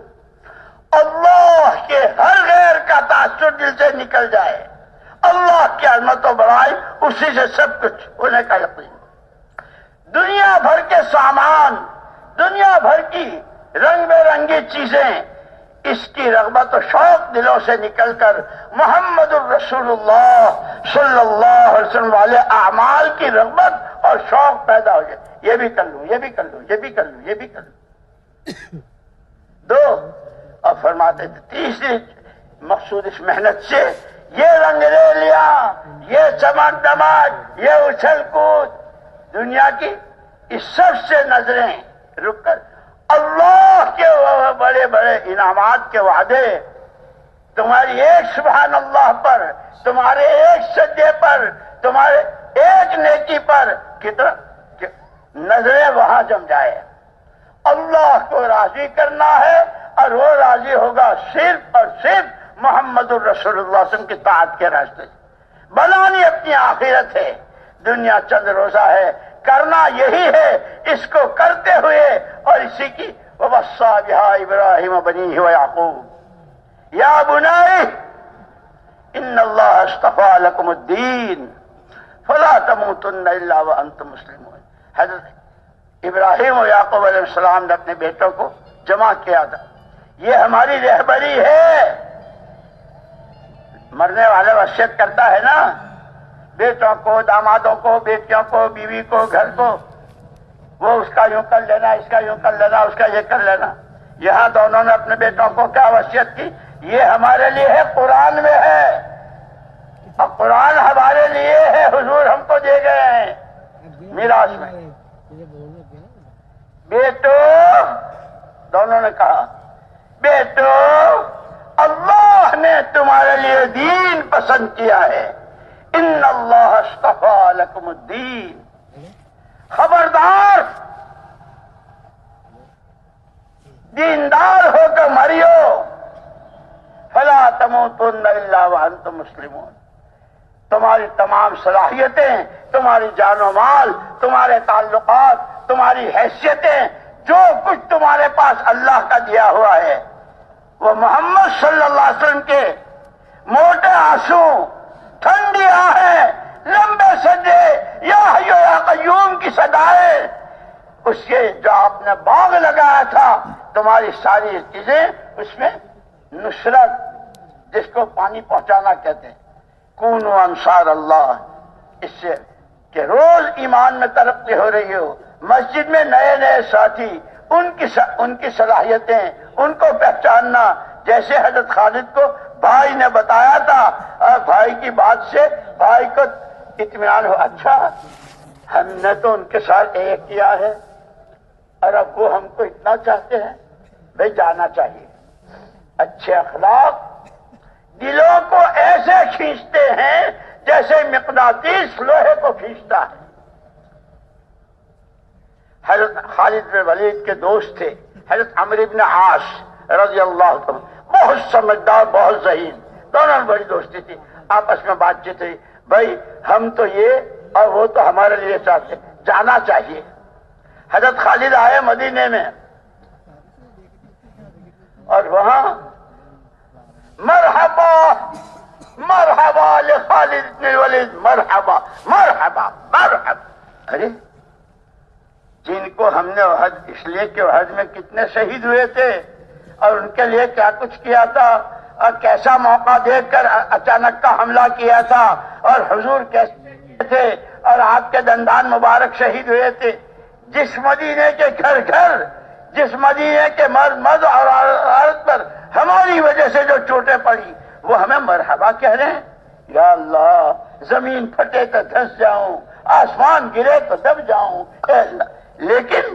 اللہ کے ہر غیر کا تاثر دل سے نکل جائے، اللہ کی عظمت و بڑائی اسی سے سب کچھ ہونے کا یقین. دنیا بھر کے سامان، دنیا بھر کی رنگ برنگی چیزیں، اس کی رغبت و شوق دلوں سے نکل کر محمد الرسول اللہ صلی اللہ علیہ وسلم والے اعمال کی رغبت اور شوق پیدا ہو جائے. یہ بھی کر لوں، یہ بھی کر لوں، یہ بھی کر لوں، یہ بھی کر لوں. دو، اور فرماتے تھے تیسری مقصود اس محنت سے یہ رنگ لے لیا، یہ چمک دمک، یہ اچھل کود، دنیا کی اس سب سے نظریں رک کر اللہ کے بڑے بڑے انعامات کے وعدے، تمہاری ایک سبحان اللہ پر، تمہارے ایک سجدے پر، تمہارے ایک نیکی پر کتنا نظریں وہاں جم جائے. اللہ کو راضی کرنا ہے اور وہ راضی ہوگا صرف اور صرف محمد الرسول اللہ صلی اللہ علیہ وسلم کی طاعت کے راستے سے. بنانی اپنی آخرت ہے، دنیا چند روزہ ہے، کرنا یہی ہے. اس کو کرتے ہوئے اور اسی کی وَوَصَّى بِهَا إِبْرَاهِيمُ بَنِيهِ وَيَعْقُوبُ يَا بُنَيَّ إِنَّ اللَّهَ اصْطَفَىٰ لَكُمُ الدِّينَ فَلَا تَمُوتُنَّ إِلَّا وَأَنتُم مُّسْلِمُونَ. حضرت ابراہیم و یعقوب علیہ السلام نے اپنے بیٹوں کو جمع کیا تھا. یہ ہماری رہبری ہے. مرنے والا وصیت کرتا ہے نا، بیٹوں کو، دامادوں کو، بیٹیوں کو، بیوی کو، گھر کو، وہ اس کا یوں کر لینا، اس کا یوں کر لینا، اس کا یہ کر لینا. یہاں دونوں نے اپنے بیٹوں کو کیا وصیت کی؟ یہ ہمارے لیے ہے، قرآن میں ہے، اور قرآن ہمارے لیے ہے، حضور ہم کو دے گئے ہیں میراث میں. بیٹو، دونوں نے کہا بیٹو اللہ نے تمہارے لیے دین پسند کیا ہے. ان اللہ اصطفیٰ لکم الدین. خبردار، دیندار ہو کر مریو. فلا تموتن الا وانتم مسلمون. تمہاری تمام صلاحیتیں، تمہاری جان و مال، تمہارے تعلقات، تمہاری حیثیتیں، جو کچھ تمہارے پاس اللہ کا دیا ہوا ہے، وہ محمد صلی اللہ علیہ وسلم کے موٹے آنسو، ٹھنڈی آہیں، لمبے سجدے، یا حی یا قیوم کی صدائیں، اس کے جو آپ نے باغ لگایا تھا، تمہاری ساری چیزیں اس میں نصرت، جس کو پانی پہنچانا کہتے ہیں، کونوا انصار اللہ. اس سے کہ روز ایمان میں ترقی ہو رہی ہو، مسجد میں نئے نئے ساتھی، ان کی صلاحیتیں، ان کو پہچاننا. جیسے حضرت خالد کو بھائی نے بتایا تھا، اور بھائی کی بات سے بھائی کو اطمینان ہو، اچھا ہم نے تو ان کے ساتھ ایک کیا ہے اور اب وہ ہم کو اتنا چاہتے ہیں. بھائی جانا چاہیے. اچھے اخلاق دلوں کو ایسے کھینچتے ہیں جیسے مقناطیس لوہے کو کھینچتا ہے. حضرت خالد بن ولید کے دوست تھے حضرت عمرو بن عاص رضی اللہ عنہ، بہت سمجھدار، بہت ذہین، دونوں بڑی دوستی تھی. آپس میں بات چیت ہوئی، بھائی ہم تو یہ اور وہ تو ہمارے لیے چاہتے، جانا چاہیے. حضرت خالد آئے مدینے میں، اور وہاں مرحبا مرحبا لخالد بن ولید، مرحبا مرحبا مرحبا. ارے جن کو ہم نے عہد، اس لیے کہ عہد میں کتنے شہید ہوئے تھے اور ان کے لیے کیا کچھ کیا تھا، اور کیسا موقع دیکھ کر اچانک کا حملہ کیا تھا، اور حضور کیسے تھے اور آپ کے دندان مبارک شہید ہوئے تھے. جس مدینے کے گھر گھر، جس مدینے کے مرد مرد اور عورت پر ہماری وجہ سے جو چوٹیں پڑی، وہ ہمیں مرحبا کہہ رہے ہیں. یا اللہ، زمین پھٹے تو دھس جاؤں، آسمان گرے تو دب جاؤں. اے اللہ، لیکن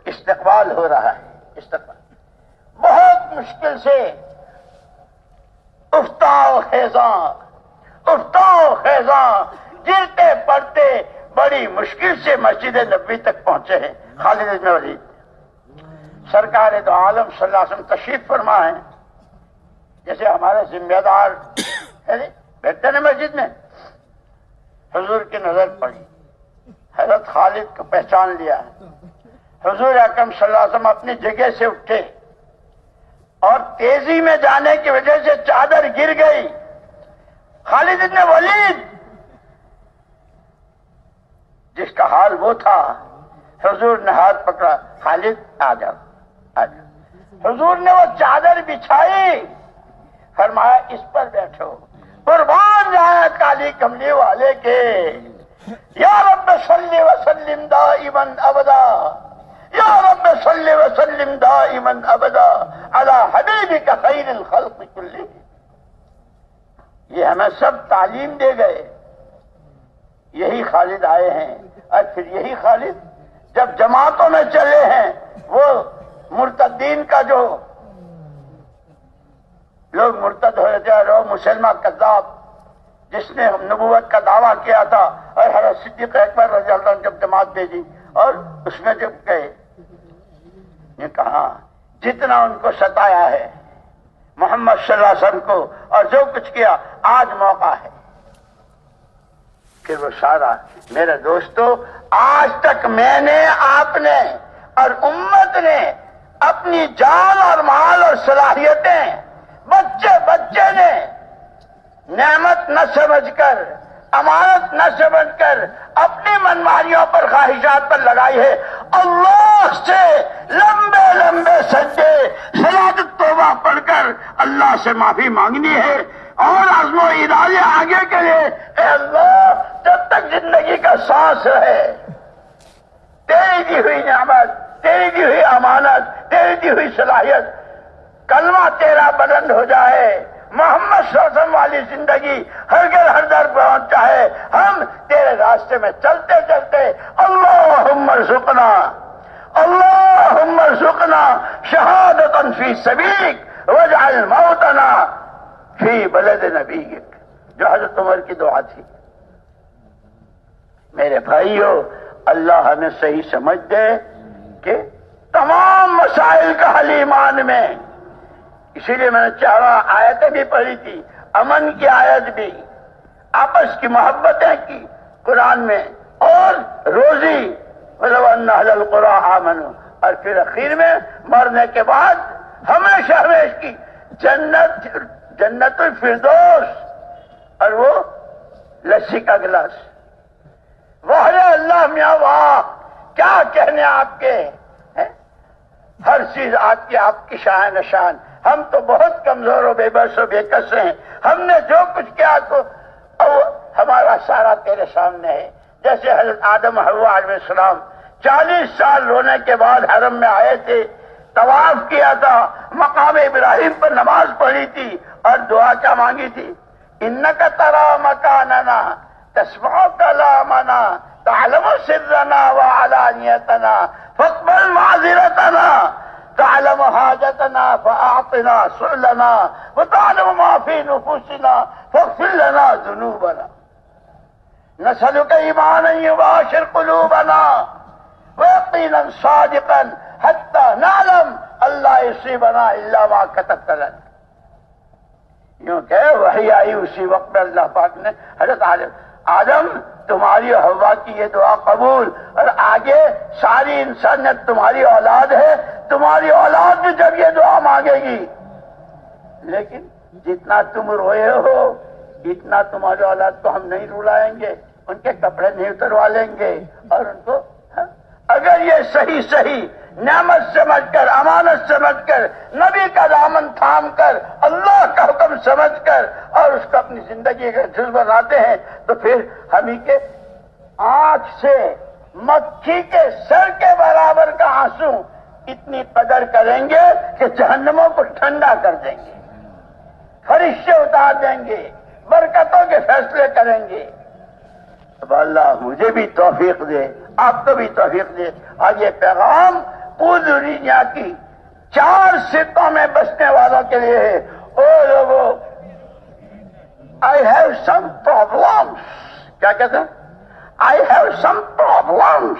استقبال ہو رہا ہے. استقبال بہت مشکل سے افتاؤ خیزاں، افتاؤ خیزاں، گرتے پڑتے بڑی مشکل سے مسجد نبوی تک پہنچے ہیں خالد بن ولید. سرکار دو عالم صلی اللہ علیہ وسلم تشریف فرما ہے، جیسے ہمارے ذمہ دار بیٹھتے نا مسجد میں. حضور کی نظر پڑی، حضرت خالد کو پہچان لیا. حضور اکرم صلی اللہ علیہ وسلم اپنی جگہ سے اٹھے اور تیزی میں جانے کی وجہ سے چادر گر گئی. خالد بن ولید جس کا حال وہ تھا، حضور نے ہاتھ پکڑا، خالد آ جاؤ آ جاؤ۔ حضور نے وہ چادر بچھائی، فرمایا اس پر بیٹھو، قربان جائے کالی کملی والے کے، یا رب صلی وسلم دائما ابدا، یا رب صلی وسلم دائما ابدا علی حبیبک خیر الخلق کلہ۔ یہ ہمیں سب تعلیم دے گئے، یہی خالد آئے ہیں۔ اور پھر یہی خالد جب جماعتوں میں چلے ہیں، وہ مرتدین کا جو لوگ مرتد ہو رہے تھے، اور وہ مسلمان کذاب جس نے نبوت کا دعویٰ کیا تھا، اور حضرت صدیق اکبر رضی اللہ عنہ جب جماعت دے دی، اور اس میں جب گئے نے کہا جتنا ان کو ستایا ہے محمد صلی اللہ علیہ وسلم کو اور جو کچھ کیا، آج موقع ہے کہ وہ سارا۔ میرے دوستو، آج تک میں نے، آپ نے اور امت نے اپنی جان اور مال اور صلاحیتیں بچے نے نعمت نہ سمجھ کر، امانت نہ سمجھ کر اپنی منمانیوں پر، خواہشات پر لگائی ہے۔ اللہ سے لمبے لمبے سجدے، صلاۃ التوبہ پڑھ کر اللہ سے معافی مانگنی ہے، اور عزم و ارادے آگے کے لیے، اے اللہ جب تک زندگی کا سانس رہے، تیری دی ہوئی نعمت، تیری دی ہوئی امانت، تیری دی ہوئی صلاحیت، کلمہ تیرا بلند ہو جائے، محمد صلی اللہ علیہ وسلم والی زندگی ہر گھر ہر در پہنچ جائے، ہم تیرے راستے میں چلتے چلتے اللہم ارزقنا، اللہم ارزقنا شہادتا فی سبیلک واجعل موتنا فی بلد نبیک، جو حضرت عمر کی دعا تھی۔ میرے بھائیو، اللہ ہمیں صحیح سمجھ دے کہ تمام مسائل کا حل ایمان میں۔ اسی لیے میں نے 4 آیتیں بھی پڑھی تھی، امن کی آیت بھی، آپس کی محبتیں کی قرآن میں، اور روزی وَلَوْ أَنَّ أَهْلَ الْقُرَىٰ آمَنُوا، اور پھر اخیر میں مرنے کے بعد ہمیشہ ہمیشہ کی جنت الفردوس، اور وہ لسی کا گلاس۔ واہ اللہ میاں واہ، کیا کہنے آپ کے، ہر چیز آپ کی شان نشان۔ ہم تو بہت کمزور و بے بس و بے کس ہیں، ہم نے جو کچھ کیا تو ہمارا سارا تیرے سامنے ہے۔ جیسے حضرت آدم و حوا علیہ السلام 40 سال رونے کے بعد حرم میں آئے تھے، طواف کیا تھا، مقام ابراہیم پر نماز پڑھی تھی، اور دعا کیا مانگی تھی؟ انک تری مکاننا تسمع کلامنا تعلم سرنا وعلانیتنا فاقبل معذرتنا تعلم حاجتنا فاعطنا سؤلنا وتعلم ما في نفوسنا فاغفر لنا ذنوبنا نسألك ایمانا یباشر قلوبنا ویقینا صادقا حتى نعلم اللہ یصیبنا الا ما كتبت لنا۔ یوں کہ وحی آئی اسی وقت میں اللہ پاک نے حضرت آدم تمہاری اور حوا کی یہ دعا قبول، اور آگے ساری انسانیت تمہاری اولاد ہے، تمہاری اولاد بھی جب یہ دعا مانگے گی، لیکن جتنا تم روئے ہو اتنا تمہاری اولاد کو ہم نہیں رلائیں گے، ان کے کپڑے نہیں اتروا لیں گے، اور ان کو اگر یہ صحیح نعمت سمجھ کر، امانت سمجھ کر، نبی کا دامن تھام کر، اللہ کا حکم سمجھ کر، اور اس کو اپنی زندگی کا جز بناتے ہیں، تو پھر ہم ہی کے آنکھ سے مکھی کے سر کے برابر کا آنسو اتنی قدر کریں گے کہ جہنموں کو ٹھنڈا کر دیں گے، فرشتے اتار دیں گے، برکتوں کے فیصلے کریں گے۔ اب اللہ مجھے بھی توفیق دے، آپ کو بھی توفیق دے، اور یہ پیغام پوری دنیا کی 4 خطوں میں بسنے والوں کے لیے ہے۔ او لوگو، I have some problems، کیا کہتے ہیں؟ I have some problems،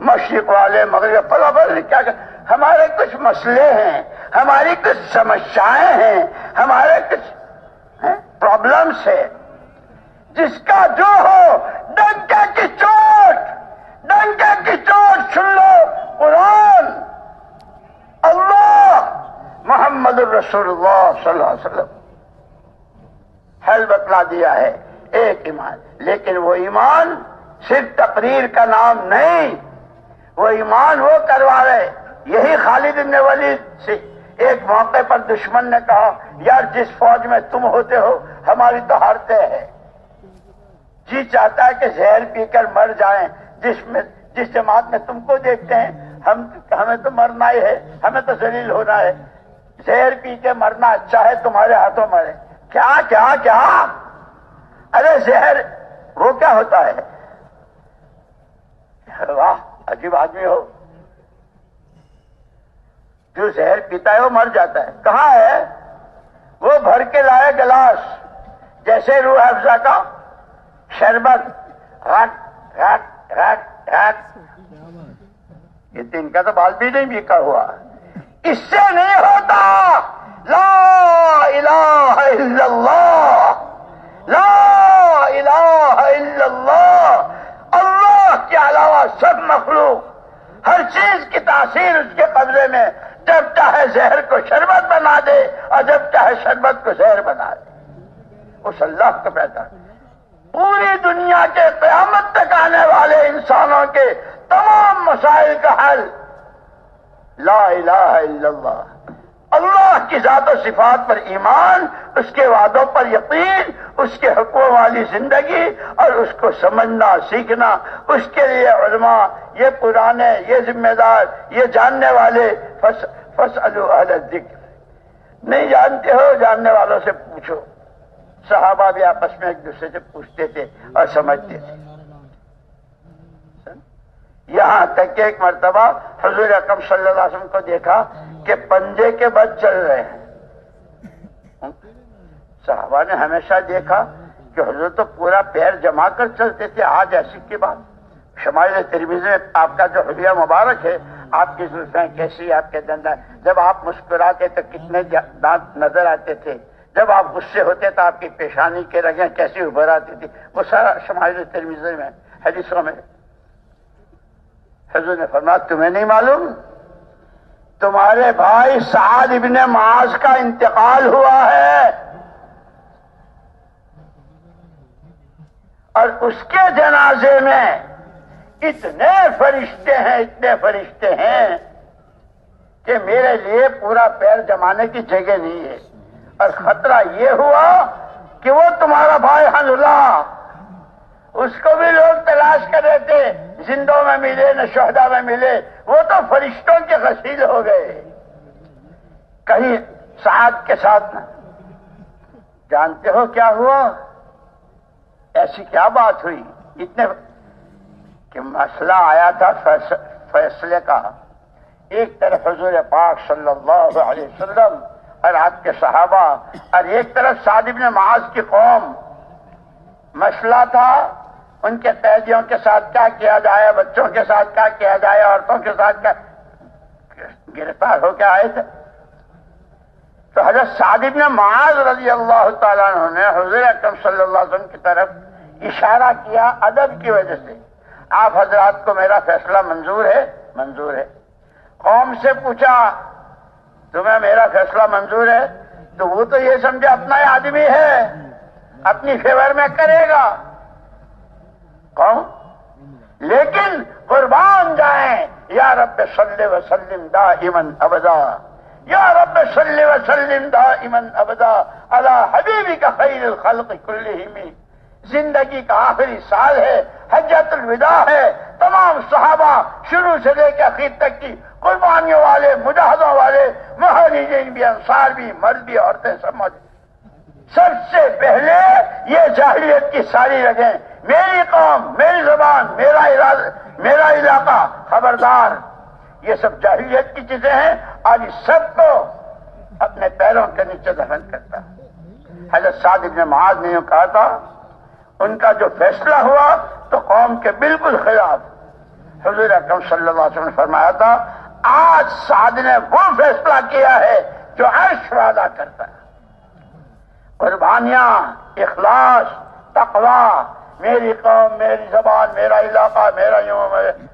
مشرق والے مغرب پلابل کیا کہتے ہیں؟ ہمارے کچھ مسئلے ہیں، ہماری کچھ سمسیائیں ہیں، ہمارے کچھ پرابلمس ہے، جس کا جو ہو ڈنکے کی چوٹ سن لو، قرآن، اللہ، محمد الرسول اللہ صلی اللہ علیہ وسلم، حل بتلا دیا ہے، ایک ایمان۔ لیکن وہ ایمان صرف تقریر کا نام نہیں، وہ ایمان وہ کروا رہے۔ یہی خالد بن ولید سے ایک موقع پر دشمن نے کہا یار جس فوج میں تم ہوتے ہو ہماری تو ہارتے ہیں، جی چاہتا ہے کہ زہر پی کر مر جائیں، جس جماعت میں تم کو دیکھتے ہیں ہمیں تو مرنا ہی ہے، ہمیں تو ذلیل ہونا ہے، زہر پی کے مرنا اچھا ہے، تمہارے ہاتھوں مرے۔ کیا کیا کیا؟ ارے زہر وہ کیا ہوتا ہے؟ واہ عجیب آدمی ہو، جو زہر پیتا ہے وہ مر جاتا ہے۔ کہاں ہے؟ وہ بھر کے لائے گلاس، جیسے روح افزا کا شربت، رٹ رٹ رٹ رٹ۔ یہ تو ان کا تو بال بھی نہیں بیکا ہوا، اس سے نہیں ہوتا۔ لا الہ الا اللہ، لا الہ الا اللہ۔ اللہ کے علاوہ سب مخلوق، ہر چیز کی تاثیر اس کے قبضے میں، جب چاہے زہر کو شربت بنا دے اور جب چاہے شربت کو زہر بنا دے، اس اللہ کو پیدا۔ پوری دنیا کے قیامت تک آنے والے انسانوں کے تمام مسائل کا حل لا الہ الا اللہ۔ اللہ کی ذات و صفات پر ایمان، اس کے وعدوں پر یقین، اس کے حکموں والی زندگی اور اس کو سمجھنا سیکھنا۔ اس کے لیے علماء، یہ پرانے، یہ ذمہ دار، یہ جاننے والے، فاسألوا اہل الذکر۔ نہیں جانتے ہو جاننے والوں سے پوچھو۔ صحابہ بھی آپس میں ایک دوسرے سے پوچھتے تھے اور سمجھتے تھے۔ یہاں تک کہ ایک مرتبہ حضور اکرم صلی اللہ علیہ وسلم کو دیکھا کہ پنجے کے بد چل رہے ہیں۔ صحابہ نے ہمیشہ دیکھا کہ حضور تو پورا پیر جما کر چلتے تھے، آج ایسی کی بات۔ شمائل ترمذی میں آپ کا جو حلیہ مبارک ہے، آپ کی زلفیں کیسی، آپ کے دندان، جب آپ مسکراتے تو کتنے دانت نظر آتے تھے، جب آپ غصے ہوتے تو آپ کی پیشانی کے رگیں کیسی ابھر آتی تھی، وہ سارا شمائل ترمذی میں حدیثوں میں۔ حضور نے فرمایا تمہیں نہیں معلوم تمہارے بھائی سعد ابن معاذ کا انتقال ہوا ہے، اور اس کے جنازے میں اتنے فرشتے ہیں کہ میرے لیے پورا پیر جمانے کی جگہ نہیں ہے، اور خطرہ یہ ہوا کہ وہ تمہارا بھائی حنظلہ، اس کو بھی لوگ تلاش کر رہے تھے، زندوں میں ملے نہ شہداء میں ملے، وہ تو فرشتوں کے غسیل ہو گئے، کہیں سعد کے ساتھ نہ۔ جانتے ہو کیا ہوا؟ ایسی کیا بات ہوئی؟ اتنے کہ مسئلہ آیا تھا فیصلے کا، ایک طرف حضور پاک صلی اللہ علیہ وسلم اور آپ کے صحابہ، اور ایک طرف سعد بن معاذ کی قوم۔ مسئلہ تھا ان کے قیدیوں کے ساتھ کیا کیا جائے، بچوں کے ساتھ کیا کیا جائے، عورتوں کے ساتھ کیا، گرفتار ہو کے آئے تھے۔ تو حضرت سعد بن معاذ رضی اللہ تعالیٰ عنہ نے حضور اکرم صلی اللہ علیہ وسلم کی طرف اشارہ کیا ادب کی وجہ سے، آپ حضرات کو میرا فیصلہ منظور ہے؟ منظور ہے۔ قوم سے پوچھا تمہیں میرا فیصلہ منظور ہے؟ تو وہ تو یہ سمجھے اپنا ہی آدمی ہے، اپنی فیور میں کرے گا قوم، لیکن قربان جائیں یا رب صلی وسلم دائما ابدا، یا رب صلی وسلم دائما ابدا علی حبیبک خیر الخلق کلہم۔ زندگی کا آخری سال ہے، حجۃ الوداع ہے، تمام صحابہ شروع سے لے کے آخر تک کی قربانیوں والے، مجاہدوں والے، مہاجرین بھی، انصار بھی، مرد بھی، عورتیں سب موجود۔ سب سے پہلے یہ جاہلیت کی ساری رگیں، میری قوم، میری زبان، میرا علاقہ، خبردار، یہ سب جاہلیت کی چیزیں ہیں، اور اس سب کو اپنے پیروں کے نیچے دفن کرتا۔ حضرت سعد بن معاذ نے یوں کہا تھا، ان کا جو فیصلہ ہوا تو قوم کے بالکل خلاف۔ حضور اکرم صلی اللہ علیہ وسلم نے فرمایا تھا آج سعد نے وہ فیصلہ کیا ہے جو عرش وعدہ کرتا ہے، قربانیاں، اخلاص، تقوی، میری قوم، میری زبان، میرا علاقہ، میرا یوں،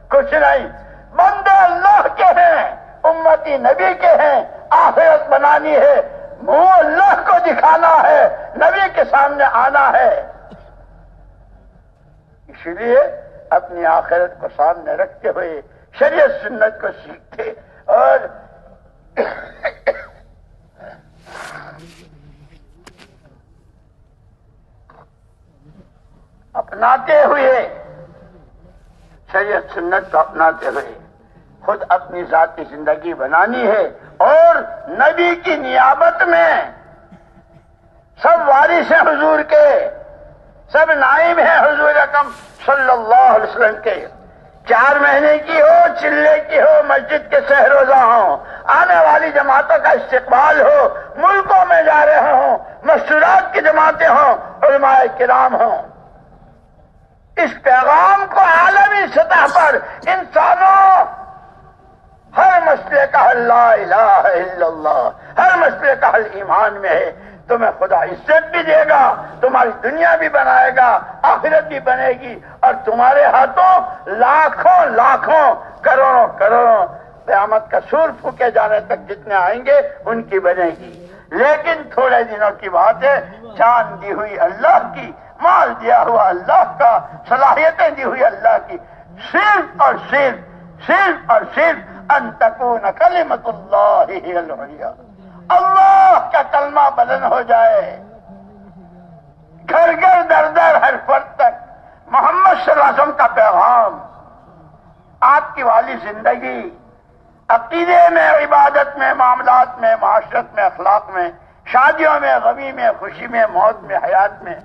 کچھ نہیں، بندے اللہ کے ہیں، امتی نبی کے ہیں، آخرت بنانی ہے، وہ اللہ کو دکھانا ہے، نبی کے سامنے آنا ہے. اس لیے اپنی آخرت کو سامنے رکھتے ہوئے شریعت سنت کو سیکھتے اور اپناتے ہوئے، شریعت سنت کو اپناتے ہوئے خود اپنی ذاتی زندگی بنانی ہے. اور نبی کی نیابت میں سب وارث ہیں حضور کے، سب نائب ہیں حضور اکرم صلی اللہ علیہ وسلم کے. 4 مہینے کی ہو، چلے کی ہو، مسجد کے سہروزہ ہوں، آنے والی جماعتوں کا استقبال ہو، ملکوں میں جا رہے ہوں، مستورات کی جماعتیں ہوں، علماء کرام ہوں. اس پیغام کو عالمی سطح پر انسانوں، ہر مسئلے کا حل لا الہ الا اللہ، ہر مسئلے کا حل ایمان میں ہے. تمہیں خدا عزت بھی دے گا، تمہاری دنیا بھی بنائے گا، آخرت بھی بنے گی، اور تمہارے ہاتھوں لاکھوں لاکھوں کروڑوں کروڑوں قیامت کا سور پھونکے جانے تک جتنے آئیں گے ان کی بنے گی. لیکن تھوڑے دنوں کی بات ہے، جان دی ہوئی اللہ کی، مال دیا ہوا اللہ کا، صلاحیتیں دی ہوئی اللہ کی، صرف اور صرف ان تکون کلمۃ اللہ ہی العلیٰ، اللہ کا کلمہ بلند ہو جائے، گھر گھر در در ہر فرد تک محمد صلی اللہ علیہ وسلم کا پیغام. آپ کی والی زندگی عقیدے میں، عبادت میں، معاملات میں، معاشرت میں، اخلاق میں، شادیوں میں، غمی میں، خوشی میں، موت میں، حیات میں،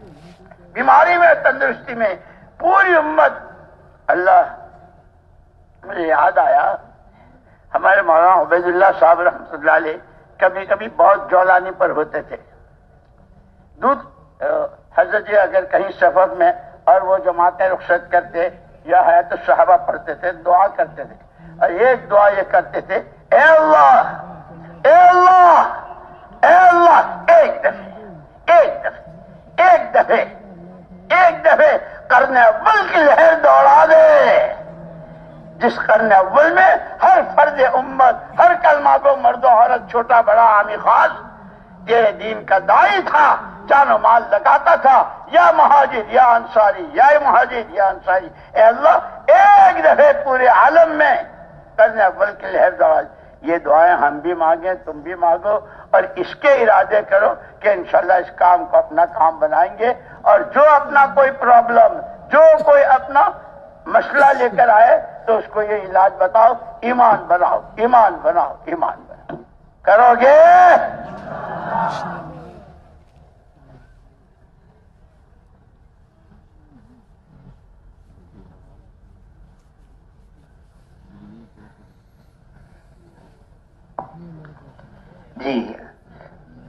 بیماری میں، تندرستی میں، پوری امت. اللہ، مجھے یاد آیا ہمارے مولانا عبید اللہ صاحب رحمۃ اللہ علیہ کبھی کبھی بہت جولانی پر ہوتے تھے. دودھ حضرت جی اگر کہیں سفر میں اور وہ جماعتیں رخصت کرتے یا حیات الصحابہ پڑھتے تھے، دعا کرتے تھے، اور ایک دعا یہ کرتے تھے، اے اللہ، اے اللہ، اے اللہ، ایک دفعے قرن اول کی لہر دوڑا دے، جس قرن اول میں ہر فرد امت، ہر کلمہ کو، مرد و عورت، چھوٹا بڑا، عامی خاص، تیرے دین کا داعی تھا، جان و مال لگاتا تھا، یا مہاجر یا انصاری، یا مہاجر یا انصاری. اے اللہ، ایک دفعے پورے عالم میں قرن اول کی لہر دوڑا. یہ دعائیں ہم بھی مانگیں، تم بھی مانگو، اور اس کے ارادے کرو کہ انشاءاللہ اس کام کو اپنا کام بنائیں گے. اور جو اپنا کوئی پرابلم، جو کوئی اپنا مسئلہ لے کر آئے تو اس کو یہ علاج بتاؤ، ایمان بناؤ، ایمان بناؤ، ایمان بناؤ. کرو گے؟ جی،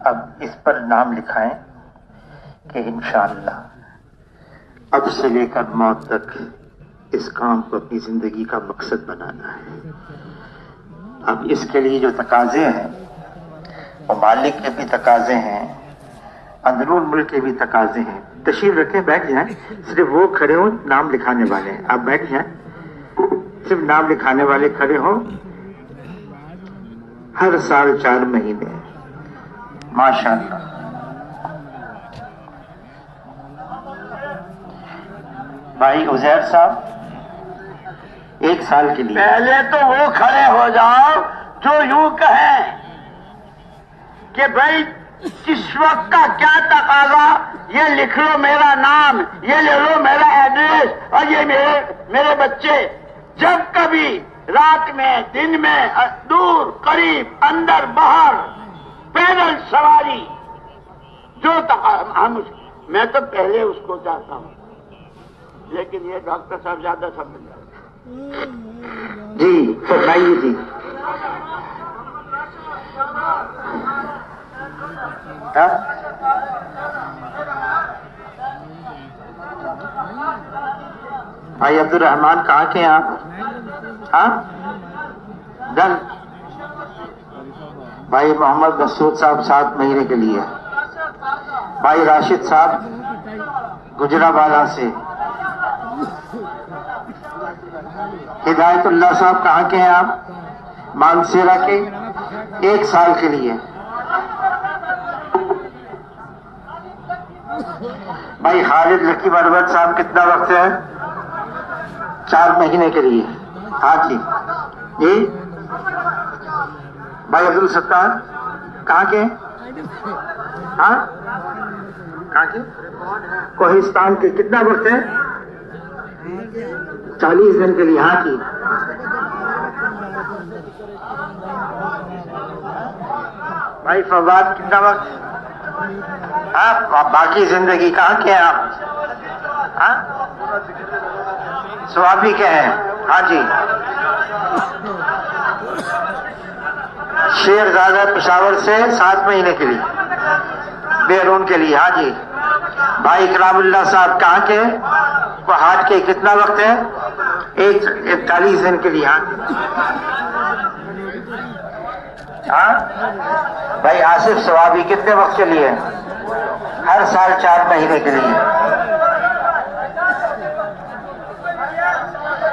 اب اس پر نام لکھائیں کہ انشاءاللہ اب سے لے کر موت تک اس کام کو اپنی زندگی کا مقصد بنانا ہے. اب اس کے لیے جو تقاضے ہیں، ممالک کے بھی تقاضے ہیں، اندرون ملک کے بھی تقاضے ہیں. تشریف رکھیں، بیٹھ جائیں. صرف وہ کھڑے ہوں نام لکھانے والے، آپ بیٹھ جائیں. صرف نام لکھانے والے کھڑے ہوں. ہر سال 4 مہینے، ماشاءاللہ. بھائی عزیر صاحب 1 سال کے لیے. پہلے تو وہ کھڑے ہو جاؤ جو یوں کہیں کہ بھائی کس وقت کا کیا تقاضا، یہ لکھ لو میرا نام، یہ لے لو میرا ایڈریس، اور یہ میرے بچے جب کبھی رات میں، دن میں، دور قریب، اندر باہر، پیدل سواری، جو ہم میں تو پہلے اس کو چاہتا ہوں، لیکن یہ ڈاکٹر صاحب زیادہ سمجھ جائے. جی فرمائیے. جی بھائی عبد الرحمان کہاں کے ہیں آپ؟ ہاں ڈن. بھائی محمد مسعود صاحب 7 مہینے کے لیے. بھائی راشد صاحب گجرانوالہ سے. ہدایت اللہ صاحب کہاں کے ہیں آپ؟ مانسیرا کے 1 سال کے لیے. بھائی خالد لکی مروت صاحب کتنا وقت ہے؟ 4 مہینے کے لیے. ہاں جی جی. بھائی عبد الستار کہاں کے؟ ہاں کہاں کے؟ کوہستان کے. کتنا وقت ہے؟ 40 دن کے لیے. ہاں جی. بھائی فواد کتنا وقت؟ ہاں باقی زندگی کہاں کے ہیں آپ؟ ہاں سوابی کے ہیں. ہاں جی. شیخ زادہ پشاور سے 7 مہینے کے لیے بیرون کے لیے. ہاں جی. بھائی اکرام اللہ صاحب کہاں کے؟ ہاٹ کے. کتنا وقت ہے؟ 41 دن کے لیے. ہاں بھائی آصف ثوابی کتنے وقت کے لیے؟ ہر سال 4 مہینے کے لیے.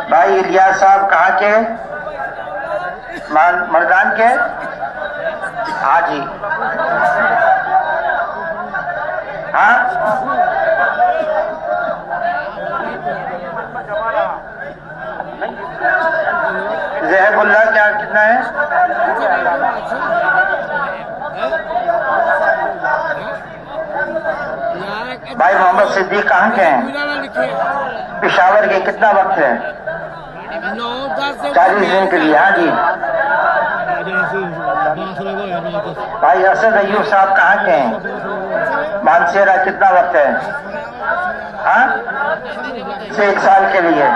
بھائی الیاس صاحب کہاں کے؟ مردان کے. ہاں جی. ہاں زہب اللہ کیا کتنا ہے؟ بھائی محمد صدیق کہاں کے ہیں؟ پشاور کے. کتنا وقت ہے؟ 40 دن کے لیے. ہاں جی. بھائی اسد ایوب صاحب کہاں کے ہیں؟ مانسیرا. کتنا وقت ہے؟ ہاں 1 سال کے لیے.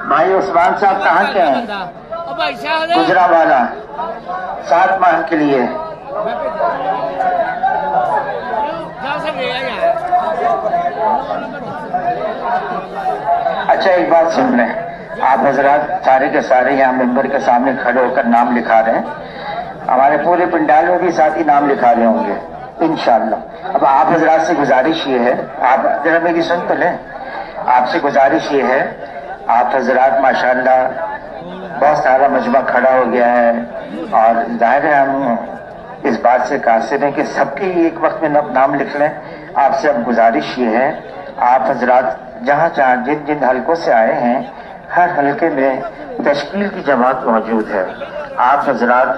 بھائی عثمان صاحب کہاں کے ہیں؟ گجرانوالہ. 7 ماہ کے لیے. اچھا ایک بات سن لیں. آپ حضرات سارے کے سارے یہاں ممبر کے سامنے کھڑے ہو کر نام لکھا رہے ہیں. ہمارے پورے پنڈال میں بھی ساتھی نام لکھا رہے ہوں گے انشاءاللہ. اب آپ حضرات سے گزارش یہ ہے, آپ ذرا میری سن تو لیں. آپ سے گزارش یہ ہے, آپ حضرات ماشاءاللہ بہت سارا مجمع کھڑا ہو گیا ہے اور ظاہر ہے ہم اس بات سے قاصر ہیں کہ سب کے ایک وقت میں نام لکھ لیں. آپ سے اب گزارش یہ ہے, آپ حضرات جہاں جہاں جن جن حلقوں سے آئے ہیں ہر حلقے میں تشکیل کی جماعت موجود ہے. آپ حضرات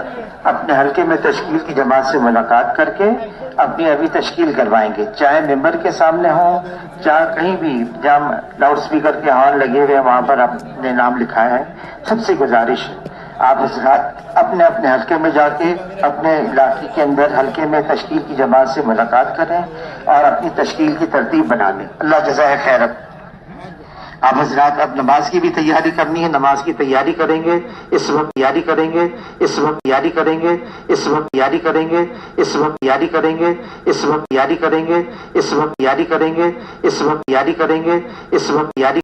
اپنے حلقے میں تشکیل کی جماعت سے ملاقات کر کے اپنی ابھی تشکیل کروائیں گے, چاہے ممبر کے سامنے ہوں چاہے کہیں بھی جہاں لاؤڈ سپیکر کے ہارن لگے ہوئے وہاں پر آپ نے نام لکھایا ہے. سب سے گزارش ہے آپ حضرات اپنے اپنے حلقے میں جا کے اپنے علاقے کے اندر حلقے میں تشکیل کی جماعت سے ملاقات کریں اور اپنی تشکیل کی ترتیب بنا لیں. اللہ جزائے خیر. آپ حضرات اب نماز کی بھی تیاری کرنی ہے, نماز کی تیاری کریں گے. اس وقت تیاری کریں گے, اس وقت تیاری کریں گے, اس وقت تیاری کریں گے, اس وقت تیاری کریں گے, اس وقت تیاری کریں گے, اس وقت تیاری کریں گے, اس وقت تیاری کریں گے, اس وقت تیاری